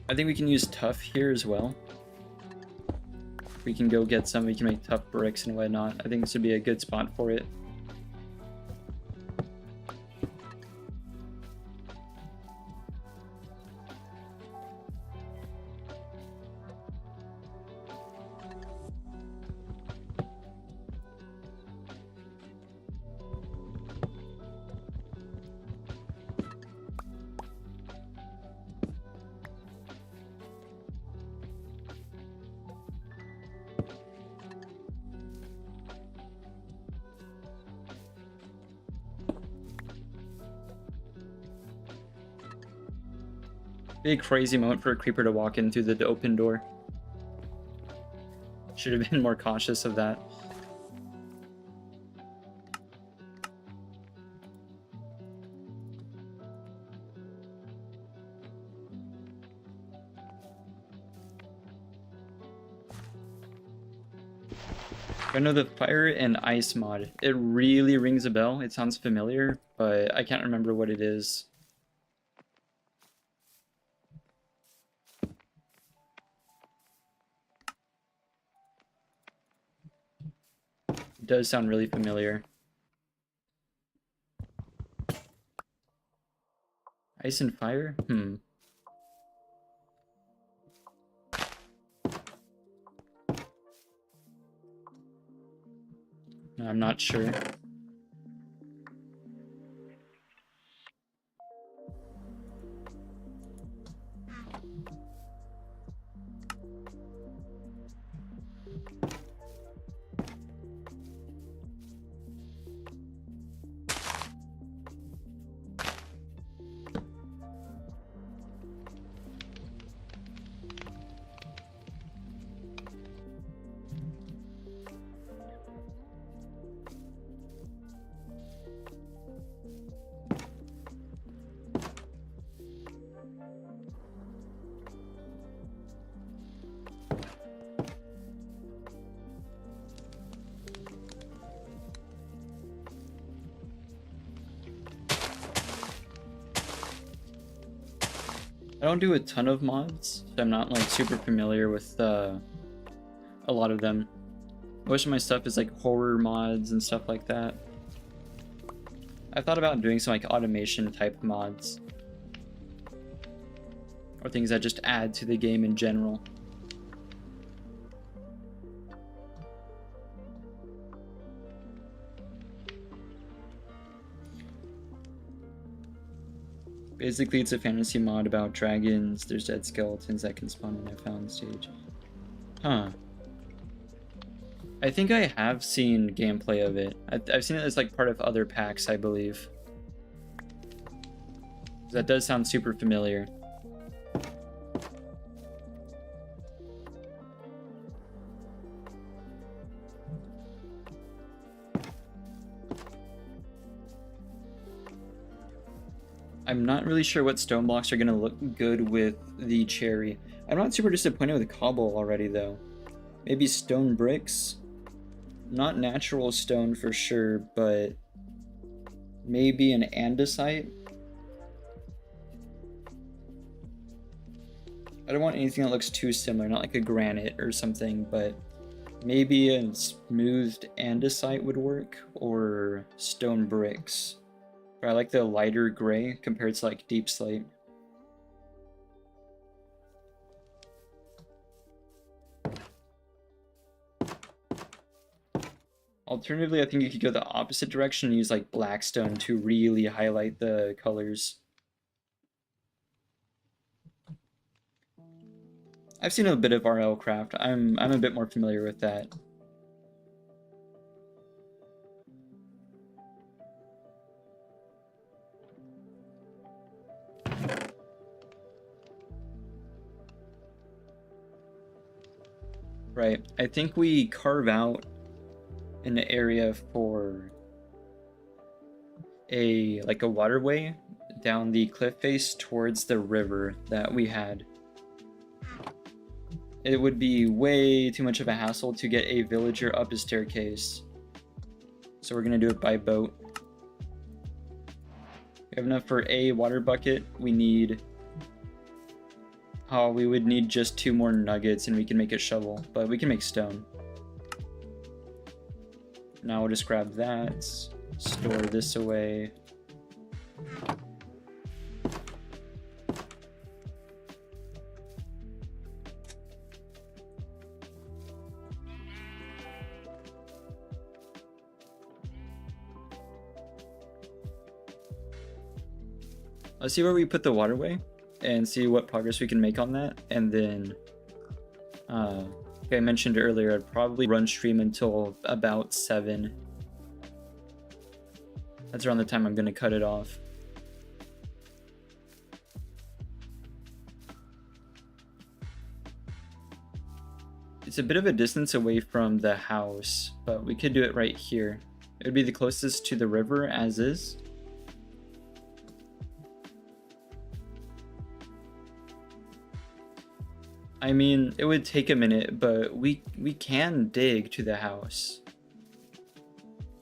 I think we can use tough here as well. We can go get some, we can make tough bricks and whatnot. I think this would be a good spot for it. Big crazy moment for a creeper to walk in through the open door. Should have been more cautious of that. I know the fire and ice mod. It really rings a bell. It sounds familiar, but I can't remember what it is. It does sound really familiar. Ice and fire? No, I'm not sure. I don't do a ton of mods, so I'm not like super familiar with a lot of them. Most of my stuff is like horror mods and stuff like that. I thought about doing some like automation type mods. Or things that just add to the game in general. Basically, it's a fantasy mod about dragons. There's dead skeletons that can spawn in a found stage. Huh. I think I have seen gameplay of it. I've seen it as like part of other packs, I believe. That does sound super familiar. I'm not really sure what stone blocks are going to look good with the cherry. I'm not super disappointed with cobble already, though. Maybe stone bricks? Not natural stone for sure, but maybe an andesite? I don't want anything that looks too similar, not like a granite or something, but maybe a smoothed andesite would work, or stone bricks. But I like the lighter gray compared to like deep slate. Alternatively, I think you could go the opposite direction and use like blackstone to really highlight the colors. I've seen a bit of RL craft. I'm a bit more familiar with that. Right. I think we carve out an area for a waterway down the cliff face towards the river that we had. It would be way too much of a hassle to get a villager up a staircase. So we're gonna do it by boat. We have enough for a water bucket. We need... Oh, we would need just 2 more nuggets and we can make a shovel, but we can make stone. Now we'll just grab that, store this away. Let's see where we put the waterway and see what progress we can make on that. And then, like I mentioned earlier, I'd probably run stream until about 7. That's around the time I'm going to cut it off. It's a bit of a distance away from the house, but we could do it right here. It would be the closest to the river as is. I mean, it would take a minute, but we can dig to the house.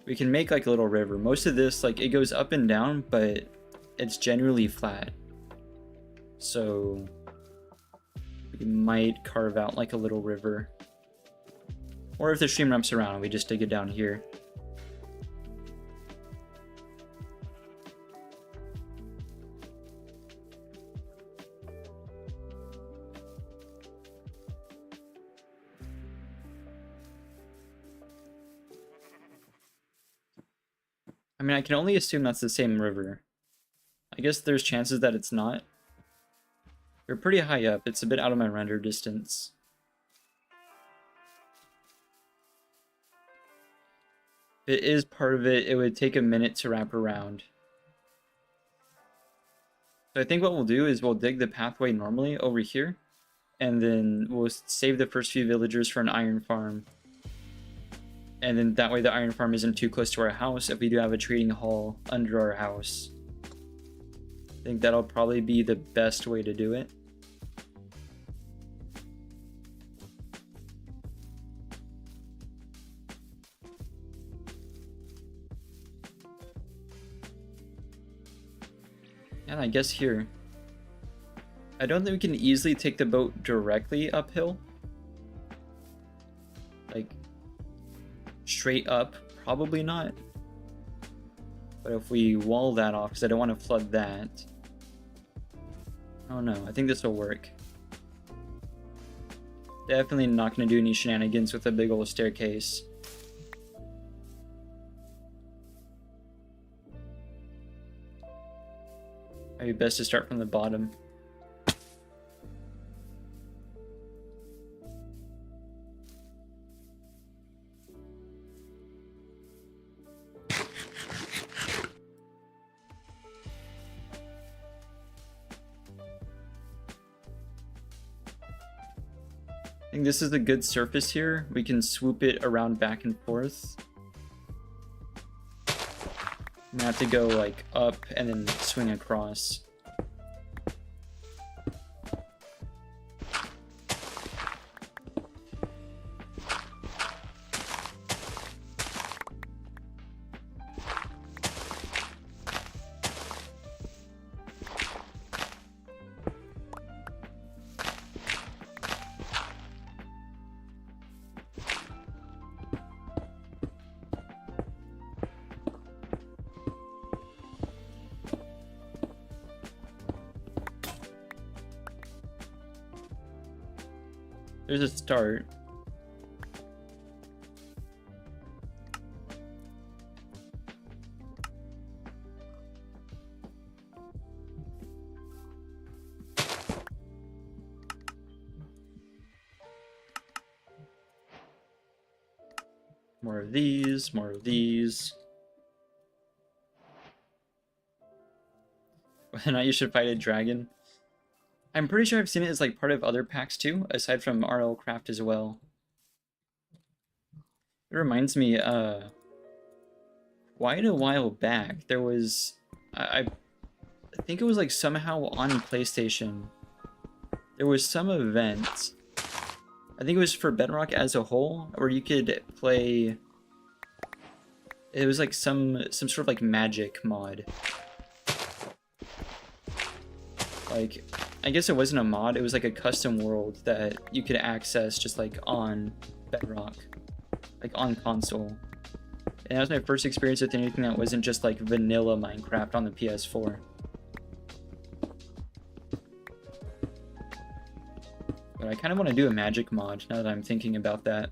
We can make like a little river. Most of this, like, it goes up and down, but it's generally flat. So we might carve out like a little river. Or if the stream ramps around, we just dig it down here. I mean, I can only assume that's the same river. I guess there's chances that it's not. We're pretty high up. It's a bit out of my render distance. If it is part of it, it would take a minute to wrap around. So I think what we'll do is we'll dig the pathway normally over here, and then we'll save the first few villagers for an iron farm. And then that way the iron farm isn't too close to our house if we do have a trading hall under our house. I think that'll probably be the best way to do it. And I guess here. I don't think we can easily take the boat directly uphill. Like, straight up, probably not. But if we wall that off, because I don't want to flood that. Oh no, I think this will work. Definitely not going to do any shenanigans with a big old staircase. Maybe best to start from the bottom. I think this is a good surface here. We can swoop it around back and forth. I'm gonna have to go like up and then swing across. There's a start. More of these, more of these. Whether or not you should fight a dragon. I'm pretty sure I've seen it as like part of other packs too, aside from RL Craft as well. It reminds me, quite a while back, there was, I think it was like somehow on PlayStation, there was some event, I think it was for Bedrock as a whole, where you could play, it was like some sort of like magic mod. Like, I guess it wasn't a mod, it was like a custom world that you could access just like on Bedrock, like on console. And that was my first experience with anything that wasn't just like vanilla Minecraft on the PS4. But I kind of want to do a magic mod now that I'm thinking about that.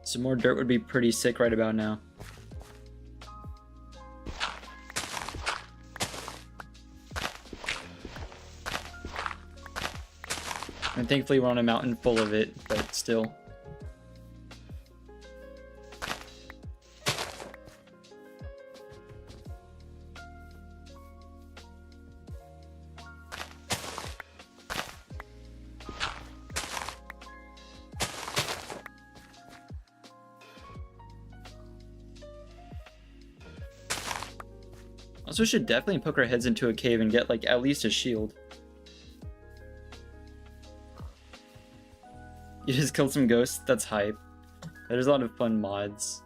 Some more dirt would be pretty sick right about now. And thankfully we're on a mountain full of it, but still. Also, should definitely poke our heads into a cave and get like at least a shield. You just killed some ghosts? That's hype. There's a lot of fun mods.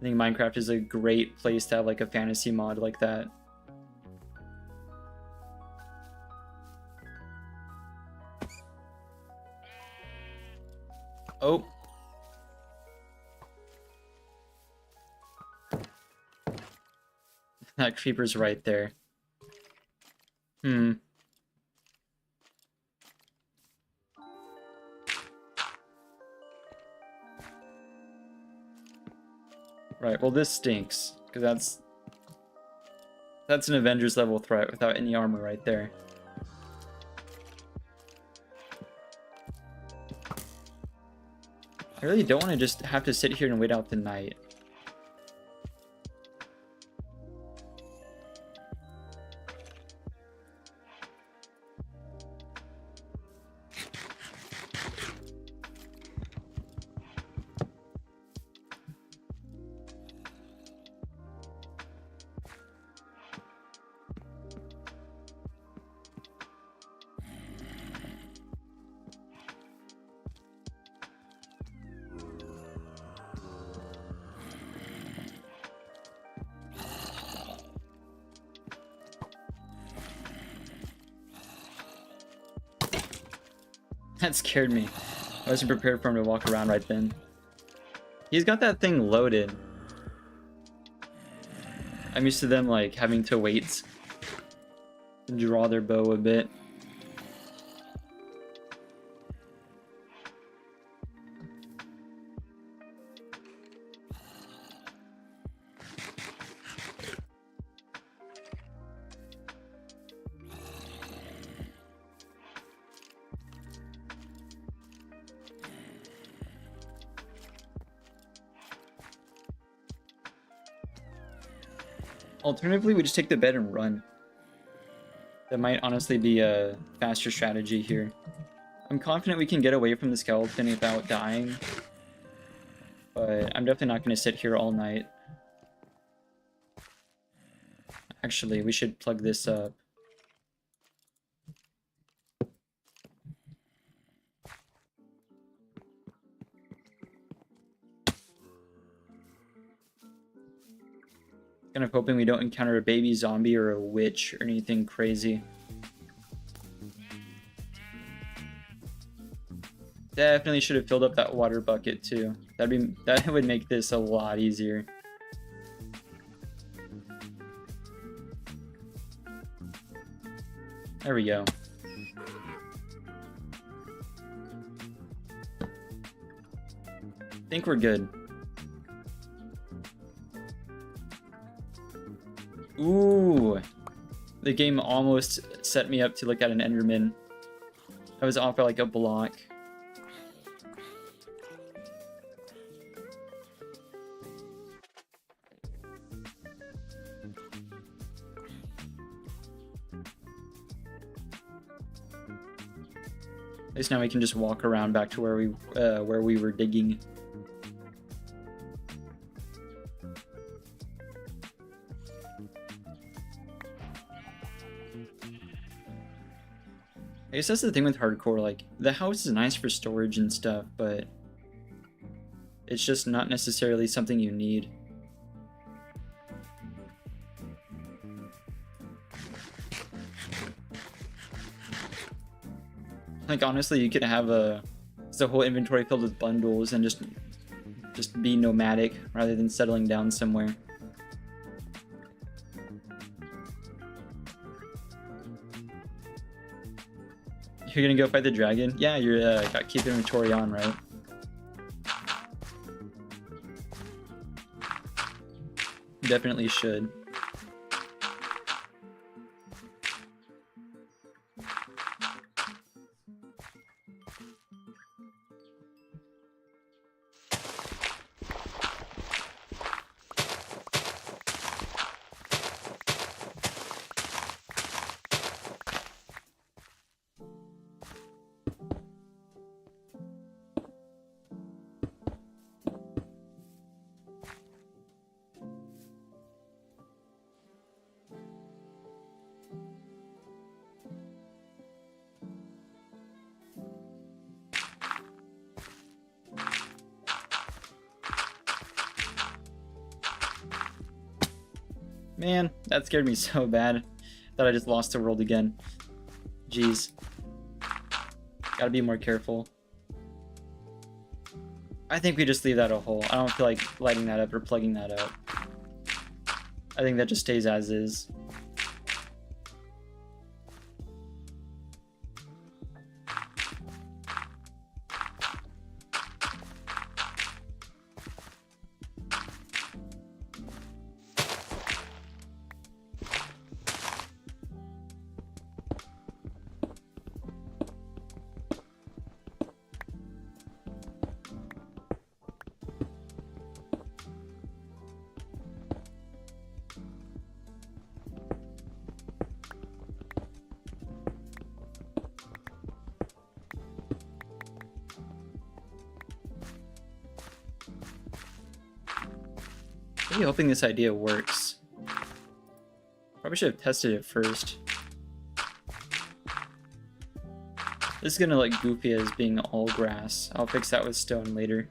I think Minecraft is a great place to have like a fantasy mod like that. Oh. That creeper's right there. Right, well this stinks, because that's an Avengers level threat without any armor right there. I really don't want to just have to sit here and wait out the night. That scared me. I wasn't prepared for him to walk around right then. He's got that thing loaded. I'm used to them like having to wait to draw their bow a bit. Alternatively, we just take the bed and run. That might honestly be a faster strategy here. I'm confident we can get away from the skeleton without dying. But I'm definitely not going to sit here all night. Actually, we should plug this up. Kind of hoping we don't encounter a baby zombie or a witch or anything crazy. Definitely should have filled up that water bucket too. That would make this a lot easier. There we go. I think we're good. Ooh, the game almost set me up to look at an Enderman. I was off by like a block. At least now we can just walk around back to where we were digging. I guess that's the thing with hardcore, like, the house is nice for storage and stuff, but it's just not necessarily something you need. Like, honestly, you could have the whole inventory filled with bundles and just be nomadic rather than settling down somewhere. You're gonna go fight the dragon? Yeah, you're got keep inventory on, right? Definitely should. Man, that scared me so bad. Thought I just lost the world again. Jeez. Gotta be more careful. I think we just leave that a hole. I don't feel like lighting that up or plugging that up. I think that just stays as is. I'm really hoping this idea works. Probably should have tested it first. This is gonna look goofy as being all grass. I'll fix that with stone later.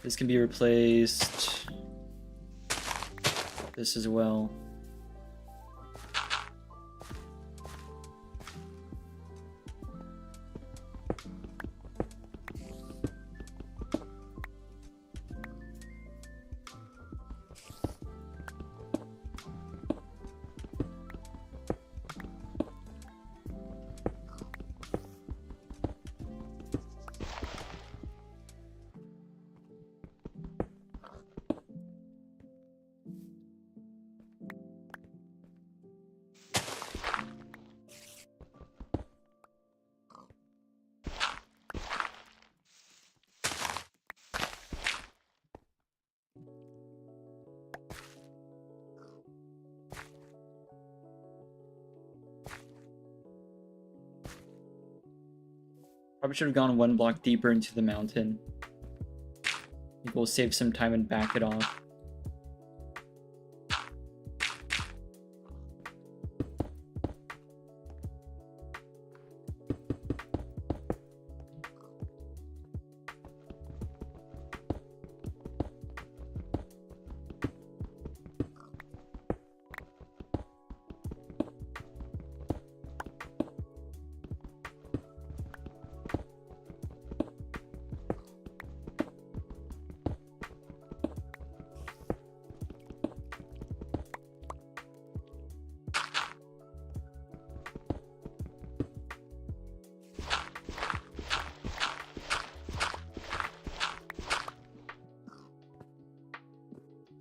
This can be replaced. This as well. Probably should have gone one block deeper into the mountain. I think we'll save some time and back it off.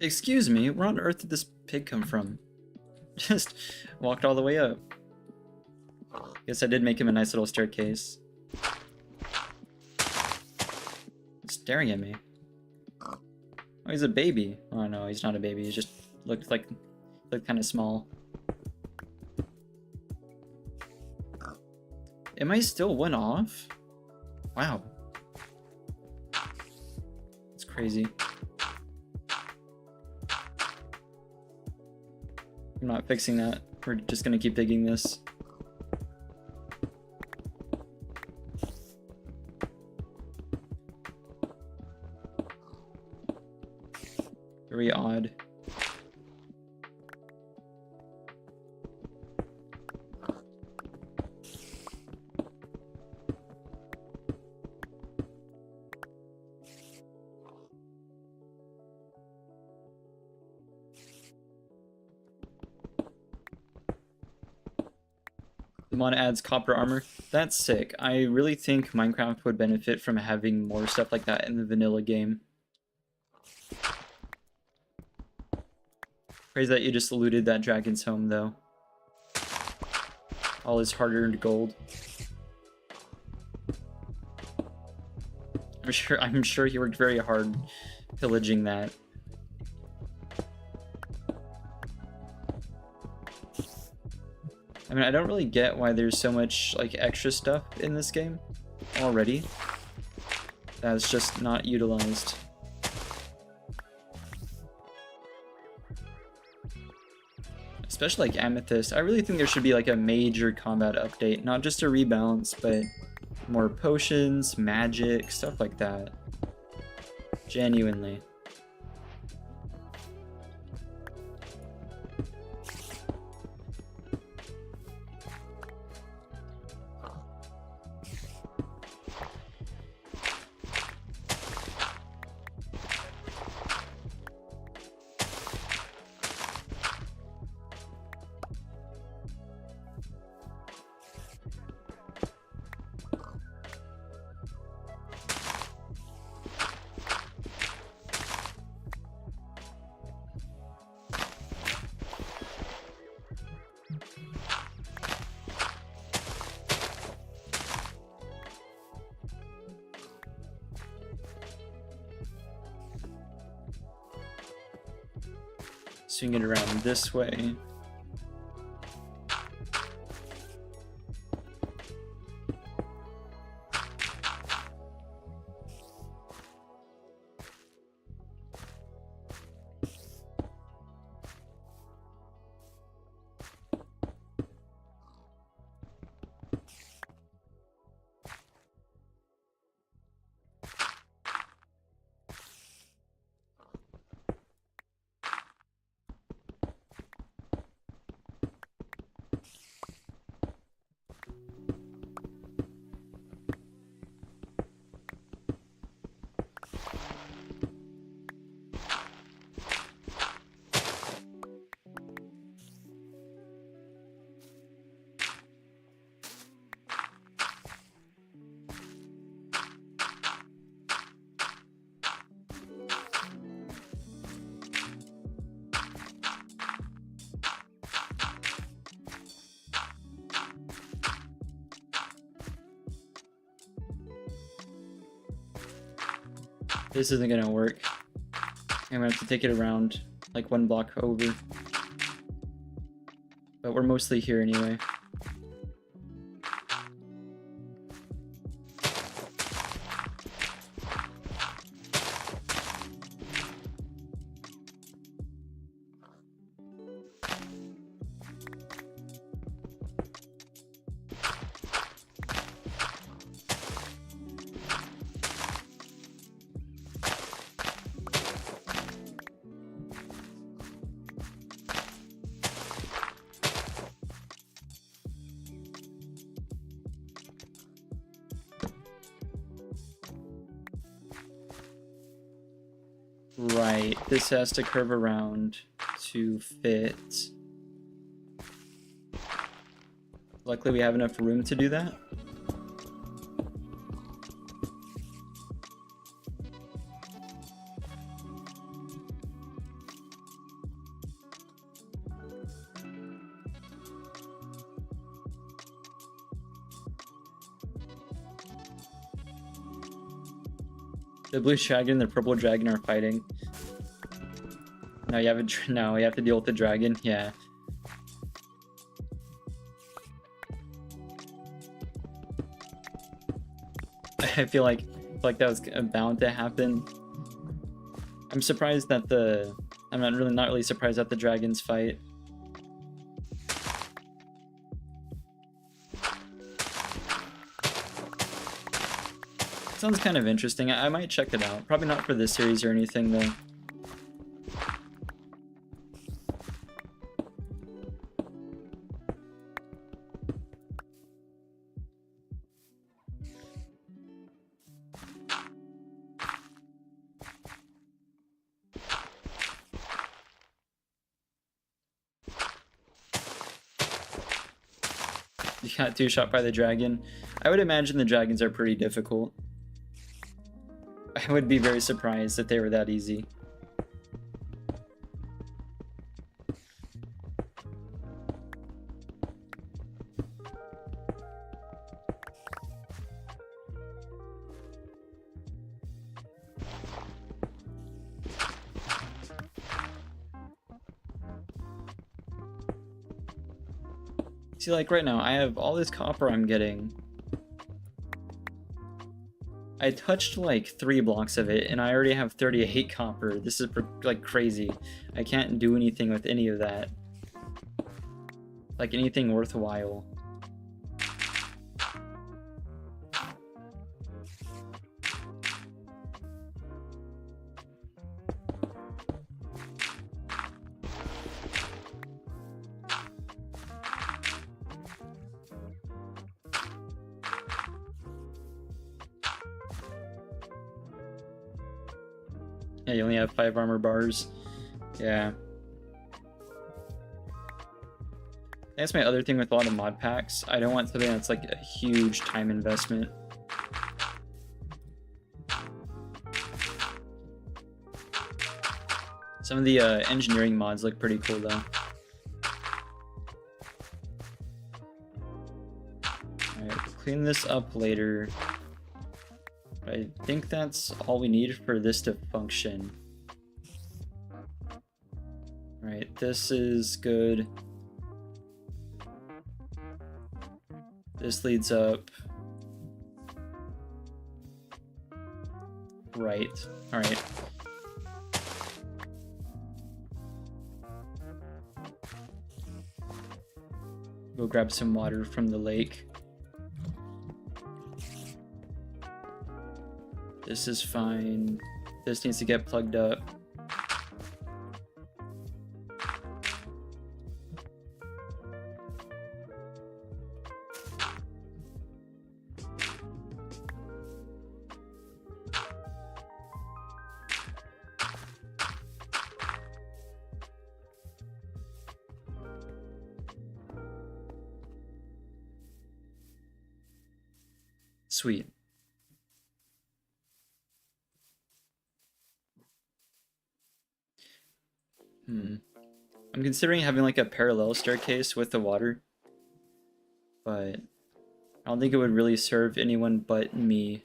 Excuse me, where on earth did this pig come from? Just walked all the way up. Guess I did make him a nice little staircase. Staring at me. Oh, he's a baby. Oh no, he's not a baby. He just looked kind of small. Am I still one off? Wow. That's crazy. I'm not fixing that. We're just gonna keep digging this. Very odd. The mod adds copper armor. That's sick. I really think Minecraft would benefit from having more stuff like that in the vanilla game. Crazy that you just looted that dragon's home, though. All his hard-earned gold. I'm sure he worked very hard pillaging that. I mean, I don't really get why there's so much, like, extra stuff in this game already that's just not utilized. Especially, like, Amethyst. I really think there should be, like, a major combat update. Not just a rebalance, but more potions, magic, stuff like that. Genuinely. Swing it around this way. This isn't gonna work. I'm gonna have to take it around, like 1 block over. But we're mostly here anyway. Right, this has to curve around to fit. Luckily we have enough room to do that. The blue dragon and the purple dragon are fighting. No, you have a no. You have to deal with the dragon. Yeah. I feel like that was bound to happen. I'm surprised that I'm not really surprised at the dragons fight. Sounds kind of interesting. I might check it out. Probably not for this series or anything though. You got 2-shot by the dragon. I would imagine the dragons are pretty difficult. I would be very surprised if they were that easy. See, like right now, I have all this copper I'm getting. I touched like 3 blocks of it, and I already have 38 copper. This is like crazy. I can't do anything with any of that. Like anything worthwhile. Yeah, you only have 5 armor bars. Yeah. That's my other thing with a lot of mod packs. I don't want something that's like a huge time investment. Some of the engineering mods look pretty cool though. Alright, clean this up later. I think that's all we need for this to function. Right, this is good. This leads up. Right, alright. Go grab some water from the lake. This is fine. This needs to get plugged up. Sweet. I'm considering having like a parallel staircase with the water, but I don't think it would really serve anyone but me.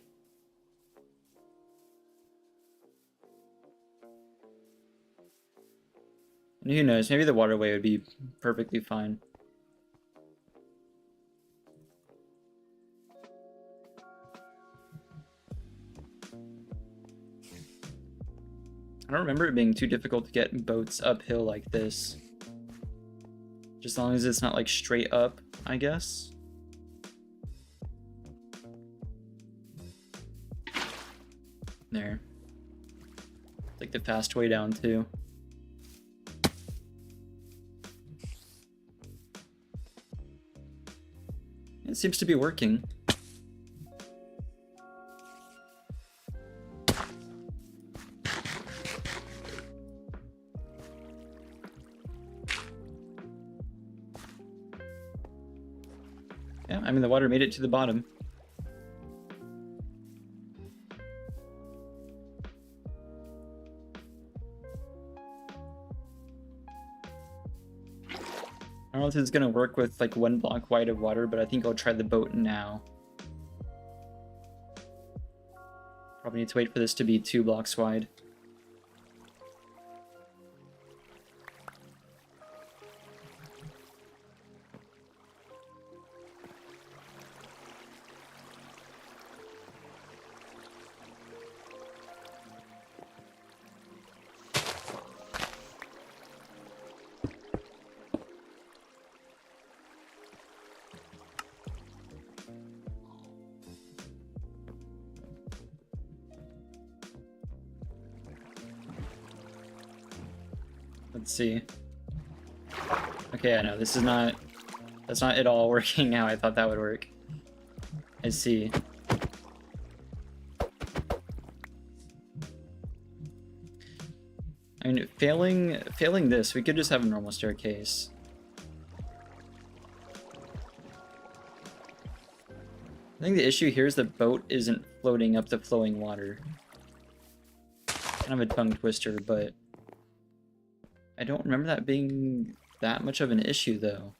Who knows? Maybe the waterway would be perfectly fine. I don't remember it being too difficult to get boats uphill like this. Just as long as it's not like straight up, I guess. There. Like the fast way down too. It seems to be working. Yeah, I mean the water made it to the bottom. I don't know if this is gonna work with like 1 block wide of water, but I think I'll try the boat now. Probably need to wait for this to be 2 blocks wide. Let's see. Okay, I know this is not. That's not at all working how I thought that would work. I see. I mean, failing this, we could just have a normal staircase. I think the issue here is the boat isn't floating up the flowing water. Kind of a tongue twister, but I don't remember that being that much of an issue, though.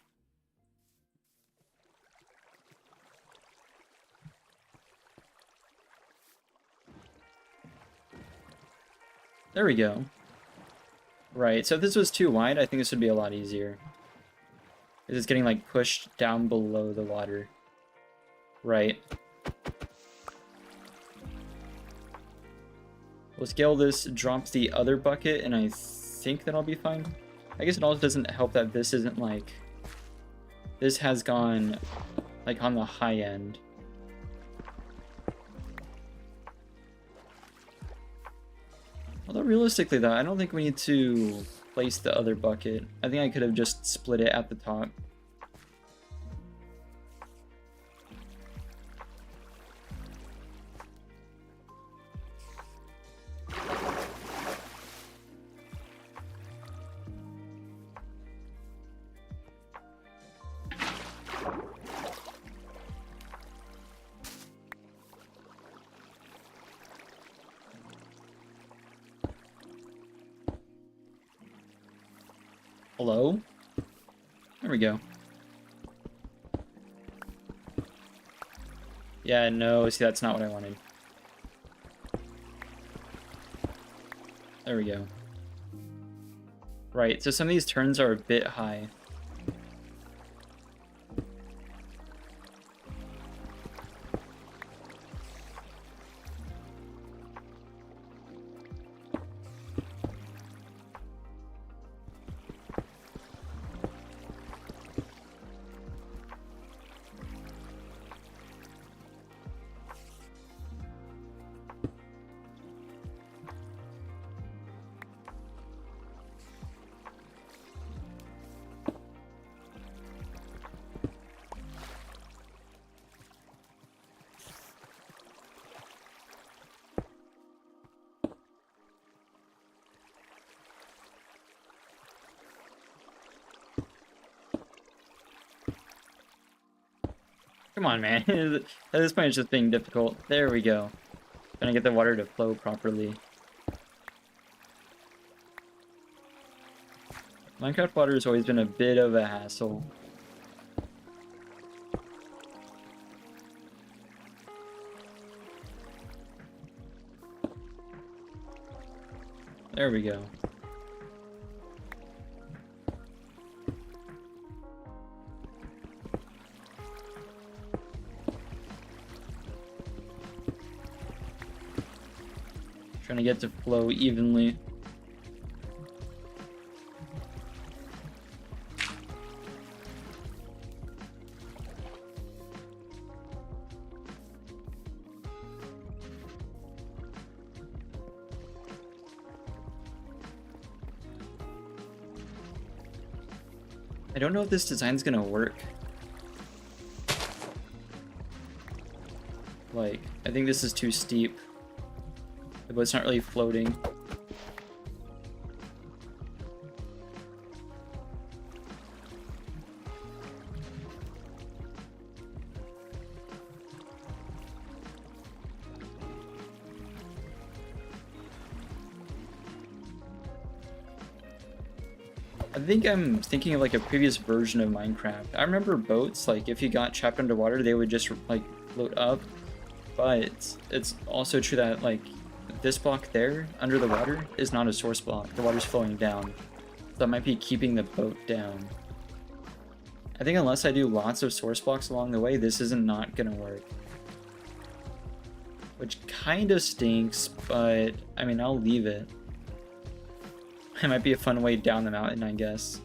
There we go. Right, so if this was too wide, I think this would be a lot easier. It's getting, like, pushed down below the water. Right. We'll scale this, drop the other bucket, and I think that I'll be fine. I guess it also doesn't help that this isn't like... This has gone, like, on the high end. Although realistically though, I don't think we need to place the other bucket. I think I could have just split it at the top. Hello? There we go. Yeah, no, see, that's not what I wanted. There we go. Right, so some of these turns are a bit high. Come on, man. At this point, it's just being difficult. There we go. Gonna get the water to flow properly. Minecraft water has always been a bit of a hassle. There we go. Trying to get to flow evenly. I don't know if this design's gonna work. Like, I think this is too steep. The boat's not really floating. I think I'm thinking of like a previous version of Minecraft. I remember boats, like if you got trapped underwater, they would just like float up. But it's also true that like this block there under the water is not a source block. The water's flowing down. So that might be keeping the boat down. I think unless I do lots of source blocks along the way, this isn't not gonna work. Which kind of stinks, but I mean, I'll leave it. It might be a fun way down the mountain, I guess.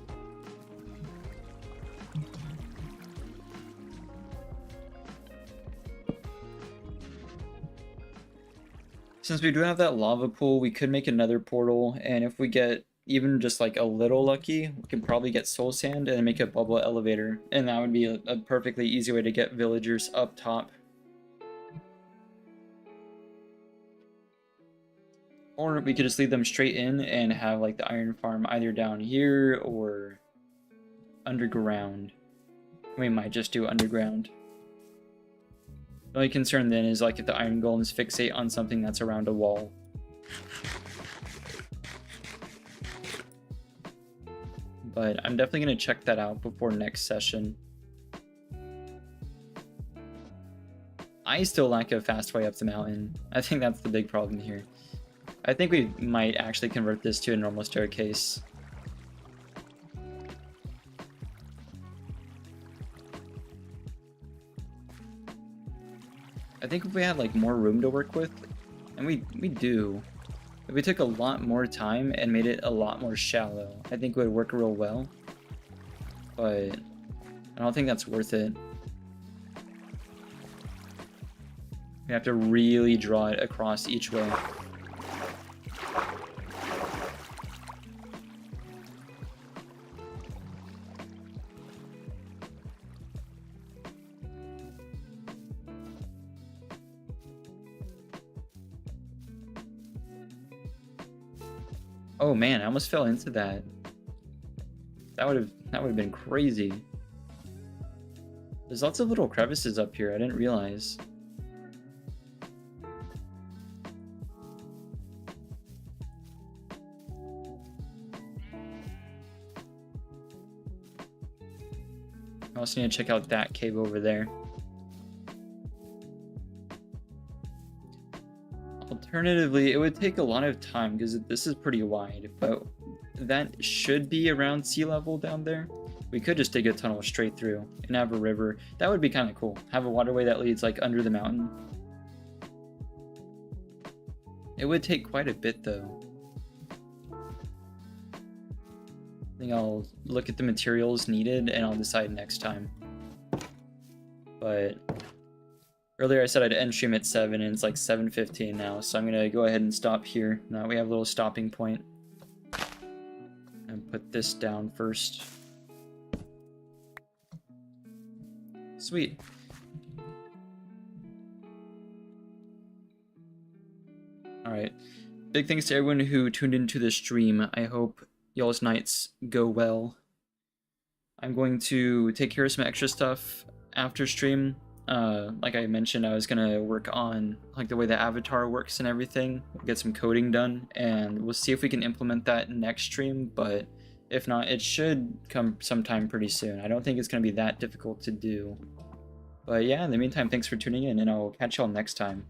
Since we do have that lava pool, we could make another portal, and if we get even just like a little lucky, we can probably get soul sand and make a bubble elevator, and that would be a perfectly easy way to get villagers up top. Or we could just lead them straight in and have like the iron farm either down here or underground. We might just do underground. The only concern then is like if the iron golems fixate on something that's around a wall. But I'm definitely going to check that out before next session. I still lack a fast way up the mountain. I think that's the big problem here. I think we might actually convert this to a normal staircase. I think if we had like more room to work with, and we do, if we took a lot more time and made it a lot more shallow, I think it would work real well. But I don't think that's worth it. We have to really draw it across each way. Oh man, I almost fell into that. That would have been crazy. There's lots of little crevices up here, I didn't realize. I also need to check out that cave over there. Alternatively, it would take a lot of time because this is pretty wide, but that should be around sea level down there. We could just dig a tunnel straight through and have a river. That would be kind of cool. Have a waterway that leads like under the mountain. It would take quite a bit though. I think I'll look at the materials needed and I'll decide next time. But earlier I said I'd end stream at 7 and it's like 7:15 now, so I'm gonna go ahead and stop here. Now we have a little stopping point. And put this down first. Sweet. Alright. Big thanks to everyone who tuned into the stream. I hope y'all's nights go well. I'm going to take care of some extra stuff after stream. Like I mentioned, I was gonna work on like the way the avatar works and everything, get some coding done, and we'll see if we can implement that next stream, but if not, it should come sometime pretty soon. I don't think it's gonna be that difficult to do. But yeah, in the meantime, thanks for tuning in, and I'll catch y'all next time.